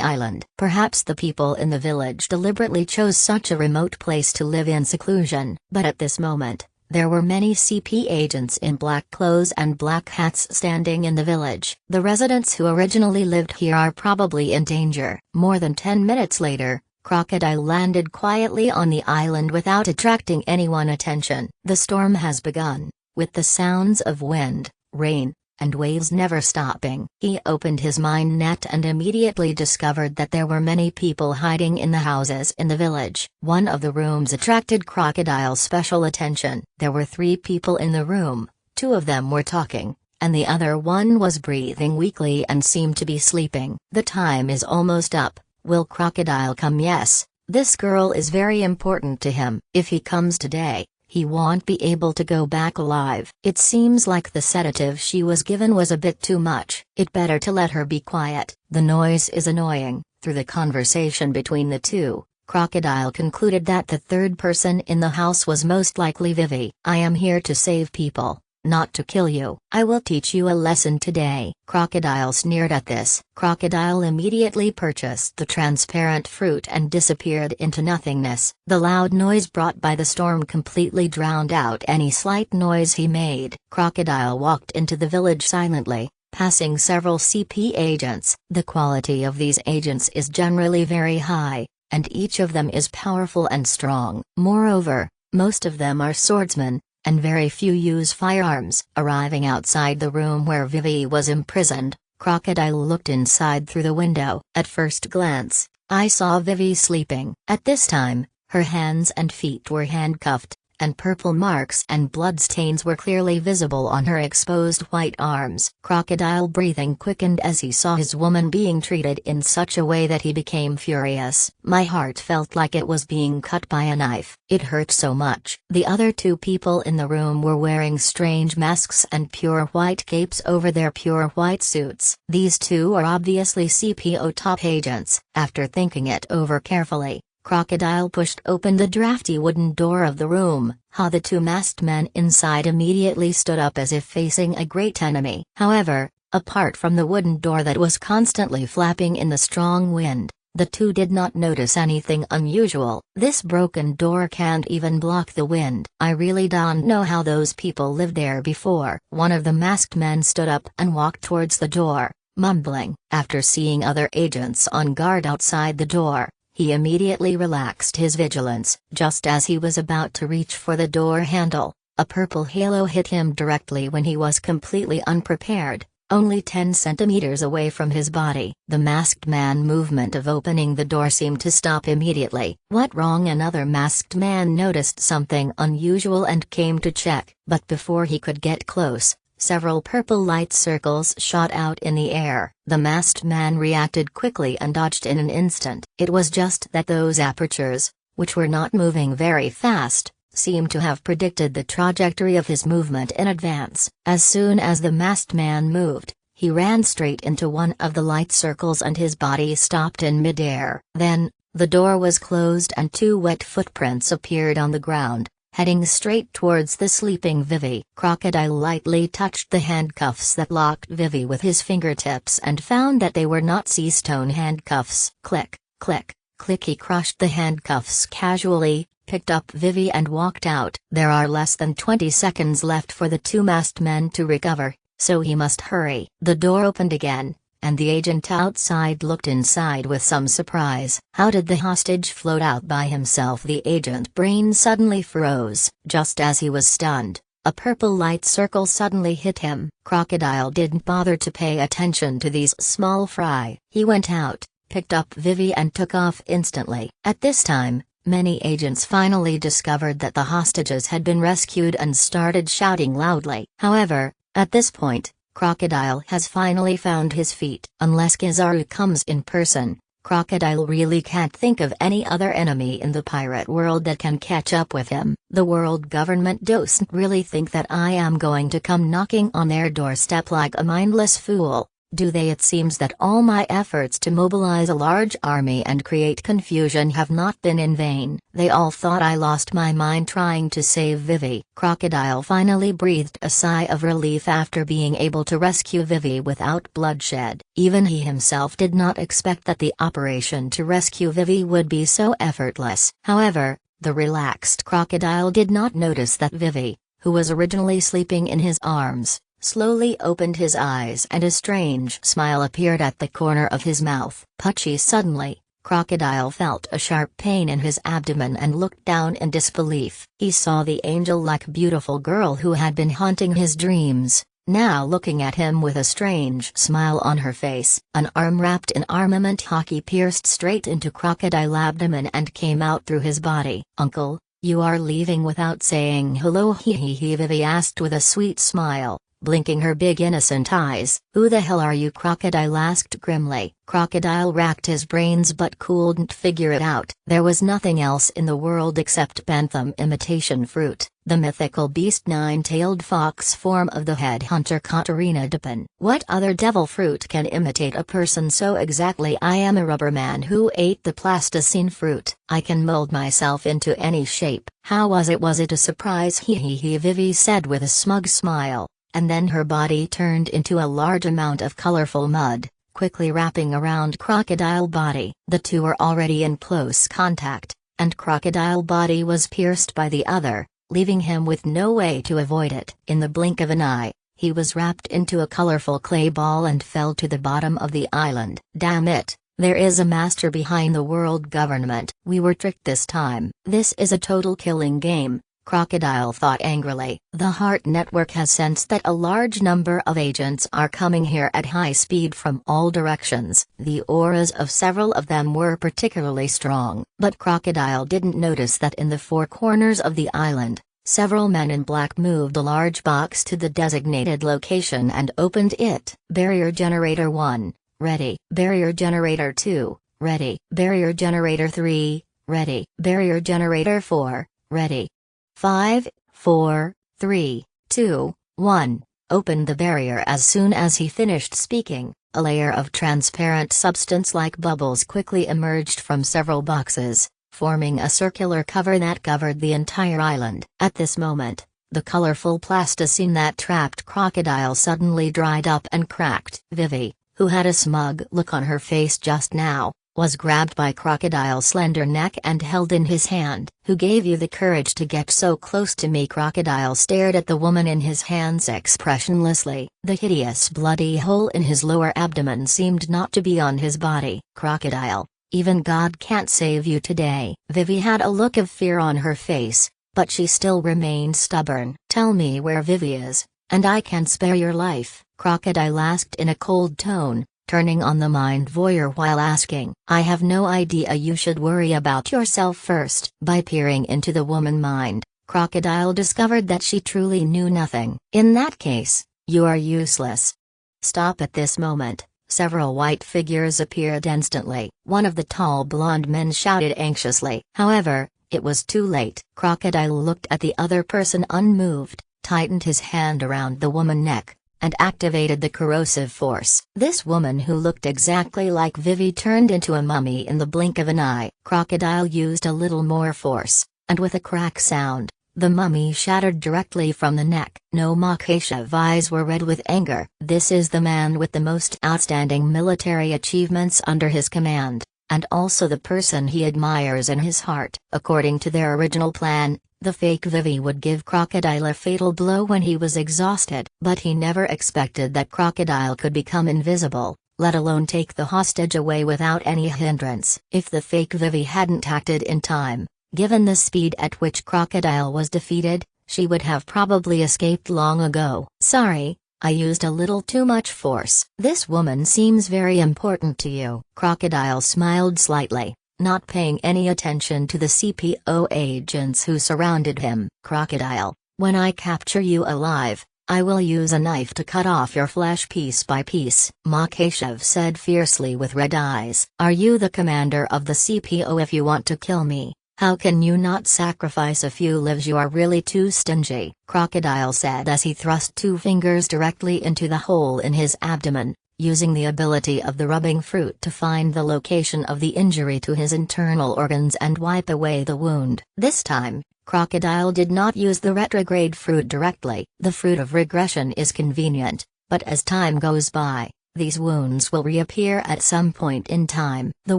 island. Perhaps the people in the village deliberately chose such a remote place to live in seclusion. But at this moment, there were many CP agents in black clothes and black hats standing in the village. The residents who originally lived here are probably in danger. More than 10 minutes later, Crocodile landed quietly on the island without attracting anyone's attention. The storm has begun, with the sounds of wind, rain, and waves never stopping. He opened his mind net and immediately discovered that there were many people hiding in the houses in the village. One of the rooms attracted Crocodile's special attention. There were 3 people in the room, 2 of them were talking, and the other one was breathing weakly and seemed to be sleeping. The time is almost up. Will Crocodile come? Yes, this girl is very important to him. If he comes today, he won't be able to go back alive. It seems like the sedative she was given was a bit too much. It better to let her be quiet. The noise is annoying. Through the conversation between the two, Crocodile concluded that the third person in the house was most likely Vivi. I am here to save people, not to kill you. I will teach you a lesson today. Crocodile sneered at this. Crocodile immediately purchased the transparent fruit and disappeared into nothingness. The loud noise brought by the storm completely drowned out any slight noise he made. Crocodile walked into the village silently, passing several CP agents. The quality of these agents is generally very high, and each of them is powerful and strong. Moreover, most of them are swordsmen, and very few use firearms. Arriving outside the room where Vivi was imprisoned, Crocodile looked inside through the window. At first glance, I saw Vivi sleeping. At this time, her hands and feet were handcuffed, and purple marks and bloodstains were clearly visible on her exposed white arms. Crocodile breathing quickened as he saw his woman being treated in such a way that he became furious. My heart felt like it was being cut by a knife. It hurt so much. The other two people in the room were wearing strange masks and pure white capes over their pure white suits. These two are obviously CPO top agents. After thinking it over carefully, Crocodile pushed open the drafty wooden door of the room. The two masked men inside immediately stood up as if facing a great enemy. However, apart from the wooden door that was constantly flapping in the strong wind, the two did not notice anything unusual. This broken door can't even block the wind. I really don't know how those people lived there before. One of the masked men stood up and walked towards the door, mumbling. After seeing other agents on guard outside the door, he immediately relaxed his vigilance. Just as he was about to reach for the door handle, a purple halo hit him directly when he was completely unprepared, only 10 centimeters away from his body. The masked man movement of opening the door seemed to stop immediately. What wrong? Another masked man noticed something unusual and came to check, but before he could get close, several purple light circles shot out in the air. The masked man reacted quickly and dodged in an instant. It was just that those apertures, which were not moving very fast, seemed to have predicted the trajectory of his movement in advance. As soon as the masked man moved, he ran straight into one of the light circles and his body stopped in midair. Then, the door was closed and 2 wet footprints appeared on the ground, heading straight towards the sleeping Vivi. Crocodile lightly touched the handcuffs that locked Vivi with his fingertips and found that they were not sea-stone handcuffs. Click, click, click. He crushed the handcuffs casually, picked up Vivi and walked out. There are less than 20 seconds left for the two masked men to recover, so he must hurry. The door opened again, and the agent outside looked inside with some surprise. How did the hostage float out by himself? The agent's brain suddenly froze. Just as he was stunned, a purple light circle suddenly hit him. Crocodile didn't bother to pay attention to these small fry. He went out, picked up Vivi and took off instantly. At this time, many agents finally discovered that the hostages had been rescued and started shouting loudly. However, at this point, Crocodile has finally found his feet. Unless Kizaru comes in person, Crocodile really can't think of any other enemy in the pirate world that can catch up with him. The world government doesn't really think that I am going to come knocking on their doorstep like a mindless fool, do they? It seems that all my efforts to mobilize a large army and create confusion have not been in vain. They all thought I lost my mind trying to save Vivi. Crocodile finally breathed a sigh of relief after being able to rescue Vivi without bloodshed. Even he himself did not expect that the operation to rescue Vivi would be so effortless. However, the relaxed Crocodile did not notice that Vivi, who was originally sleeping in his arms, slowly opened his eyes and a strange smile appeared at the corner of his mouth. Puchy. Suddenly, Crocodile felt a sharp pain in his abdomen and looked down in disbelief. He saw the angel-like beautiful girl who had been haunting his dreams, now looking at him with a strange smile on her face. An arm wrapped in armament hockey pierced straight into Crocodile's abdomen and came out through his body. "Uncle, you are leaving without saying hello?" Vivi asked with a sweet smile, blinking her big innocent eyes. "Who the hell are you?" Crocodile asked grimly. Crocodile racked his brains but couldn't figure it out. There was nothing else in the world except Bentham imitation fruit, the mythical beast nine-tailed fox form of the headhunter Katarina Dupin. What other devil fruit can imitate a person so exactly? I am a rubber man who ate the plasticine fruit. I can mold myself into any shape. How was it? Was it a surprise? Vivi said with a smug smile. And then her body turned into a large amount of colorful mud, quickly wrapping around Crocodile body. The two were already in close contact, and Crocodile body was pierced by the other, leaving him with no way to avoid it. In the blink of an eye, he was wrapped into a colorful clay ball and fell to the bottom of the island. Damn it, there is a master behind the world government. We were tricked this time. This is a total killing game, Crocodile thought angrily. The Heart Network has sensed that a large number of agents are coming here at high speed from all directions. The auras of several of them were particularly strong, but Crocodile didn't notice that in the four corners of the island, Several men in black moved a large box to the designated location and opened it. Barrier Generator 1, ready. Barrier Generator 2, ready. Barrier Generator 3, ready. Barrier Generator 4, ready. 5, 4, 3, 2, 1. Opened the barrier. As soon as he finished speaking, a layer of transparent substance like bubbles quickly emerged from several boxes, forming a circular cover that covered the entire island. At this moment, the colorful plasticine that trapped Crocodile suddenly dried up and cracked. Vivi, who had a smug look on her face just now, was grabbed by Crocodile's slender neck and held in his hand. "Who gave you the courage to get so close to me?" Crocodile stared at the woman in his hands expressionlessly. The hideous bloody hole in his lower abdomen seemed not to be on his body. "Crocodile, even God can't save you today." Vivi had a look of fear on her face, but she still remained stubborn. "Tell me where Vivi is, and I can spare your life," Crocodile asked in a cold tone, turning on the mind voyeur while asking. "I have no idea. You should worry about yourself first." By peering into the woman's mind, Crocodile discovered that she truly knew nothing. "In that case, you are useless." Stop. At this moment, several white figures appeared instantly. One of the tall blonde men shouted anxiously. However, it was too late. Crocodile looked at the other person unmoved, tightened his hand around the woman's neck, and activated the corrosive force. This woman, who looked exactly like Vivi, turned into a mummy in the blink of an eye. Crocodile used a little more force, and with a crack sound, the mummy shattered directly from the neck. No, Makashev's eyes were red with anger. This is the man with the most outstanding military achievements under his command, and also the person he admires in his heart. According to their original plan, the fake Vivi would give Crocodile a fatal blow when he was exhausted. But he never expected that Crocodile could become invisible, let alone take the hostage away without any hindrance. If the fake Vivi hadn't acted in time, given the speed at which Crocodile was defeated, she would have probably escaped long ago. "Sorry, I used a little too much force." "This woman seems very important to you." Crocodile smiled slightly, not paying any attention to the CPO agents who surrounded him. "Crocodile, when I capture you alive, I will use a knife to cut off your flesh piece by piece," Makashev said fiercely with red eyes. "Are you the commander of the CPO? If you want to kill me, how can you not sacrifice a few lives? You are really too stingy," Crocodile said as he thrust 2 fingers directly into the hole in his abdomen, using the ability of the rubbing fruit to find the location of the injury to his internal organs and wipe away the wound. This time, Crocodile did not use the retrograde fruit directly. The fruit of regression is convenient, but as time goes by, these wounds will reappear at some point in time. The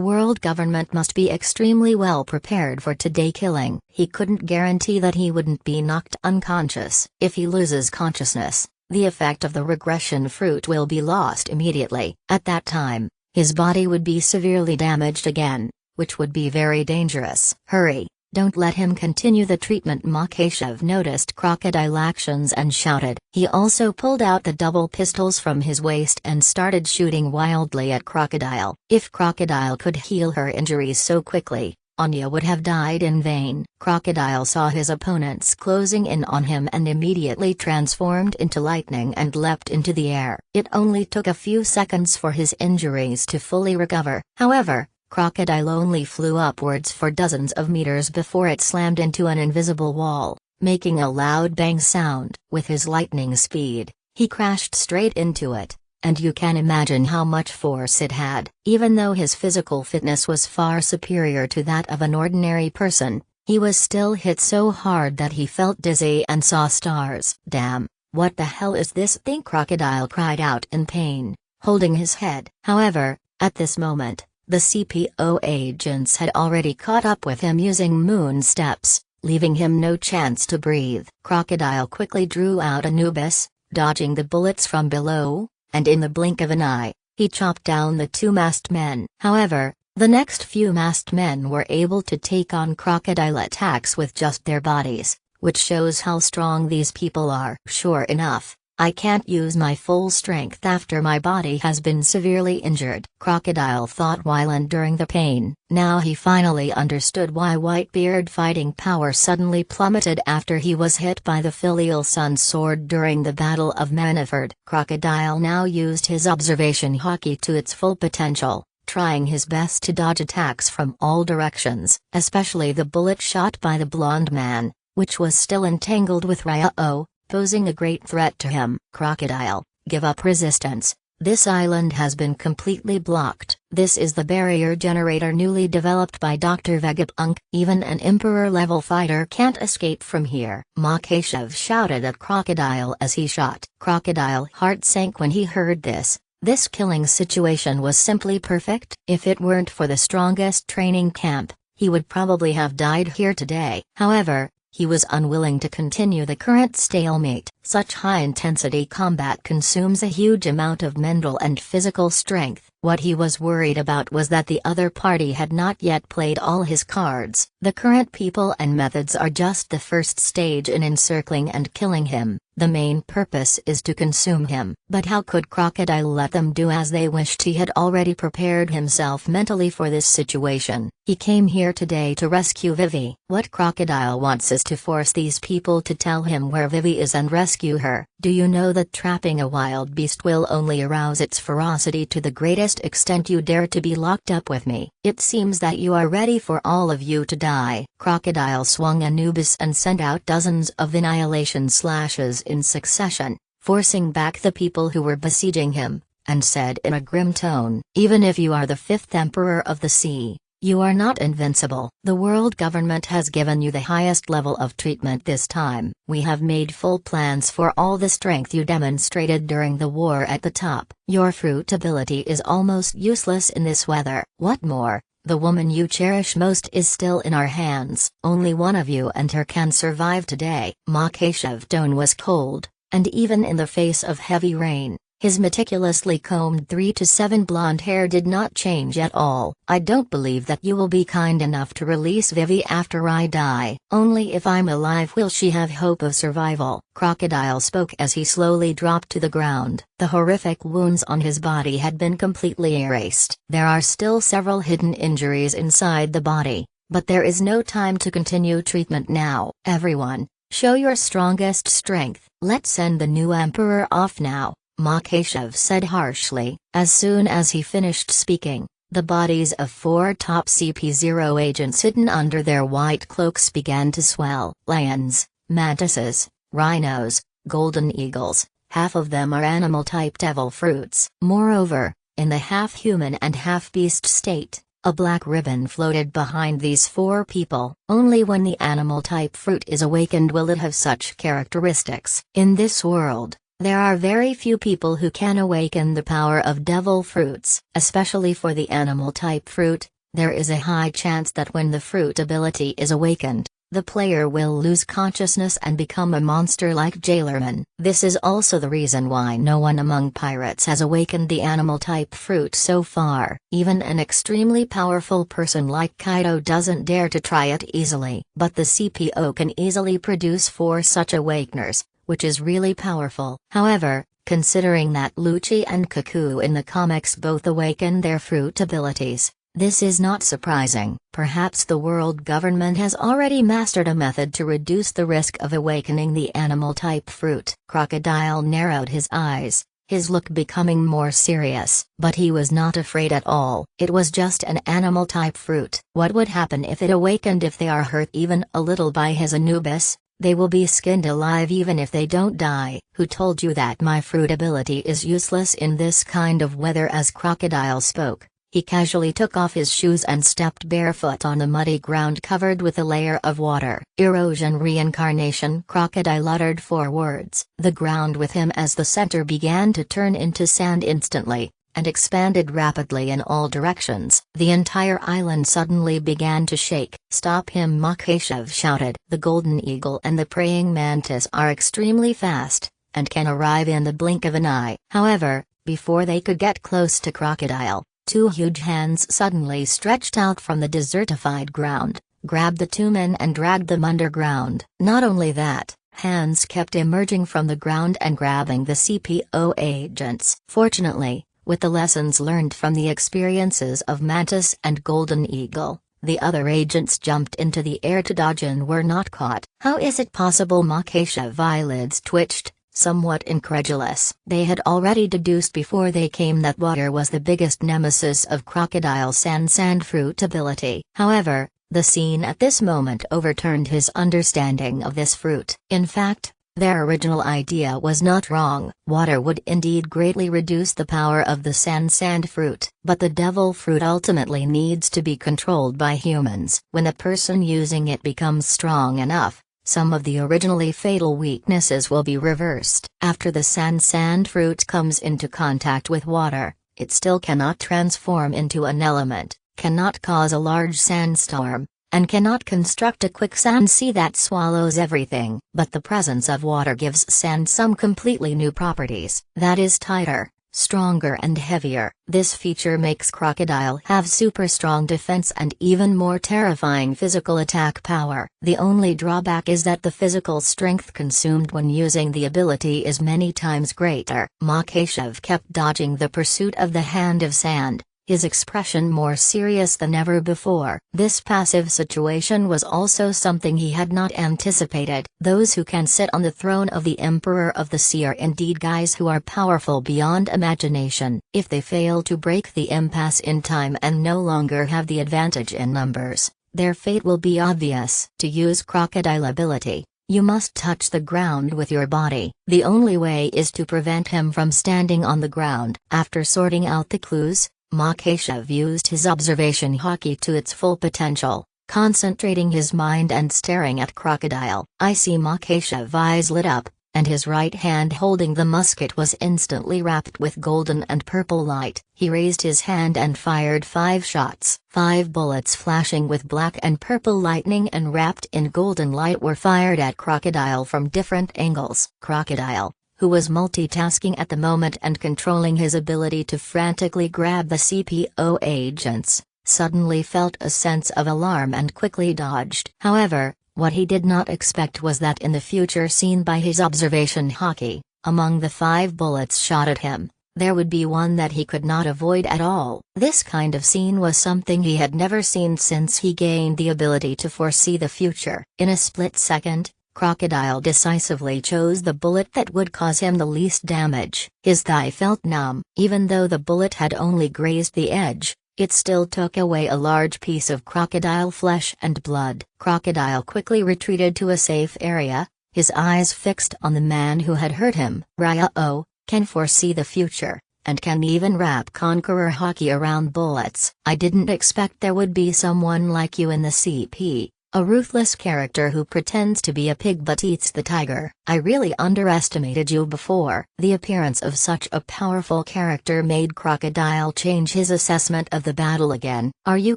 world government must be extremely well prepared for today killing. He couldn't guarantee that he wouldn't be knocked unconscious. If he loses consciousness, the effect of the regression fruit will be lost immediately. At that time, his body would be severely damaged again, which would be very dangerous. "Hurry, don't let him continue the treatment." Makashev noticed Crocodile's actions and shouted. He also pulled out the double pistols from his waist and started shooting wildly at Crocodile. If Crocodile could heal her injuries so quickly, Anya would have died in vain. Crocodile saw his opponents closing in on him and immediately transformed into lightning and leapt into the air. It only took a few seconds for his injuries to fully recover. However, Crocodile only flew upwards for dozens of meters before it slammed into an invisible wall, making a loud bang sound. With his lightning speed, he crashed straight into it, and you can imagine how much force it had. Even though his physical fitness was far superior to that of an ordinary person, he was still hit so hard that he felt dizzy and saw stars. "Damn, what the hell is this thing?" Crocodile cried out in pain, holding his head. However, at this moment, the CPO agents had already caught up with him using moon steps, leaving him no chance to breathe. Crocodile quickly drew out Anubis, dodging the bullets from below, and in the blink of an eye, he chopped down the 2 masked men. However, the next few masked men were able to take on Crocodile attacks with just their bodies, which shows how strong these people are. Sure enough, I can't use my full strength after my body has been severely injured, Crocodile thought while enduring the pain. Now he finally understood why Whitebeard fighting power suddenly plummeted after he was hit by the filial sun's sword during the Battle of Maniford. Crocodile now used his observation haki to its full potential, trying his best to dodge attacks from all directions, especially the bullet shot by the blonde man, which was still entangled with Ryao, posing a great threat to him. Crocodile, give up resistance. This island has been completely blocked. This is the barrier generator newly developed by Dr. Vegapunk. Even an Emperor-level fighter can't escape from here. Makeshev shouted at Crocodile as he shot. Crocodile's heart sank when he heard this. This killing situation was simply perfect. If it weren't for the strongest training camp, he would probably have died here today. However, he was unwilling to continue the current stalemate. Such high-intensity combat consumes a huge amount of mental and physical strength. What he was worried about was that the other party had not yet played all his cards. The current people and methods are just the first stage in encircling and killing him. The main purpose is to consume him. But how could Crocodile let them do as they wished? He had already prepared himself mentally for this situation. He came here today to rescue Vivi. What Crocodile wants is to force these people to tell him where Vivi is and rescue her. Do you know that trapping a wild beast will only arouse its ferocity to the greatest extent? You dare to be locked up with me. It seems that you are ready for all of you to die. Crocodile swung Anubis and sent out dozens of annihilation slashes in succession, forcing back the people who were besieging him, and said in a grim tone, even if you are the fifth emperor of the sea, you are not invincible. The world government has given you the highest level of treatment this time. We have made full plans for all the strength you demonstrated during the war at the top. Your fruit ability is almost useless in this weather. What more, the woman you cherish most is still in our hands. Only one of you and her can survive today. Makeshev's tone was cold, and even in the face of heavy rain, his meticulously combed 3 to 7 blonde hair did not change at all. I don't believe that you will be kind enough to release Vivi after I die. Only if I'm alive will she have hope of survival. Crocodile spoke as he slowly dropped to the ground. The horrific wounds on his body had been completely erased. There are still several hidden injuries inside the body, but there is no time to continue treatment now. Everyone, show your strongest strength. Let's send the new emperor off now, Makeshev said harshly. As soon as he finished speaking, the bodies of 4 top CP0 agents hidden under their white cloaks began to swell. Lions, mantises, rhinos, golden eagles, half of them are animal-type devil fruits. Moreover, in the half-human and half-beast state, a black ribbon floated behind these 4 people. Only when the animal-type fruit is awakened will it have such characteristics. In this world, there are very few people who can awaken the power of devil fruits. Especially for the animal-type fruit, there is a high chance that when the fruit ability is awakened, the player will lose consciousness and become a monster like Jailerman. This is also the reason why no one among pirates has awakened the animal-type fruit so far. Even an extremely powerful person like Kaido doesn't dare to try it easily. But the CPO can easily produce 4 such awakeners, which is really powerful. However, considering that Lucci and Kaku in the comics both awaken their fruit abilities, this is not surprising. Perhaps the world government has already mastered a method to reduce the risk of awakening the animal-type fruit. Crocodile narrowed his eyes, his look becoming more serious. But he was not afraid at all. It was just an animal-type fruit. What would happen if it awakened? If they are hurt even a little by his Anubis, they will be skinned alive even if they don't die. Who told you that my fruit ability is useless in this kind of weather? As Crocodile spoke, he casually took off his shoes and stepped barefoot on the muddy ground covered with a layer of water. Erosion reincarnation. Crocodile uttered 4 words. The ground with him as the center began to turn into sand instantly, and expanded rapidly in all directions. The entire island suddenly began to shake. Stop him, Makeshev shouted. The golden eagle and the praying mantis are extremely fast, and can arrive in the blink of an eye. However, before they could get close to Crocodile, 2 huge hands suddenly stretched out from the desertified ground, grabbed the 2 men and dragged them underground. Not only that, Hands kept emerging from the ground and grabbing the CPO agents. Fortunately, with the lessons learned from the experiences of Mantis and Golden Eagle, the other agents jumped into the air to dodge and were not caught. How is it possible? Makeshev's eyelids twitched, somewhat incredulous. They had already deduced before they came that water was the biggest nemesis of Crocodile's sand fruit ability. However, the scene at this moment overturned his understanding of this fruit. In fact, their original idea was not wrong. Water would indeed greatly reduce the power of the sand fruit, but the devil fruit ultimately needs to be controlled by humans. When the person using it becomes strong enough, some of the originally fatal weaknesses will be reversed. After the sand fruit comes into contact with water, it still cannot transform into an element, cannot cause a large sandstorm, and cannot construct a quicksand sea that swallows everything. But the presence of water gives sand some completely new properties. That is tighter, stronger and heavier. This feature makes Crocodile have super strong defense and even more terrifying physical attack power. The only drawback is that the physical strength consumed when using the ability is many times greater. Makeshev kept dodging the pursuit of the Hand of Sand, his expression more serious than ever before. This passive situation was also something he had not anticipated. Those who can sit on the throne of the Emperor of the Sea are indeed guys who are powerful beyond imagination. If they fail to break the impasse in time and no longer have the advantage in numbers, their fate will be obvious. To use Crocodile ability, you must touch the ground with your body. The only way is to prevent him from standing on the ground. After sorting out the clues, Makeshev used his observation hockey to its full potential, concentrating his mind and staring at Crocodile. I see Makeshev's eyes lit up, and his right hand holding the musket was instantly wrapped with golden and purple light. He raised his hand and fired 5 shots. 5 bullets flashing with black and purple lightning and wrapped in golden light were fired at Crocodile from different angles. Crocodile, who was multitasking at the moment and controlling his ability to frantically grab the CPO agents, suddenly felt a sense of alarm and quickly dodged. However, what he did not expect was that in the future seen by his observation hockey, among the 5 bullets shot at him, there would be one that he could not avoid at all. This kind of scene was something he had never seen since he gained the ability to foresee the future. In a split second, Crocodile decisively chose the bullet that would cause him the least damage. His thigh felt numb. Even though the bullet had only grazed the edge, it still took away a large piece of Crocodile flesh and blood. Crocodile quickly retreated to a safe area, his eyes fixed on the man who had hurt him. Ryo can foresee the future, and can even wrap Conqueror hockey around bullets. I didn't expect there would be someone like you in the CP. A ruthless character who pretends to be a pig but eats the tiger. I really underestimated you before. The appearance of such a powerful character made Crocodile change his assessment of the battle again. Are you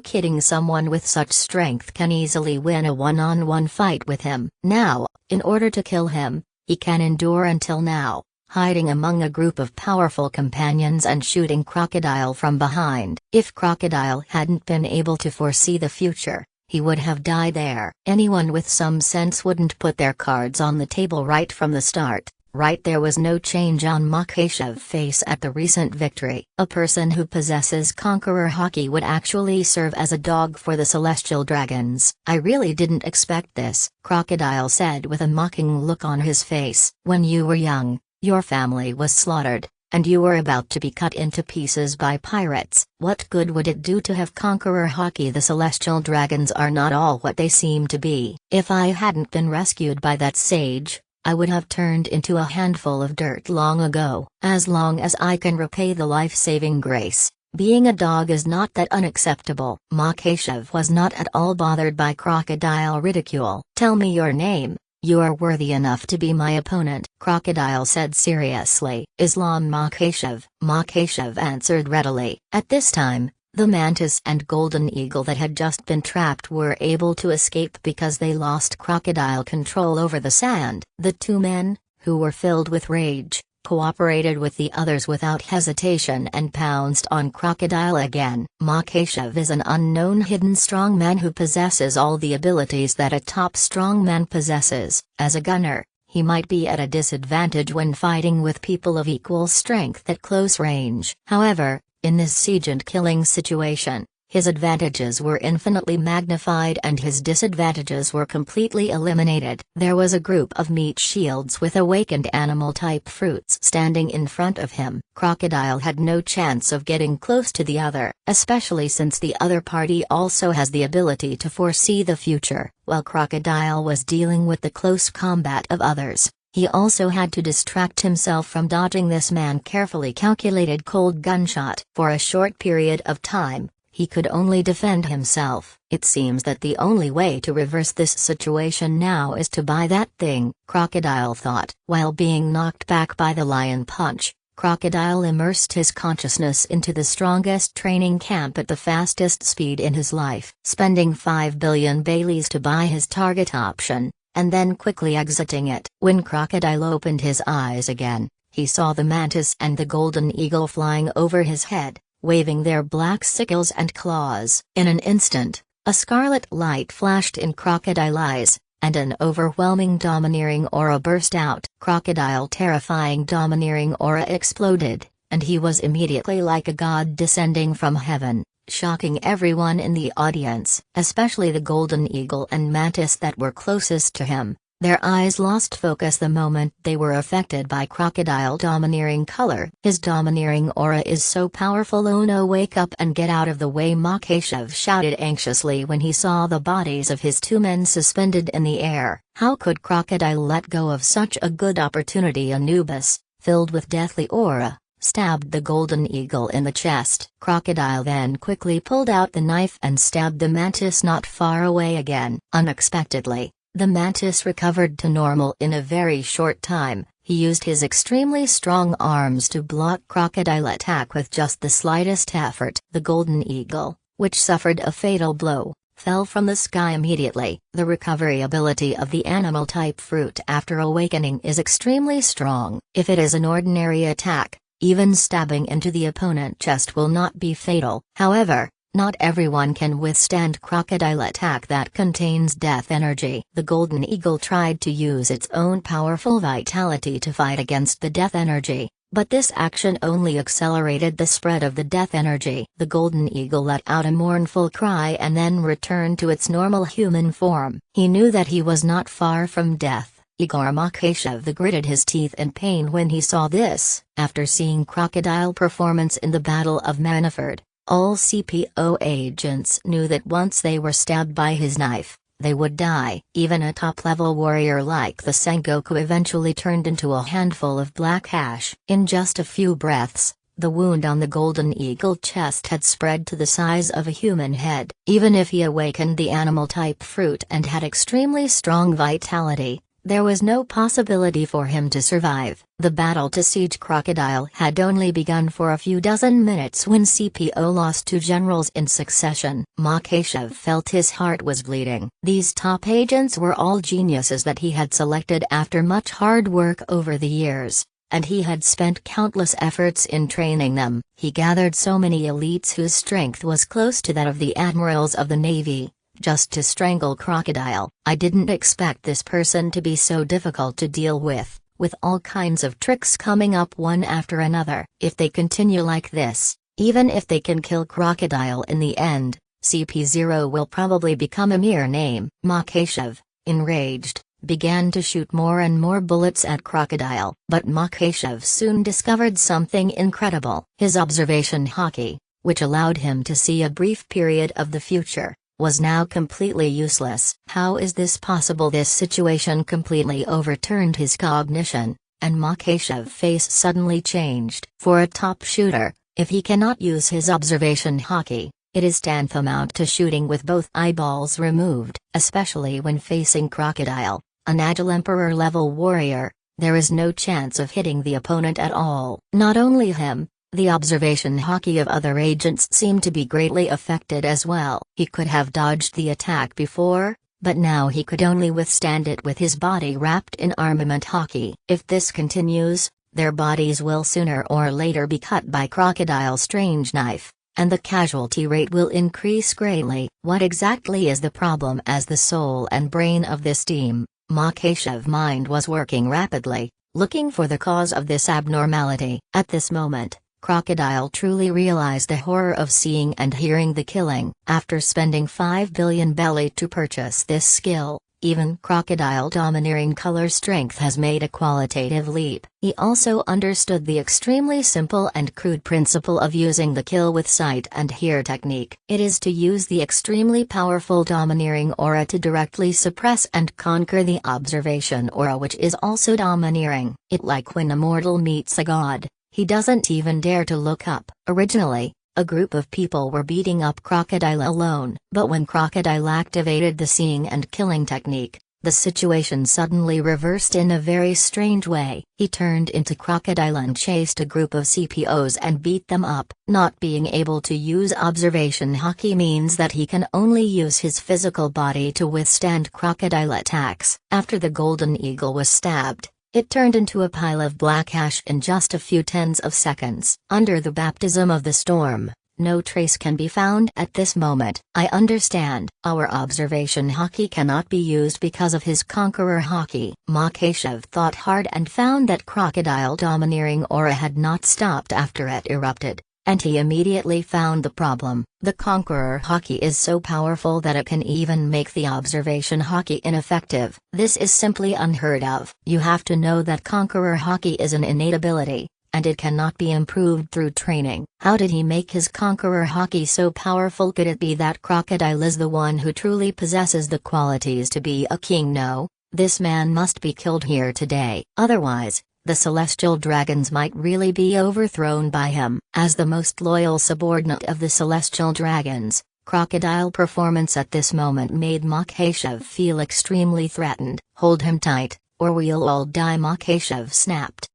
kidding? Someone with such strength can easily win a one-on-one fight with him. Now, in order to kill him, he can endure until now, hiding among a group of powerful companions and shooting Crocodile from behind. If Crocodile hadn't been able to foresee the future, he would have died there. Anyone with some sense wouldn't put their cards on the table right from the start. Right, there was no change on Makeshev's face at the recent victory. A person who possesses Conqueror hockey would actually serve as a dog for the Celestial Dragons. I really didn't expect this, Crocodile said with a mocking look on his face. When you were young, your family was slaughtered, and you were about to be cut into pieces by pirates. What good would it do to have Conqueror hockey? The Celestial Dragons are not all what they seem to be. If I hadn't been rescued by that sage, I would have turned into a handful of dirt long ago. As long as I can repay the life-saving grace, being a dog is not that unacceptable. Makeshev was not at all bothered by Crocodile ridicule. Tell me your name. You are worthy enough to be my opponent, Crocodile said seriously. Islam Makeshev. Makeshev answered readily. At this time, the Mantis and Golden Eagle that had just been trapped were able to escape because they lost Crocodile control over the sand. The 2 men, who were filled with rage, cooperated with the others without hesitation and pounced on Crocodile again. Makeshev is an unknown hidden strongman who possesses all the abilities that a top strongman possesses. As a gunner, he might be at a disadvantage when fighting with people of equal strength at close range. However, in this siege and killing situation, his advantages were infinitely magnified and his disadvantages were completely eliminated. There was a group of meat shields with awakened animal-type fruits standing in front of him. Crocodile had no chance of getting close to the other, especially since the other party also has the ability to foresee the future. While Crocodile was dealing with the close combat of others, he also had to distract himself from dodging this man's carefully calculated cold gunshot. For a short period of time, he could only defend himself. It seems that the only way to reverse this situation now is to buy that thing, Crocodile thought. While being knocked back by the lion punch, Crocodile immersed his consciousness into the strongest training camp at the fastest speed in his life, spending 5 billion Baileys to buy his target option, and then quickly exiting it. When Crocodile opened his eyes again, he saw the mantis and the golden eagle flying over his head, waving their black sickles and claws. In an instant, a scarlet light flashed in Crocodile's eyes, and an overwhelming domineering aura burst out. Crocodile's terrifying domineering aura exploded, and he was immediately like a god descending from heaven, shocking everyone in the audience, especially the golden eagle and mantis that were closest to him. Their eyes lost focus the moment they were affected by Crocodile's domineering color. His domineering aura is so powerful. Oh no, wake up and get out of the way, Makeshev shouted anxiously when he saw the bodies of his two men suspended in the air. How could Crocodile let go of such a good opportunity? Anubis, filled with deathly aura, stabbed the golden eagle in the chest. Crocodile then quickly pulled out the knife and stabbed the mantis not far away again. Unexpectedly, the mantis recovered to normal in a very short time. He used his extremely strong arms to block Crocodile's attack with just the slightest effort. The golden eagle, which suffered a fatal blow, fell from the sky immediately. The recovery ability of the animal-type fruit after awakening is extremely strong. If it is an ordinary attack, even stabbing into the opponent's chest will not be fatal. However, not everyone can withstand Crocodile's attack that contains death energy. The golden eagle tried to use its own powerful vitality to fight against the death energy, but this action only accelerated the spread of the death energy. The golden eagle let out a mournful cry and then returned to its normal human form. He knew that he was not far from death. Igor Makeshev gritted his teeth in pain when he saw this. After seeing Crocodile's performance in the Battle of Manafort, all CPO agents knew that once they were stabbed by his knife, they would die. Even a top-level warrior like the Sengoku eventually turned into a handful of black ash. In just a few breaths, the wound on the golden eagle chest had spread to the size of a human head. Even if he awakened the animal-type fruit and had extremely strong vitality, there was no possibility for him to survive. The battle to siege Crocodile had only begun for a few dozen minutes when CPO lost two generals in succession. Makeshev felt his heart was bleeding. These top agents were all geniuses that he had selected after much hard work over the years, and he had spent countless efforts in training them. He gathered so many elites whose strength was close to that of the admirals of the Navy, just to strangle Crocodile. I didn't expect this person to be so difficult to deal with all kinds of tricks coming up one after another. If they continue like this, even if they can kill Crocodile in the end, CP0 will probably become a mere name. Makeshev, enraged, began to shoot more and more bullets at Crocodile. But Makeshev soon discovered something incredible. His observation haki, which allowed him to see a brief period of the future, was now completely useless. How is this possible? This situation completely overturned his cognition, and Makeshev's face suddenly changed. For a top shooter, if he cannot use his observation haki, it is tantamount to shooting with both eyeballs removed. Especially when facing Crocodile, an agile emperor-level warrior, there is no chance of hitting the opponent at all. Not only him, the observation haki of other agents seemed to be greatly affected as well. He could have dodged the attack before, but now he could only withstand it with his body wrapped in armament haki. If this continues, their bodies will sooner or later be cut by Crocodile's strange knife, and the casualty rate will increase greatly. What exactly is the problem as the soul and brain of this team? Makhachev's mind was working rapidly, looking for the cause of this abnormality. At this moment, Crocodile truly realized the horror of seeing and hearing the killing. After spending 5 billion belly to purchase this skill, even Crocodile domineering color strength has made a qualitative leap. He also understood the extremely simple and crude principle of using the kill with sight and hear technique. It is to use the extremely powerful domineering aura to directly suppress and conquer the observation aura, which is also domineering. It like when a mortal meets a god, he doesn't even dare to look up. Originally, a group of people were beating up Crocodile alone. But when Crocodile activated the seeing and killing technique, the situation suddenly reversed in a very strange way. He turned into Crocodile and chased a group of CPOs and beat them up. Not being able to use observation haki means that he can only use his physical body to withstand Crocodile attacks. After the Golden Eagle was stabbed, it turned into a pile of black ash in just a few tens of seconds. Under the baptism of the storm, no trace can be found at this moment. I understand. Our observation haki cannot be used because of his conqueror haki. Makhachev thought hard and found that Crocodile domineering aura had not stopped after it erupted. And he immediately found the problem. The Conqueror haki is so powerful that it can even make the observation haki ineffective. This is simply unheard of. You have to know that Conqueror haki is an innate ability, and it cannot be improved through training. How did he make his Conqueror haki so powerful? Could it be that Crocodile is the one who truly possesses the qualities to be a king? No, this man must be killed here today. Otherwise, the celestial dragons might really be overthrown by him. As the most loyal subordinate of the celestial dragons, Crocodile performance at this moment made Makhachev feel extremely threatened. Hold him tight, or we'll all die, Makhachev snapped.